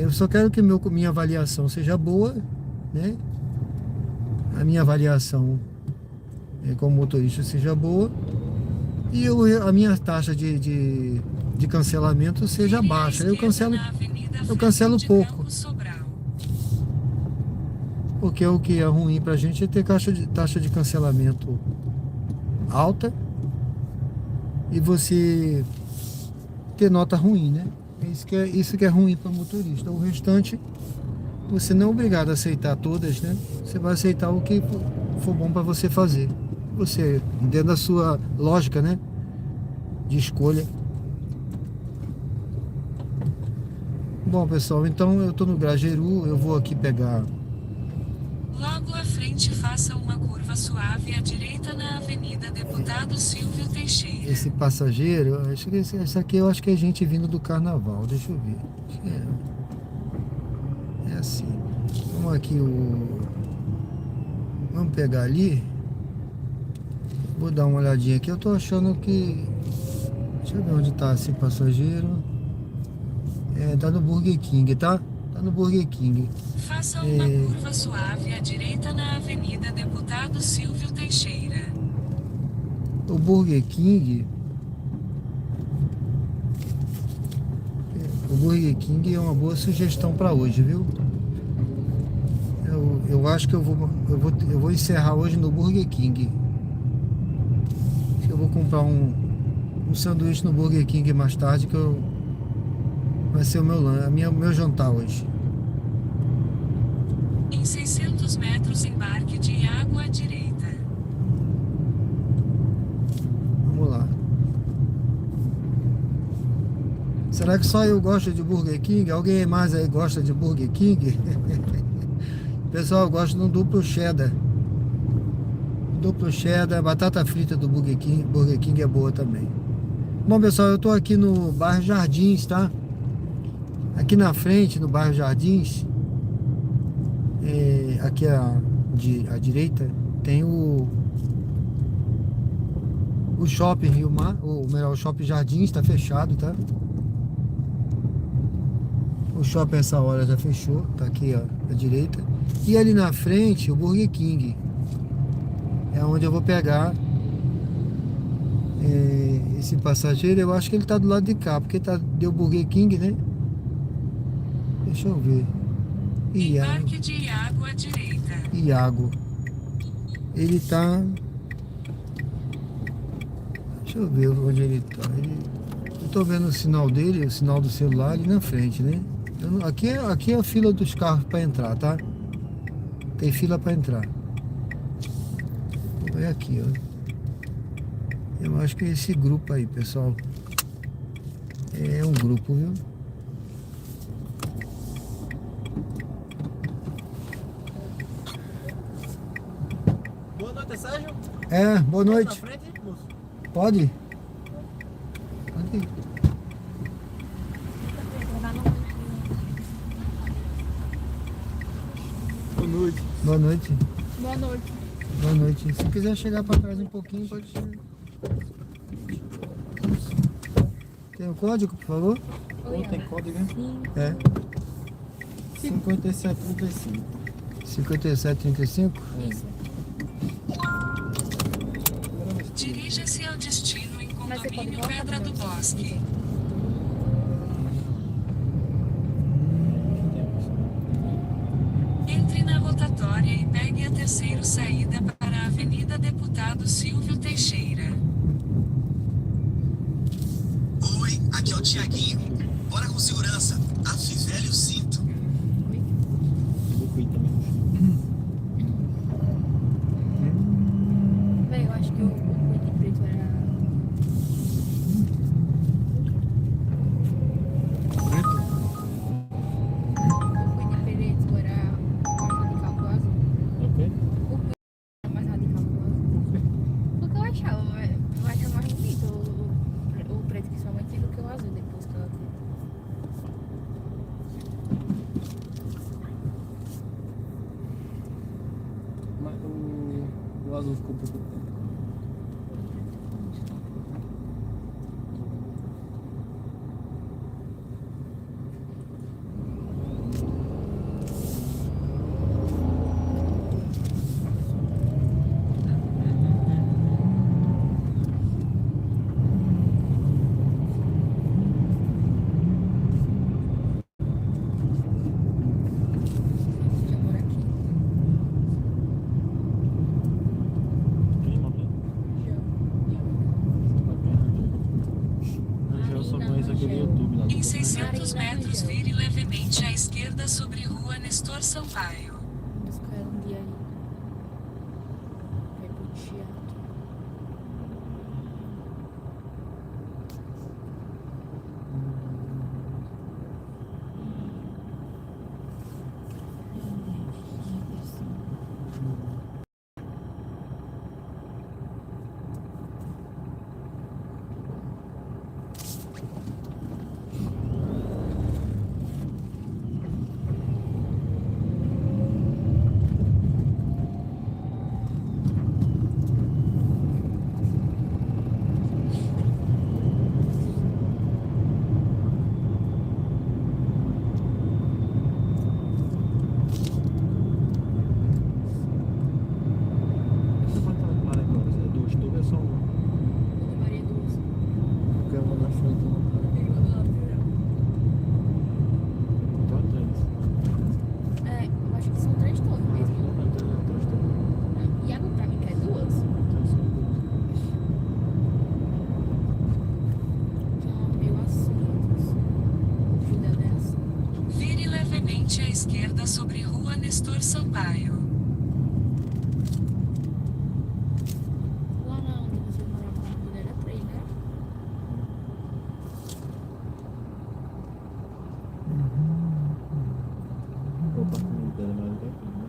Eu só quero que minha avaliação seja boa, né? A minha avaliação como motorista seja boa e a minha taxa de cancelamento seja baixa. Eu cancelo pouco, porque o que é ruim pra gente é ter taxa de cancelamento alta e você ter nota ruim, né? Isso que é ruim para motorista. O restante você não é obrigado a aceitar todas, né? Você vai aceitar o que for bom para você fazer. Você, dentro da sua lógica, né? De escolha. Bom, pessoal, então eu tô no Grajaú, eu vou aqui pegar. Logo à frente, faça uma curva suave à direita na Avenida Deputado Silvio Teixeira. Esse passageiro, acho que esse aqui eu acho que é gente vindo do carnaval, deixa eu ver. Acho que é assim. Vamos aqui vamos pegar ali. Vou dar uma olhadinha aqui. Eu tô achando que. Deixa eu ver onde tá esse passageiro. Tá no Burger King, tá? Tá no Burger King. Faça uma curva suave à direita na Avenida Deputado Silvio Teixeira. O Burger King. O Burger King é uma boa sugestão para hoje, viu? Eu acho que eu vou encerrar hoje no Burger King. Acho que eu vou comprar um sanduíche no Burger King mais tarde, que vai ser o meu jantar hoje. Em 600 metros, embarque de Iago à direita. Vamos lá. Será que só eu gosto de Burger King? Alguém mais aí gosta de Burger King? Pessoal, eu gosto de um duplo cheddar. Duplo cheddar, batata frita do Burger King. Burger King é boa também. Bom, pessoal, eu tô aqui no bairro Jardins, tá? Aqui na frente, no bairro Jardins, aqui à direita, tem o Shopping Rio Mar, ou melhor, o Shopping Jardins tá fechado, tá? O shopping essa hora já fechou, tá aqui ó, à direita. E ali na frente, o Burger King. É onde eu vou pegar esse passageiro. Eu acho que ele tá do lado de cá, porque deu Burger King, né? Deixa eu ver. Embarque de Iago à direita. Iago. Ele tá... Deixa eu ver onde ele tá. Eu tô vendo o sinal dele, o sinal do celular ali na frente, né? Aqui é a fila dos carros para entrar, tá? Tem fila para entrar. Vou ver aqui, ó. Eu acho que é esse grupo aí, pessoal. É um grupo, viu? Sérgio? É, boa Na noite. frente, moço. Pode? Pode ir. Boa noite. Boa noite. Boa noite. Boa noite. Se quiser chegar para trás um pouquinho, pode chegar. Tem o código, por favor? Não tem código, né? É. 5735. 5735? Isso. Dirija-se ao destino em Mas você pode condomínio voltar Pedra do também. Bosque. Entre na rotatória e pegue a terceira saída para a Avenida Deputado Silvio Teixeira. Oi, aqui é o Tiaguinho. Bora com segurança. Afivele o cinto. Vou cuidar também. Véi, eu acho que o Cuide Preto era. Preto? O Cuide Preto era mais radical que o azul. É o quê? O Cuide era mais radical que o azul. Porque eu achava, eu achava mais bonito o preto que sua mãe tem do que o azul depois que ela teve. Mas o azul ficou um pouco. Já mora aqui. Quem manda? Eu só conheço aquele YouTube lá. Em 600 metros, vire levemente à esquerda sobre Rua Nestor Sampaio. Buscar ela um dia aí. Vai pro teatro. Você vai estar claro agora? É duas torres ou é só uma? Dona Maria Duas. Porque uma na frente e uma atrás. Tem uma na lateral. Então atrás. É, eu acho que são 3 torres mesmo. Atrás é três torres. E água pra mim quer 2. Atrás são duas. Então, meio assuntos. Vida dessa. Vire levemente à esquerda sobre Rua Nestor Sampaio. Lá na onde você morava na rua era 3, né? O apartamento dela é mais do que aqui, né?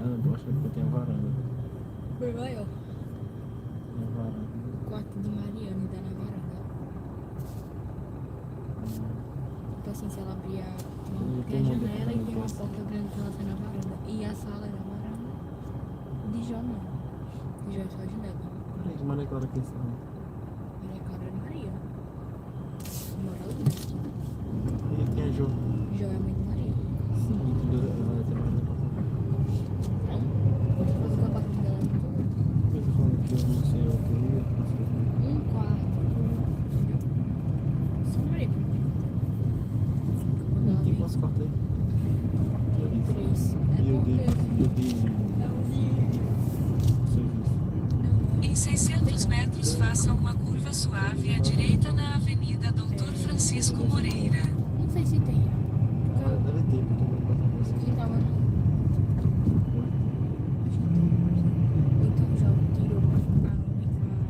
Ah, não gosto porque tem a varanda. Foi maior. Tem a varanda. O quarto de Mariana dá na varanda. Tipo assim, se ela abrir tem a janela e tem uma porta grande que ela sai na varanda. E a sala era a varanda. De Jó não. De Jó é só a janela. Peraí, que Maria Clara aqui está. Maria Clara de Maria. Mora ali. E quem é Jô? Jó é a mãe de Maria. Sim. Vai ter mais apartamento. Não. Depois o apartamento dela é muito grande. Depois eu falo que eu não sei o que eu ia fazer. Um quarto. Só Maria. Quando ela Tem vem, quantos quartos aí? tem 3. É E o de... porque... E o de... Serviço. Em 600 metros, faça uma curva suave à direita na Avenida Doutor Francisco Moreira. Não sei se tem. Ah, deve ter, porque eu vou botar você. Quem tava não. Acho que tem. Ou então já tirou a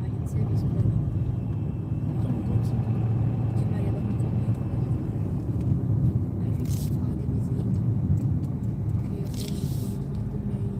área de serviço pra mim. Então, pode ser. Que Maria vai me comentar. Aí fica só de visita. Porque eu tenho que dormir aí.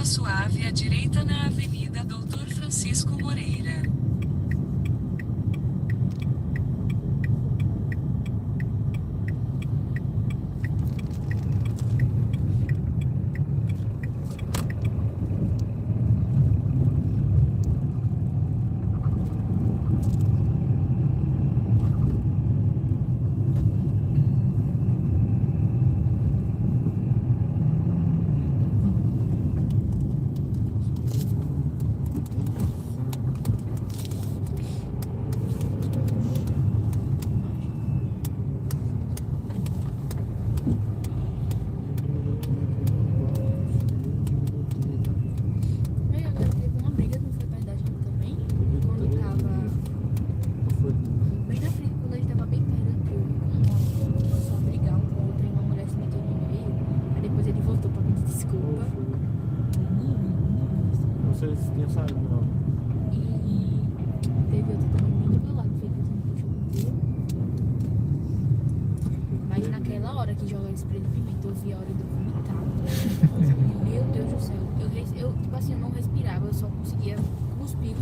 curva suave à direita na Avenida Doutor Francisco Moreira. Aí agora teve uma briga, não foi perto da gente também? Quando tava bem na frente, quando a gente tava bem perto do trio, começou a brigar um com o outro e uma mulher se meteu no meio. Aí depois ele voltou pra pedir desculpa. Vocês tinham saído, não? E teve outro também bem do meu lado, foi que você me puxou com o trio. Mas naquela hora que joga spray de pimenta, eu vi a hora de eu vomitar. Meu Deus do céu. Eu, tipo assim, eu não respirava, eu só conseguia cuspir.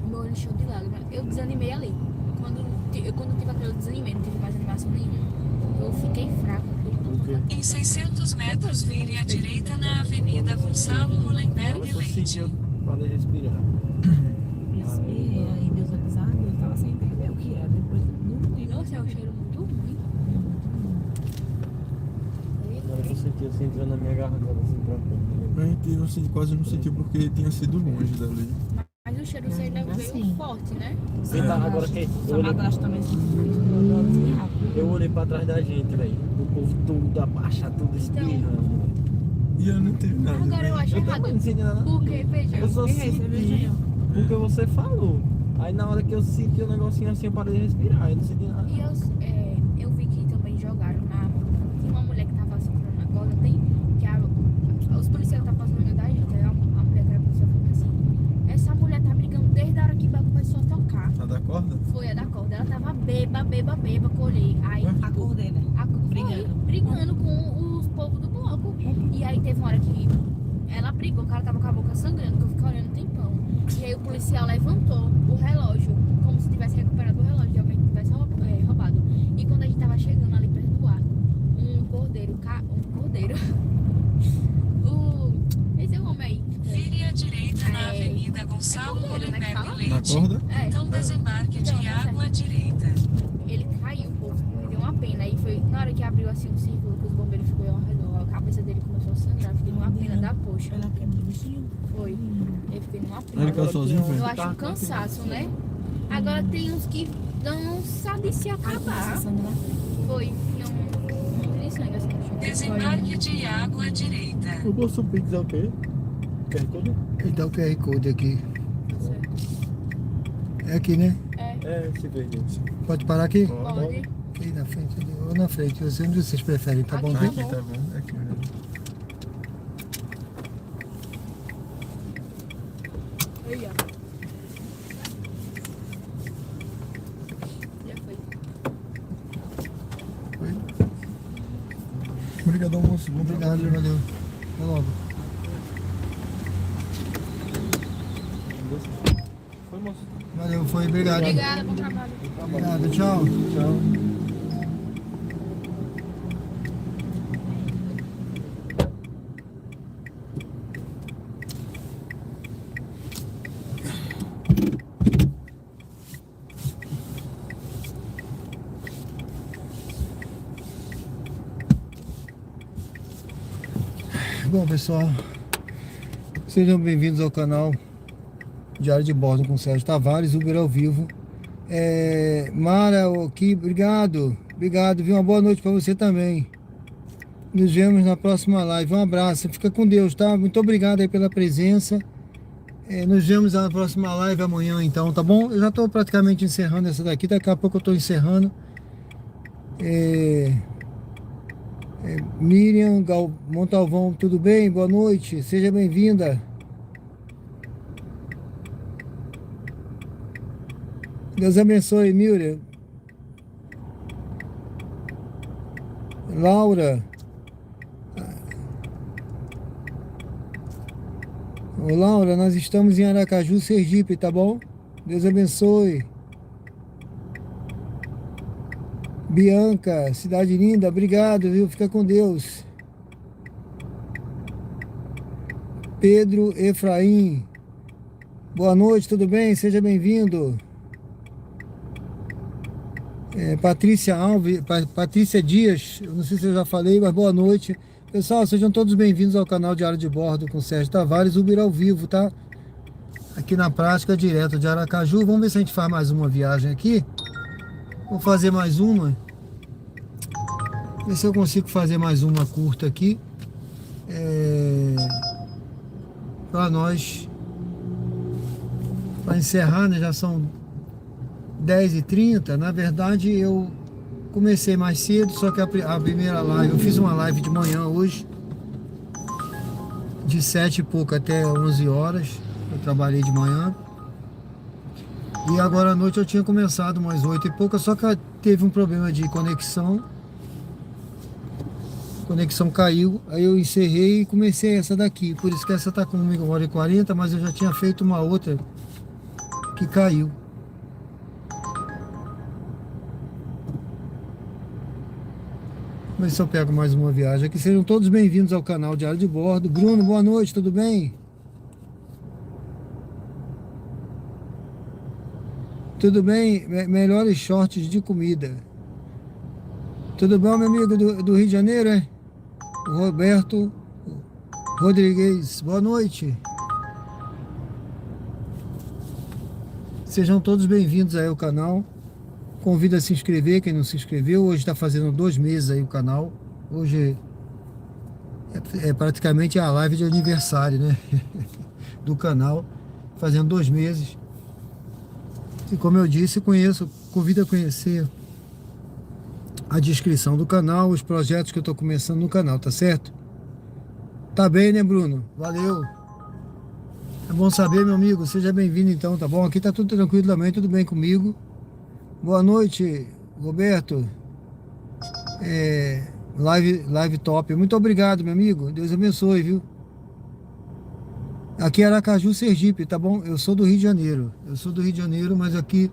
O meu olho encheu de lágrimas. Eu desanimei ali. Quando eu tive aquele desanimei, não tive mais animação nenhuma. Eu fiquei fraca. Em 600 metros, vire à direita na Avenida Gonçalo Hollenberg Eu só Leite. sentia para respirar. Respirei aí, meus olhos ardem, eu tava sem entender o que era. Depois não Nossa, é um cheiro muito ruim. Agora eu senti assim, entrando na minha garganta, assim, pra A gente quase não sentiu porque tinha sido longe dali. Mas o cheiro ainda veio Assim. forte, né? Agora que Só agora também assim, rápido. eu olhei pra trás da gente, velho. O povo tudo abaixado, tudo espirrando. E eu não tive nada. Agora eu acho Eu também errado. não senti nada. Porque, veja, Eu só Quem é esse? senti Beijinho. porque você falou. Aí na hora que eu senti o negocinho assim, eu parei de respirar. Eu não senti nada. e eu vi que também jogaram na. Tinha uma mulher que tava segurando a corda, os policiais estavam passando da gente, aí a mulher que era policial falou assim: essa mulher tá brigando desde a hora que começou a tocar. A da corda? Foi a da corda, ela tava beba, colhei. Aí A cor dele. brigando com os povos do bloco. E aí teve uma hora que ela brigou, o cara tava com a boca sangrando, que eu fiquei olhando um tempão. E aí o policial levantou o relógio, como se tivesse recuperado o relógio de alguém que tivesse roubado. E quando a gente tava chegando ali perto do arco, um cordeiro. Esse é o homem aí. Vire à direita na Avenida Gonçalo Hollenberg Na Leite. corda? Então desembarque de água à direita. Ele caiu um pouco, me deu uma pena. Aí foi na hora que abriu assim um círculo que os bombeiros ficou ao redor, a cabeça dele começou a sangrar. Fiquei numa pena da poxa. Ela quer me bichinho. Foi. Eu fiquei numa Ele pena. caiu sozinho, Eu velho? acho um cansaço, né? Agora tem uns que não sabem se acabar. Foi. Tinha um de sangue assim no chão. Desembarque de água à direita. O bolso Pix é o quê? Quer tudo? Então o QR Code aqui. Certo. É aqui, né? É, esse verde. Pode parar aqui? Pode. Aqui na frente ali, ou na frente. Eu sei onde vocês preferem, tá bom? Aqui. Aqui, tá bom? Aqui mesmo. Aí, ó. Já foi. Foi? Obrigadão, moço. Bom Obrigado, trabalho. valeu. Até logo. Foi, moço. Valeu, foi. Obrigado. Obrigada, bom trabalho. Obrigado, tchau. Tchau. Bom, pessoal, sejam bem-vindos ao canal Diário de Bordo com Sérgio Tavares, Uber ao vivo. Mara, aqui, obrigado, viu? Uma boa noite para você também. Nos vemos na próxima live. Um abraço, fica com Deus, tá? Muito obrigado aí pela presença. Nos vemos na próxima live amanhã, então, tá bom? Eu já estou praticamente encerrando essa daqui, daqui a pouco eu estou encerrando. Miriam Montalvão, tudo bem? Boa noite, seja bem-vinda. Deus abençoe, Miriam. Laura. Ô Laura, nós estamos em Aracaju, Sergipe, tá bom? Deus abençoe. Bianca, cidade linda, obrigado, viu? Fica com Deus. Pedro Efraim, boa noite, tudo bem? Seja bem-vindo. Patrícia Alves, Patrícia Dias, eu não sei se eu já falei, mas boa noite. Pessoal, sejam todos bem-vindos ao canal Diário de Bordo com Sérgio Tavares, Uber ao vivo, tá? Aqui na prática, direto de Aracaju. Vamos ver se a gente faz mais uma viagem aqui. Vou fazer mais uma. Ver se eu consigo fazer mais uma curta aqui. Para nós, para encerrar, né? Já são 10h30. Na verdade, eu comecei mais cedo, só que a primeira live, eu fiz uma live de manhã hoje, de 7 e pouco até 11 horas. Eu trabalhei de manhã. E agora à noite eu tinha começado umas 8 e pouca, só que teve um problema de conexão. A conexão caiu, aí eu encerrei e comecei essa daqui. Por isso que essa tá com 1h40, mas eu já tinha feito uma outra que caiu. Vamos ver se eu pego mais uma viagem aqui. Sejam todos bem-vindos ao canal Diário de Bordo. Bruno, boa noite, tudo bem? Tudo bem? Melhores shorts de comida. Tudo bom, meu amigo do Rio de Janeiro, é? O Roberto Rodrigues, boa noite. Sejam todos bem-vindos aí ao canal. Convido a se inscrever, quem não se inscreveu. Hoje está fazendo 2 meses aí o canal. Hoje é praticamente a live de aniversário, né? Do canal, fazendo 2 meses. E como eu disse, convido a conhecer a descrição do canal, os projetos que eu estou começando no canal, tá certo? Tá bem, né, Bruno? Valeu! É bom saber, meu amigo, seja bem-vindo então, tá bom? Aqui tá tudo tranquilo também, tudo bem comigo. Boa noite, Roberto. Live top. Muito obrigado, meu amigo. Deus abençoe, viu? Aqui é Aracaju, Sergipe, tá bom? Eu sou do Rio de Janeiro. Mas aqui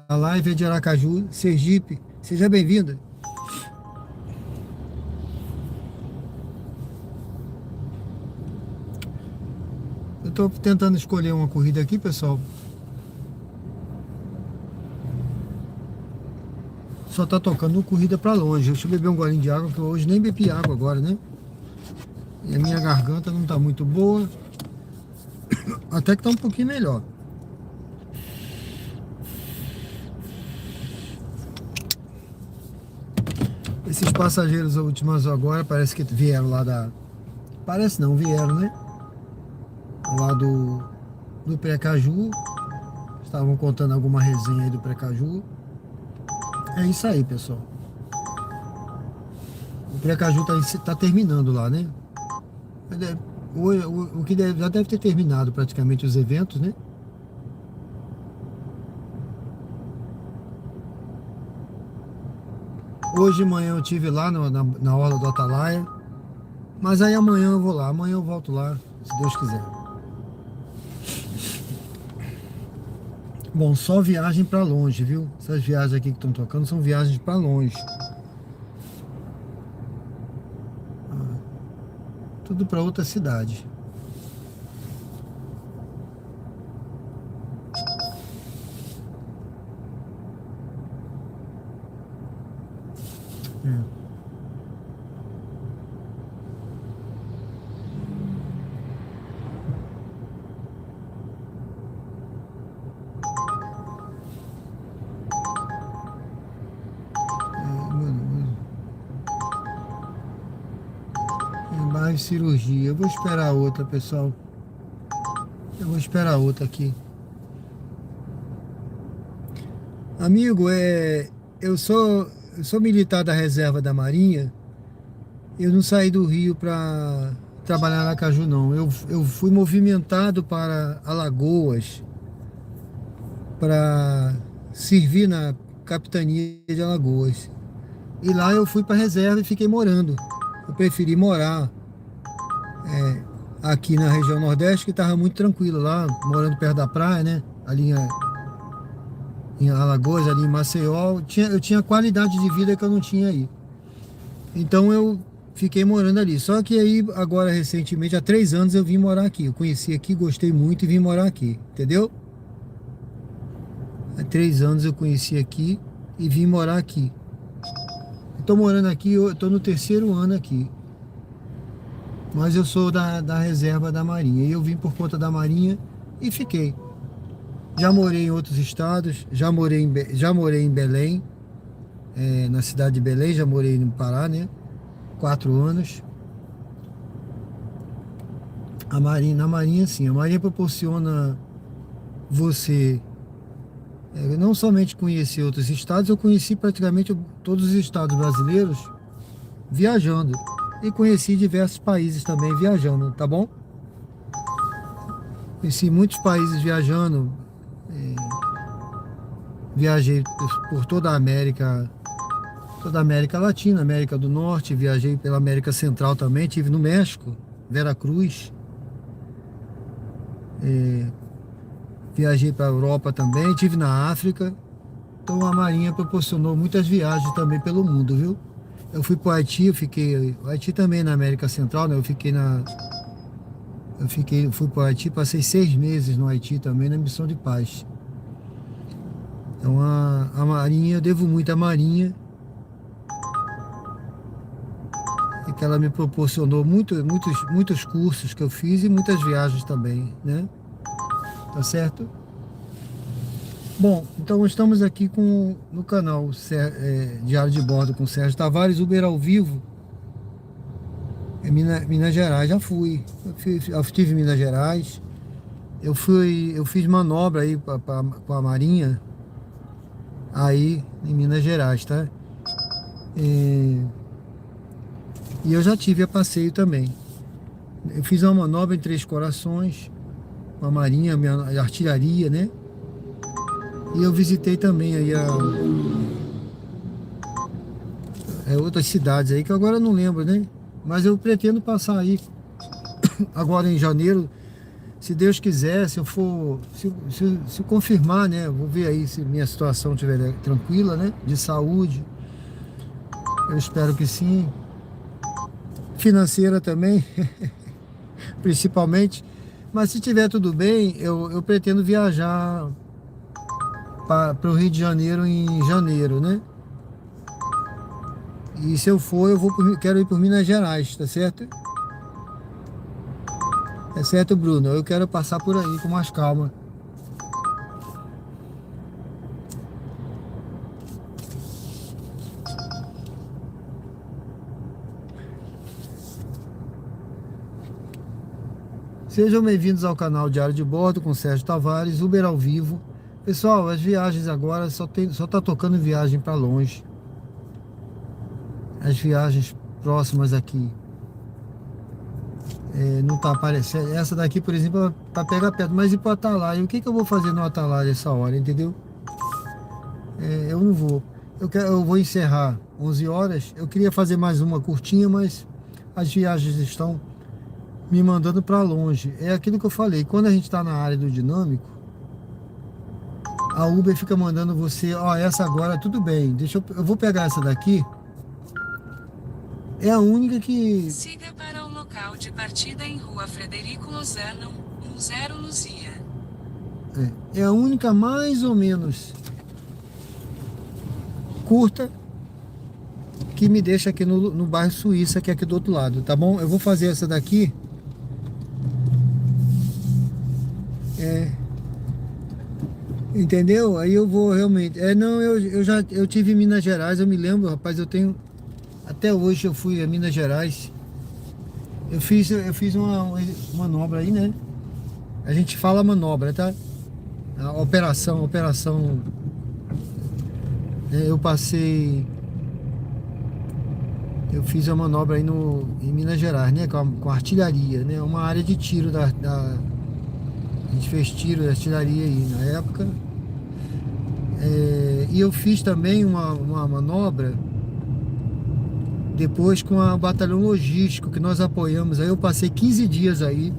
a live é de Aracaju, Sergipe. Seja bem-vinda. Eu tô tentando escolher uma corrida aqui, pessoal. Só tá tocando corrida pra longe. Deixa eu beber um golinho de água, que eu hoje nem bebi água agora, né? E a minha garganta não tá muito boa. Até que tá um pouquinho melhor. Esses passageiros últimos agora parece que vieram lá da... Parece não, vieram, né? Lá do Precaju. Estavam contando alguma resenha aí do Precaju. É isso aí, pessoal. O Precaju tá terminando lá, né? O que já deve ter terminado praticamente os eventos, né? Hoje de manhã eu estive lá na orla do Atalaia. Mas aí amanhã eu vou lá. Amanhã eu volto lá, se Deus quiser. Bom, só viagem pra longe, viu? Essas viagens aqui que estão tocando são viagens pra longe. Tudo pra outra cidade. Mais cirurgia. Eu vou esperar outra, pessoal. Eu vou esperar outra aqui. Amigo, eu sou militar da reserva da Marinha. Eu não saí do Rio para trabalhar na Aracaju, não. Eu fui movimentado para Alagoas para servir na capitania de Alagoas. E lá eu fui para a reserva e fiquei morando. Eu preferi morar aqui na região Nordeste, que estava muito tranquilo lá, morando perto da praia, né? Ali em Alagoas, ali em Maceió, eu tinha qualidade de vida que eu não tinha aí. Então eu fiquei morando ali. Só que aí, agora recentemente, há 3 anos eu vim morar aqui. Eu conheci aqui, gostei muito e vim morar aqui, entendeu? Há 3 anos eu conheci aqui e vim morar aqui. Estou morando aqui, eu estou no 3º ano aqui. Mas eu sou da reserva da Marinha. E eu vim por conta da Marinha e fiquei. Já morei em outros estados, já morei em Belém, na cidade de Belém, já morei no Pará, né? 4 anos. Na Marinha, sim, a Marinha proporciona você não somente conhecer outros estados, eu conheci praticamente todos os estados brasileiros viajando. E conheci diversos países também viajando, tá bom? Conheci muitos países viajando. Viajei por toda a América Latina, América do Norte, viajei pela América Central também, estive no México, Veracruz. Viajei para a Europa também, estive na África. Então a Marinha proporcionou muitas viagens também pelo mundo, viu? Eu fui para o Haiti, o Haiti também na América Central, né? Fui para o Haiti, passei 6 meses no Haiti também na missão de paz. Então a Marinha, eu devo muito à Marinha, e que ela me proporcionou muitos cursos que eu fiz e muitas viagens também, né? Tá certo? Bom, então estamos aqui no canal Diário de Bordo com Sérgio Tavares, Uber ao vivo, em Minas Gerais. Já fui, eu estive em Minas Gerais, eu fiz manobra aí com a Marinha, aí em Minas Gerais, tá? E eu já tive a passeio também. Eu fiz uma manobra em Três Corações, com a Marinha, a artilharia, né? E eu visitei também aí outras cidades aí, que agora eu não lembro, né? Mas eu pretendo passar aí agora em janeiro, se Deus quiser, se eu for, se confirmar, né? Vou ver aí se minha situação estiver tranquila, né? De saúde. Eu espero que sim. Financeira também, principalmente. Mas se tiver tudo bem, eu pretendo viajar para o Rio de Janeiro em janeiro, né? E se eu for, quero ir por Minas Gerais, tá certo? É certo, Bruno? Eu quero passar por aí com mais calma. Sejam bem-vindos ao canal Diário de Bordo com Sérgio Tavares, Uber ao vivo. Pessoal, as viagens agora só tá tocando viagem para longe. As viagens próximas aqui não tá aparecendo. Essa daqui, por exemplo, tá pega perto, mas ir para Atalaia. O que eu vou fazer no Atalaia essa hora, entendeu? Eu não vou. Eu vou encerrar 11 horas. Eu queria fazer mais uma curtinha, mas as viagens estão me mandando para longe. É aquilo que eu falei. Quando a gente está na área do dinâmico, a Uber fica mandando você, essa agora, tudo bem, eu vou pegar essa daqui. É a única que... Siga para o local de partida em Rua Frederico Lozano, 10 Luzia. É a única mais ou menos curta que me deixa aqui no bairro Suíça, que é aqui do outro lado, tá bom? Eu vou fazer essa daqui. Entendeu? Aí eu vou realmente... eu tive em Minas Gerais, eu me lembro, rapaz, até hoje eu fui a Minas Gerais. Eu fiz uma manobra aí, né? A gente fala manobra, tá? A operação... Eu fiz a manobra aí em Minas Gerais, né? Com artilharia, né? Uma área de tiro a gente fez tiro de artilharia aí na época. E eu fiz também uma manobra depois com o batalhão logístico que nós apoiamos. Aí eu passei 15 dias aí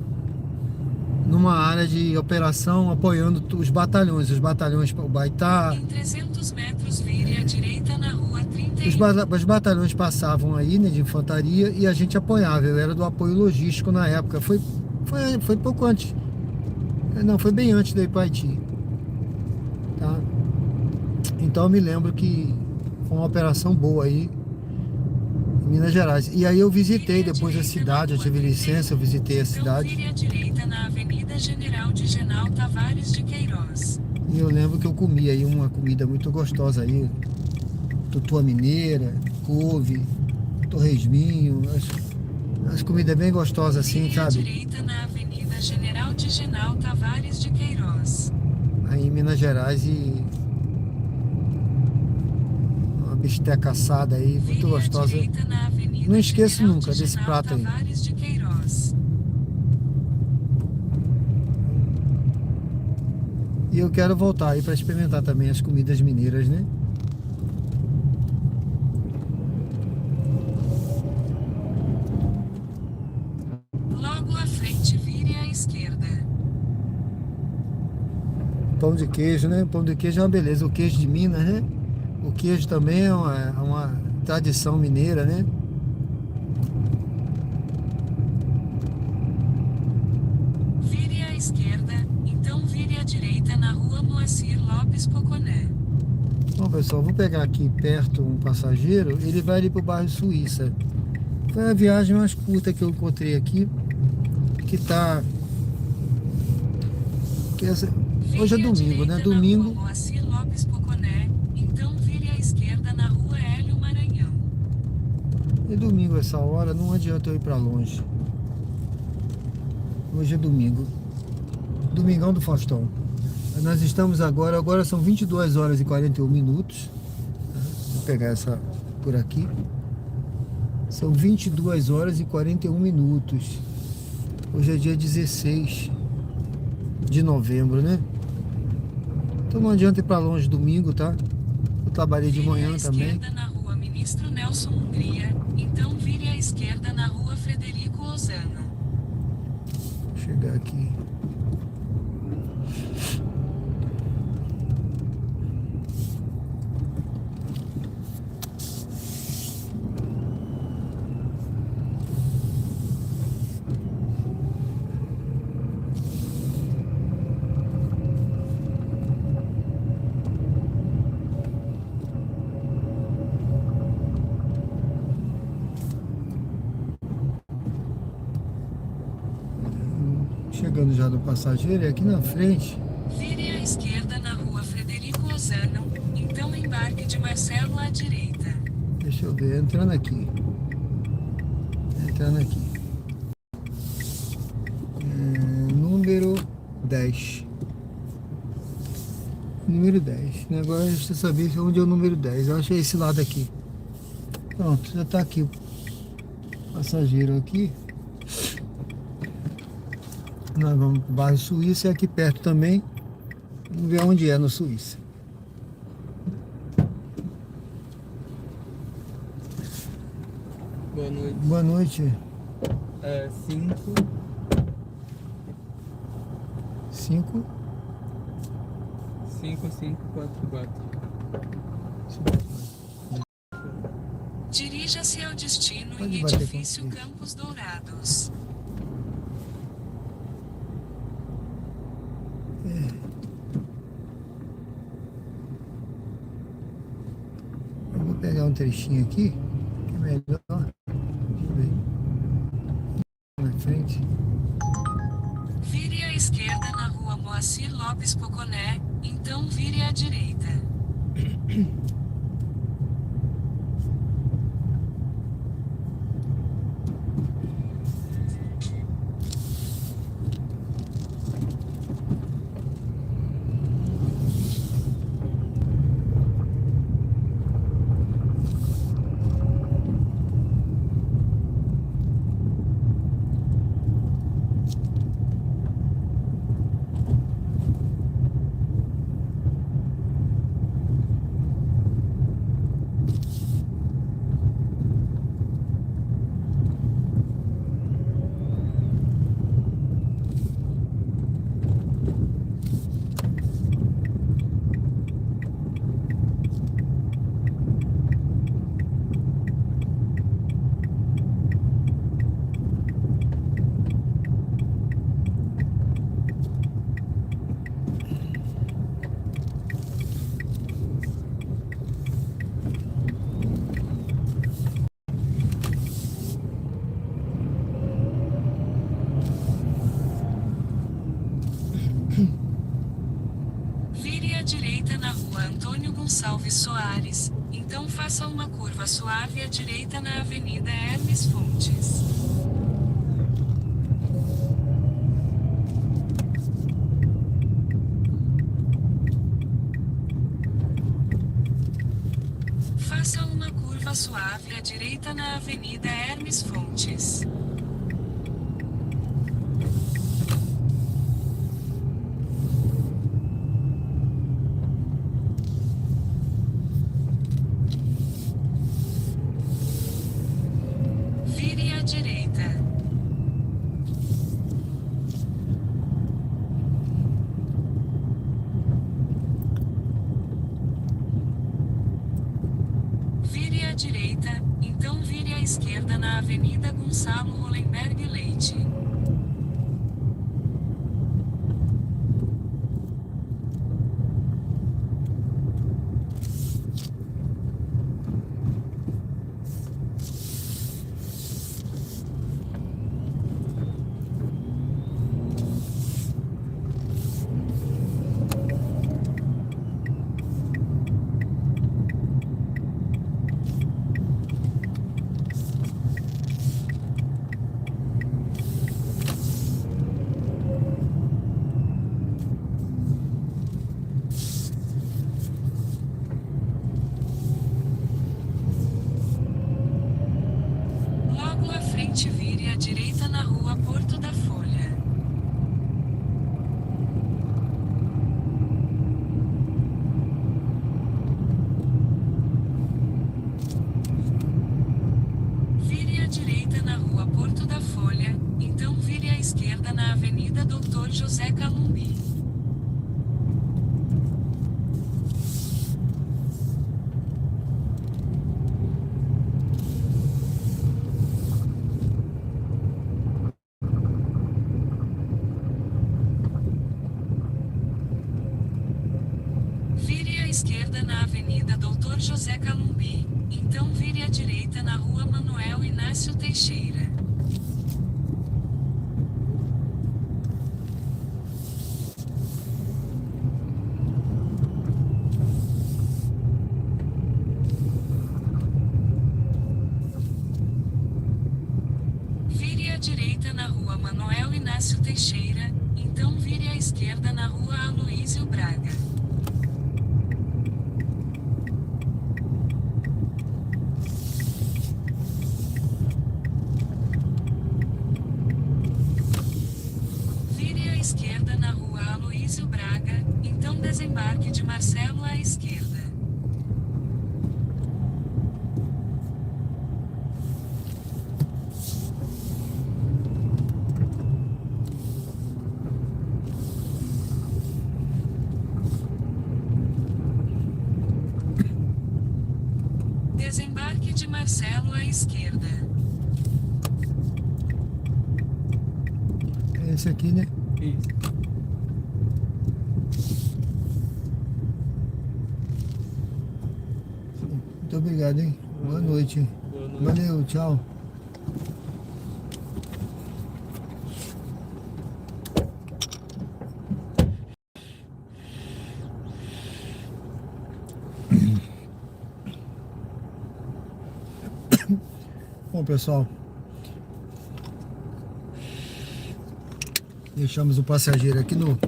numa área de operação apoiando os batalhões o Baitá. Em 300 metros, vire à direita na rua 31. Os batalhões passavam aí, né, de infantaria, e a gente apoiava. Eu era do apoio logístico na época. Foi pouco antes. Não, foi bem antes de eu ir para Haiti. Tá? Então eu me lembro que foi uma operação boa aí em Minas Gerais. E aí eu visitei depois a cidade, eu tive licença, eu visitei a Então cidade. vire à direita na Avenida General de Genal Tavares de Queiroz. E eu lembro que eu comi aí uma comida muito gostosa aí. Tutua mineira, couve, torresminho, as comidas bem gostosas assim, Vire à sabe? direita na Avenida General de Genal Tavares de Queiroz. Aí em Minas Gerais e uma bisteca assada aí, muito Vire à gostosa. direita na Avenida Não esqueço General nunca de desse Genal prato aí. Tavares de Queiroz. E eu quero voltar aí para experimentar também as comidas mineiras, né? Logo à frente, vire à esquerda. Pão de queijo, né? Pão de queijo é uma beleza. O queijo de Minas, né? O queijo também é uma tradição mineira, né? Vire à esquerda, então vire à direita na rua Moacir Lopes Poconé. Bom, pessoal, vou pegar aqui perto um passageiro, ele vai ali pro bairro Suíça. Foi a viagem mais curta que eu encontrei aqui, que tá... Hoje é Vire à domingo, né? direita na Domingo, rua Moacir Lopes Poconé, então vire à esquerda na rua Hélio Maranhão. e domingo essa hora, não adianta eu ir pra longe. Hoje é domingo. Domingão do Faustão. Nós estamos agora são 22 horas e 41 minutos. Vou pegar essa por aqui. São 22 horas e 41 minutos. Hoje é dia 16 de novembro, né? Então não adianta ir pra longe domingo, tá? Eu trabalhei de manhã Vire à também. esquerda na rua Ministro Nelson Hungria, então vire à esquerda na rua Frederico Ozano. Vou chegar aqui. Chegando já do passageiro, e aqui na frente, Vire à esquerda na rua Frederico Ozano, então embarque de Marcelo à direita. deixa eu ver, entrando aqui. Número 10. Número 10. Agora você sabia onde é o número 10. Eu achei esse lado aqui. Pronto, já tá aqui o passageiro aqui. Nós vamos pro bairro Suíça, é aqui perto também. Vamos ver onde é no Suíça. Boa noite. Boa noite. É 5, 5. 5, 5, 4, 4. Dirija-se ao destino Pode em bater com Edifício isso. Campos Dourados. Eu vou pegar um trechinho aqui, que é melhor. Deixa eu ver. Na frente. Vire à esquerda na rua Moacir Lopes Poconé, então vire à direita. Soares, então faça uma curva suave à direita na Avenida Hermes Fontes. Faça uma curva suave à direita na Avenida Hermes Fontes. Vire à direita. Vire à direita, então vire à esquerda na Avenida Gonçalo Hollenberg Leite. Logo à frente vire à direita na Rua Porto da Folha. Vire à direita na Rua Porto da Folha, então vire à esquerda na Avenida Dr. José Calumbi. Vire à esquerda na Avenida Dr. José Calumbi, então vire à direita na Rua Manuel Inácio Teixeira. Vire à direita na Rua Manuel Inácio Teixeira, então vire à esquerda na Rua Aloísio Braga. Vire à esquerda na Rua Aloísio Braga, então desembarque de Marcelo à esquerda. Desembarque de Marcelo à esquerda. É esse aqui, né? Isso. Muito obrigado, hein? Boa noite. Boa noite. Valeu, tchau. Bom, pessoal, deixamos o passageiro aqui no...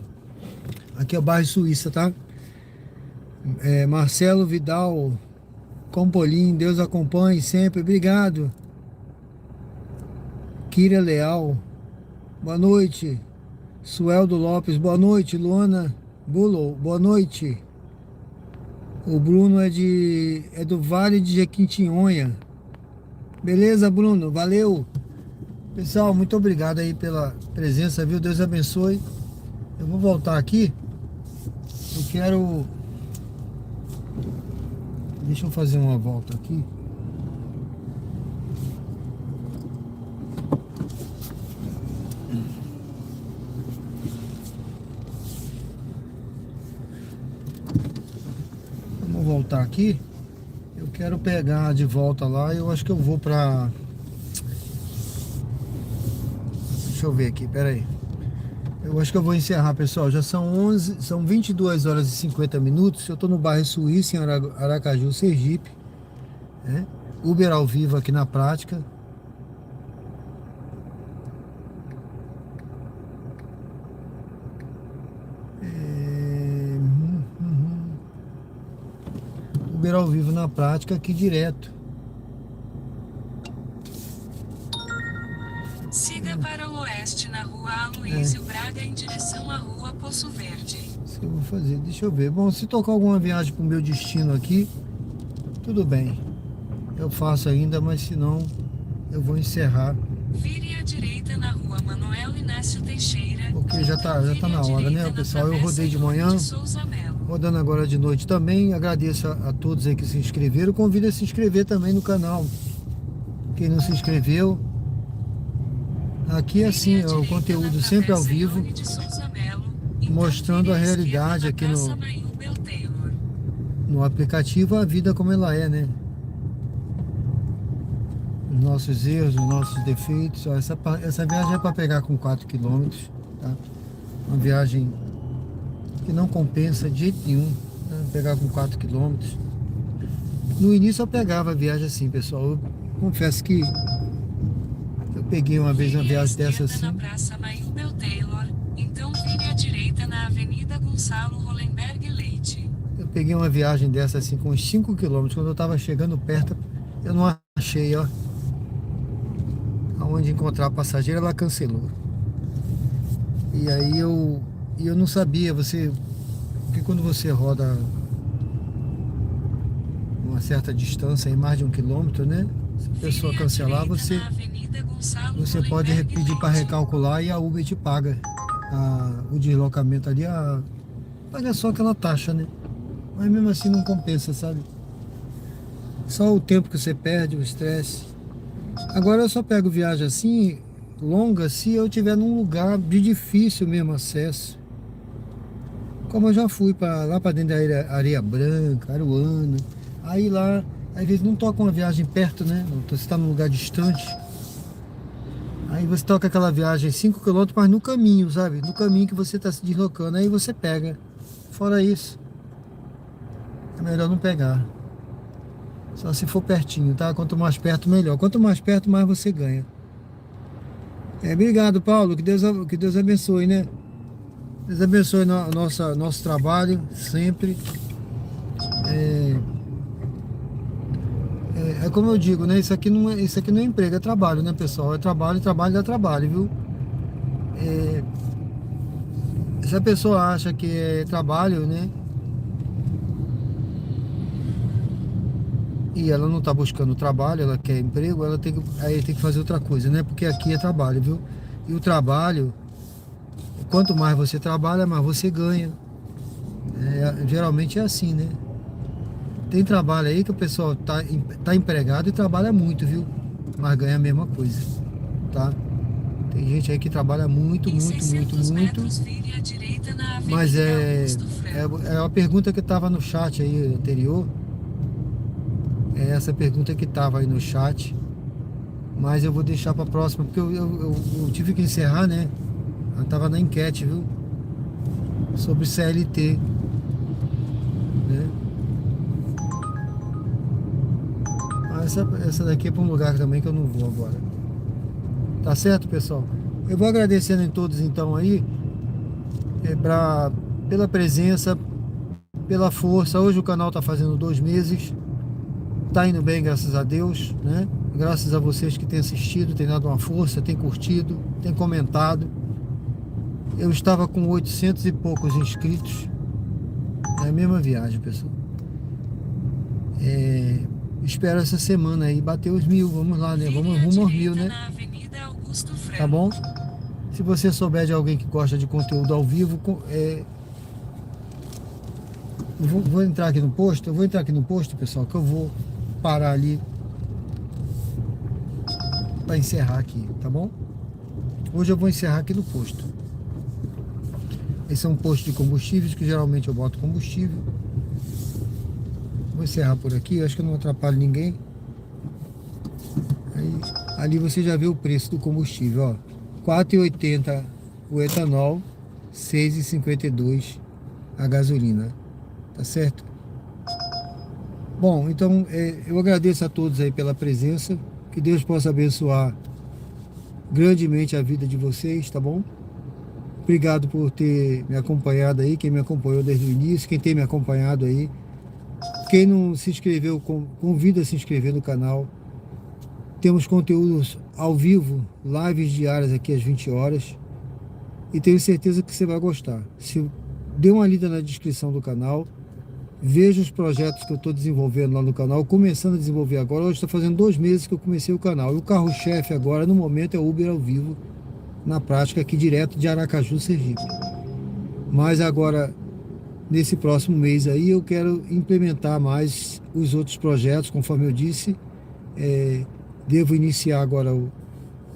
Aqui é o bairro Suíça, tá? Marcelo Vidal Compolim, Deus acompanhe sempre, obrigado. Kira Leal, boa noite. Sueldo Lopes, boa noite. Luana Bulow, boa noite. O Bruno é do Vale de Jequitinhonha. Beleza, Bruno? Valeu. Pessoal, muito obrigado aí pela presença, viu? Deus abençoe. Eu vou voltar aqui. Eu quero... Deixa eu fazer uma volta aqui. Vamos voltar aqui. Eu quero pegar de volta lá. Eu acho que eu vou pra... Deixa eu ver aqui, pera aí. Eu acho que eu vou encerrar, pessoal. Já são 22 horas e 50 minutos. Eu estou no bairro Suíça, em Aracaju, Sergipe, né? Uber ao vivo aqui na prática. Uber ao vivo na prática aqui direto. Siga para o oeste na rua Aloysio Braga em direção à rua Poço Verde. Isso que eu vou fazer, deixa eu ver. Bom, se tocar alguma viagem para o meu destino aqui, tudo bem. Eu faço ainda, mas se não, eu vou encerrar. Vire à direita na rua Manuel Inácio Teixeira. Porque já tá na hora, né, pessoal? Eu rodei de manhã, rodando agora de noite também. Agradeço a todos aí que se inscreveram. Convido a se inscrever também no canal. Quem não se inscreveu, aqui é assim, é o conteúdo sempre ao vivo, mostrando a realidade aqui no aplicativo, a vida como ela é, né? Os nossos erros, os nossos defeitos. Ó, essa viagem é para pegar com 4 km, tá? Uma viagem que não compensa de jeito nenhum, né? Pegar com 4 km. No início eu pegava a viagem assim, pessoal. Eu confesso que eu peguei uma vez uma viagem dessa assim. Na Praça Maílbel Taylor, então vire à direita na Avenida Gonçalo Hollenberg Leite. Eu peguei uma viagem dessa assim com uns 5 km. Quando eu estava chegando perto, eu não achei, ó, aonde encontrar a passageira, ela cancelou. E aí eu não sabia, porque quando você roda uma certa distância, aí mais de 1 quilômetro, né? Se a pessoa cancelar, você pode pedir para recalcular e a Uber te paga o deslocamento ali, paga só aquela taxa, né? Mas mesmo assim não compensa, sabe? Só o tempo que você perde, o estresse. Agora eu só pego viagem assim, longa, se eu estiver num lugar de difícil mesmo acesso. Como eu já fui lá para dentro da Areia Branca, Aruana. Aí lá, às vezes não toca uma viagem perto, né? Você está num lugar distante. Aí você toca aquela viagem 5 km, mas no caminho, sabe? No caminho que você está se deslocando, aí você pega. Fora isso, é melhor não pegar. Só se for pertinho, tá? Quanto mais perto, melhor. Quanto mais perto, mais você ganha. Obrigado, Paulo. Que Deus abençoe, né? Deus abençoe nosso trabalho, sempre. É como eu digo, né? Isso aqui não é emprego, é trabalho, né, pessoal? É trabalho, trabalho dá trabalho, viu? Se a pessoa acha que é trabalho, né? E ela não está buscando trabalho, ela quer emprego, aí tem que fazer outra coisa, né? Porque aqui é trabalho, viu? E o trabalho, quanto mais você trabalha, mais você ganha. Geralmente é assim, né? Tem trabalho aí que o pessoal tá empregado e trabalha muito, viu? Mas ganha a mesma coisa, tá? Tem gente aí que trabalha muito. Mas é a pergunta que estava no chat aí anterior. É essa pergunta que estava aí no chat. Mas eu vou deixar para a próxima, porque eu tive que encerrar, né? Ela estava na enquete, viu? Sobre CLT, né? Essa daqui é para um lugar também que eu não vou agora. Tá certo, pessoal? Eu vou agradecendo em todos então aí, pela presença, pela força. Hoje o canal tá fazendo 2 meses. Tá indo bem, graças a Deus, né? Graças a vocês que têm assistido, têm dado uma força, têm curtido, têm comentado. Eu estava com 800 e poucos inscritos. É a mesma viagem, pessoal. Espero essa semana aí bater os 1000. Vamos lá, né? Vamos rumo aos 1000, né? Tá bom? Se você souber de alguém que gosta de conteúdo ao vivo, vou entrar aqui no posto. Eu vou entrar aqui no posto, pessoal, que eu vou parar ali para encerrar aqui, tá bom? Hoje eu vou encerrar aqui no posto. Esse é um posto de combustíveis que geralmente eu boto combustível. Vou encerrar por aqui, acho que eu não atrapalho ninguém. Ali você já vê o preço do combustível, ó. R$ 4,80 o etanol 6,52 a gasolina, tá certo? Bom, então eu agradeço a todos aí pela presença, que Deus possa abençoar grandemente a vida de vocês, tá bom? Obrigado por ter me acompanhado aí, quem me acompanhou desde o início, quem tem me acompanhado aí. Quem não se inscreveu, convida a se inscrever no canal. Temos conteúdos ao vivo, lives diárias aqui às 20 horas. E tenho certeza que você vai gostar. Dê uma lida na descrição do canal. Veja os projetos que eu estou desenvolvendo lá no canal. Começando a desenvolver agora. Hoje está fazendo 2 meses que eu comecei o canal. E o carro-chefe agora, no momento, é o Uber ao vivo. Na prática, aqui direto de Aracaju, Sergipe. Mas agora, nesse próximo mês aí, eu quero implementar mais os outros projetos, conforme eu disse. Devo iniciar agora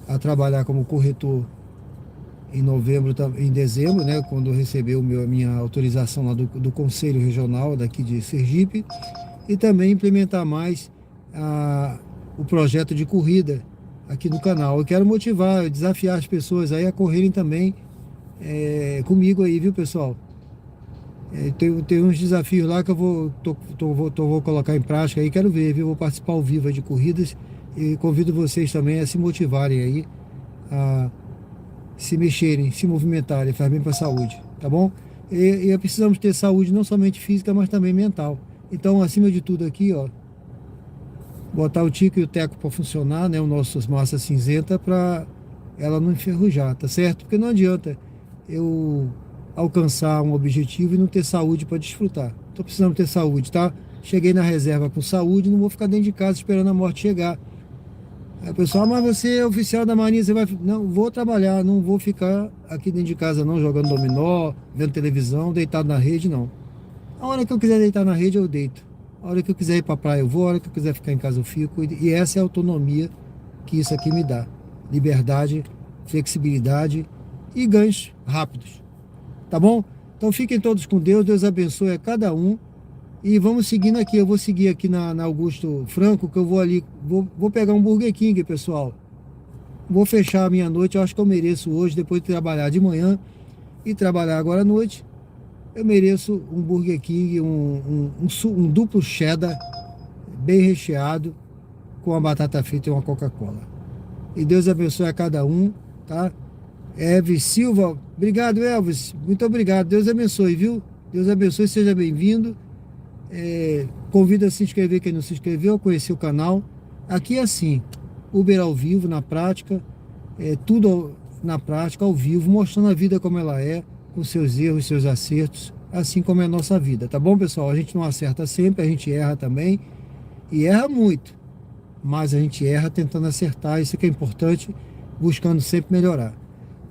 a trabalhar como corretor em dezembro, né, quando eu receber a minha autorização lá do Conselho Regional daqui de Sergipe. E também implementar mais o projeto de corrida aqui no canal. Eu quero motivar, desafiar as pessoas aí a correrem também comigo aí, viu, pessoal? Tem uns desafios lá que eu vou colocar em prática aí, quero ver, viu? Vou participar ao vivo aí de corridas e convido vocês também a se motivarem aí, a se mexerem, se movimentarem, faz bem para a saúde, tá bom? E precisamos ter saúde não somente física, mas também mental. Então, acima de tudo aqui, ó, botar o tico e o teco para funcionar, né, o nosso massa cinzenta, para ela não enferrujar, tá certo? Porque não adianta eu alcançar um objetivo e não ter saúde para desfrutar. Tô precisando ter saúde, tá? Cheguei na reserva com saúde, não vou ficar dentro de casa esperando a morte chegar. Aí o pessoal, mas você é oficial da Marinha, você vai... Não, vou trabalhar, não vou ficar aqui dentro de casa não, jogando dominó, vendo televisão, deitado na rede, não. A hora que eu quiser deitar na rede, eu deito. A hora que eu quiser ir para a praia, eu vou. A hora que eu quiser ficar em casa, eu fico. E essa é a autonomia que isso aqui me dá. Liberdade, flexibilidade e ganhos rápidos. Tá bom? Então fiquem todos com Deus. Deus abençoe a cada um. E vamos seguindo aqui. Eu vou seguir aqui na Augusto Franco, que eu vou ali. Vou pegar um Burger King, pessoal. Vou fechar a minha noite. Eu acho que eu mereço hoje, depois de trabalhar de manhã e trabalhar agora à noite. Eu mereço um Burger King, um duplo cheddar, bem recheado, com uma batata frita e uma Coca-Cola. E Deus abençoe a cada um, tá? Elvis Silva, obrigado, Elvis, muito obrigado. Deus abençoe, viu? Deus abençoe, seja bem-vindo. Convido a se inscrever quem não se inscreveu, a conhecer o canal. Aqui é assim, Uber ao vivo, na prática, tudo na prática, ao vivo, mostrando a vida como ela é, com seus erros, seus acertos, assim como é a nossa vida, tá bom, pessoal? A gente não acerta sempre, a gente erra também, e erra muito, mas a gente erra tentando acertar, isso que é importante, buscando sempre melhorar.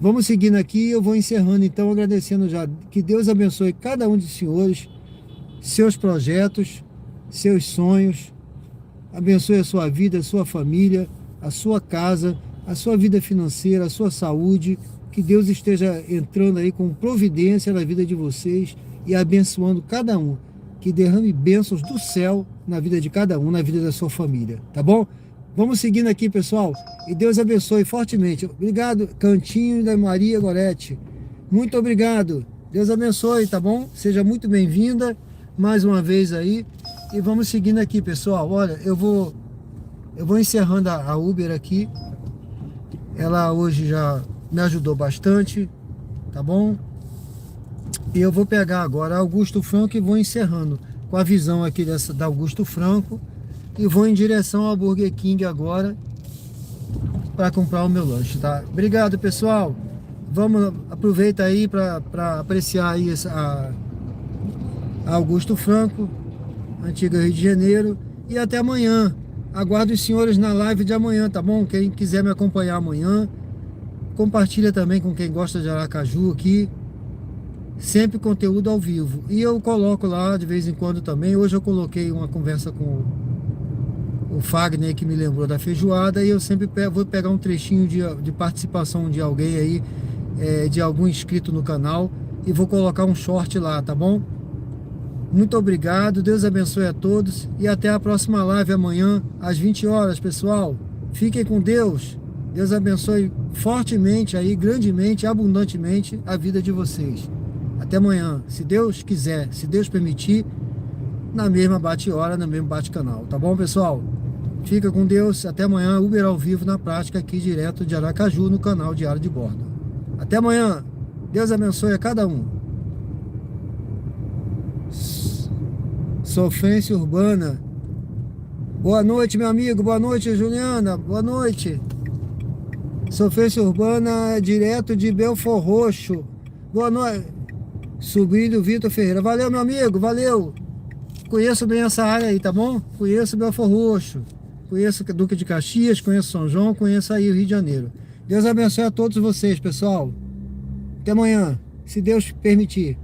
Vamos seguindo aqui, eu vou encerrando então, agradecendo já, que Deus abençoe cada um dos senhores, seus projetos, seus sonhos, abençoe a sua vida, a sua família, a sua casa, a sua vida financeira, a sua saúde. Que Deus esteja entrando aí com providência na vida de vocês e abençoando cada um. Que derrame bênçãos do céu na vida de cada um, na vida da sua família, tá bom? Vamos seguindo aqui, pessoal. E Deus abençoe fortemente. Obrigado, Cantinho da Maria Gorete. Muito obrigado. Deus abençoe, tá bom? Seja muito bem-vinda mais uma vez aí. E vamos seguindo aqui, pessoal. Olha, eu vou encerrando a Uber aqui. Ela hoje já me ajudou bastante, tá bom? E eu vou pegar agora a Augusto Franco e vou encerrando com a visão aqui da Augusto Franco e vou em direção ao Burger King agora para comprar o meu lanche, tá? Obrigado, pessoal. Vamos, aproveita aí para apreciar aí a Augusto Franco, antiga Rio de Janeiro, e até amanhã. Aguardo os senhores na live de amanhã, tá bom? Quem quiser me acompanhar amanhã, compartilha também com quem gosta de Aracaju aqui. Sempre conteúdo ao vivo. E eu coloco lá de vez em quando também. Hoje eu coloquei uma conversa com o Fagner, que me lembrou da feijoada. E eu sempre vou pegar um trechinho de participação de alguém aí, de algum inscrito no canal. E vou colocar um short lá, tá bom? Muito obrigado. Deus abençoe a todos. E até a próxima live amanhã, às 20 horas, pessoal. Fiquem com Deus. Deus abençoe fortemente aí, grandemente, abundantemente a vida de vocês. Até amanhã, se Deus quiser, se Deus permitir, na mesma bate-hora, no mesmo bate-canal. Tá bom, pessoal? Fica com Deus. Até amanhã, Uber ao vivo na prática aqui direto de Aracaju no canal Diário de Bordo. Até amanhã. Deus abençoe a cada um. Sofrência Urbana. Boa noite, meu amigo. Boa noite, Juliana. Boa noite. Sofrência Urbana, direto de Belford Roxo. Boa noite. Sobrinho do Vitor Ferreira. Valeu, meu amigo. Valeu. Conheço bem essa área aí, tá bom? Conheço Belford Roxo. Conheço Duque de Caxias. Conheço São João. Conheço aí o Rio de Janeiro. Deus abençoe a todos vocês, pessoal. Até amanhã, se Deus permitir.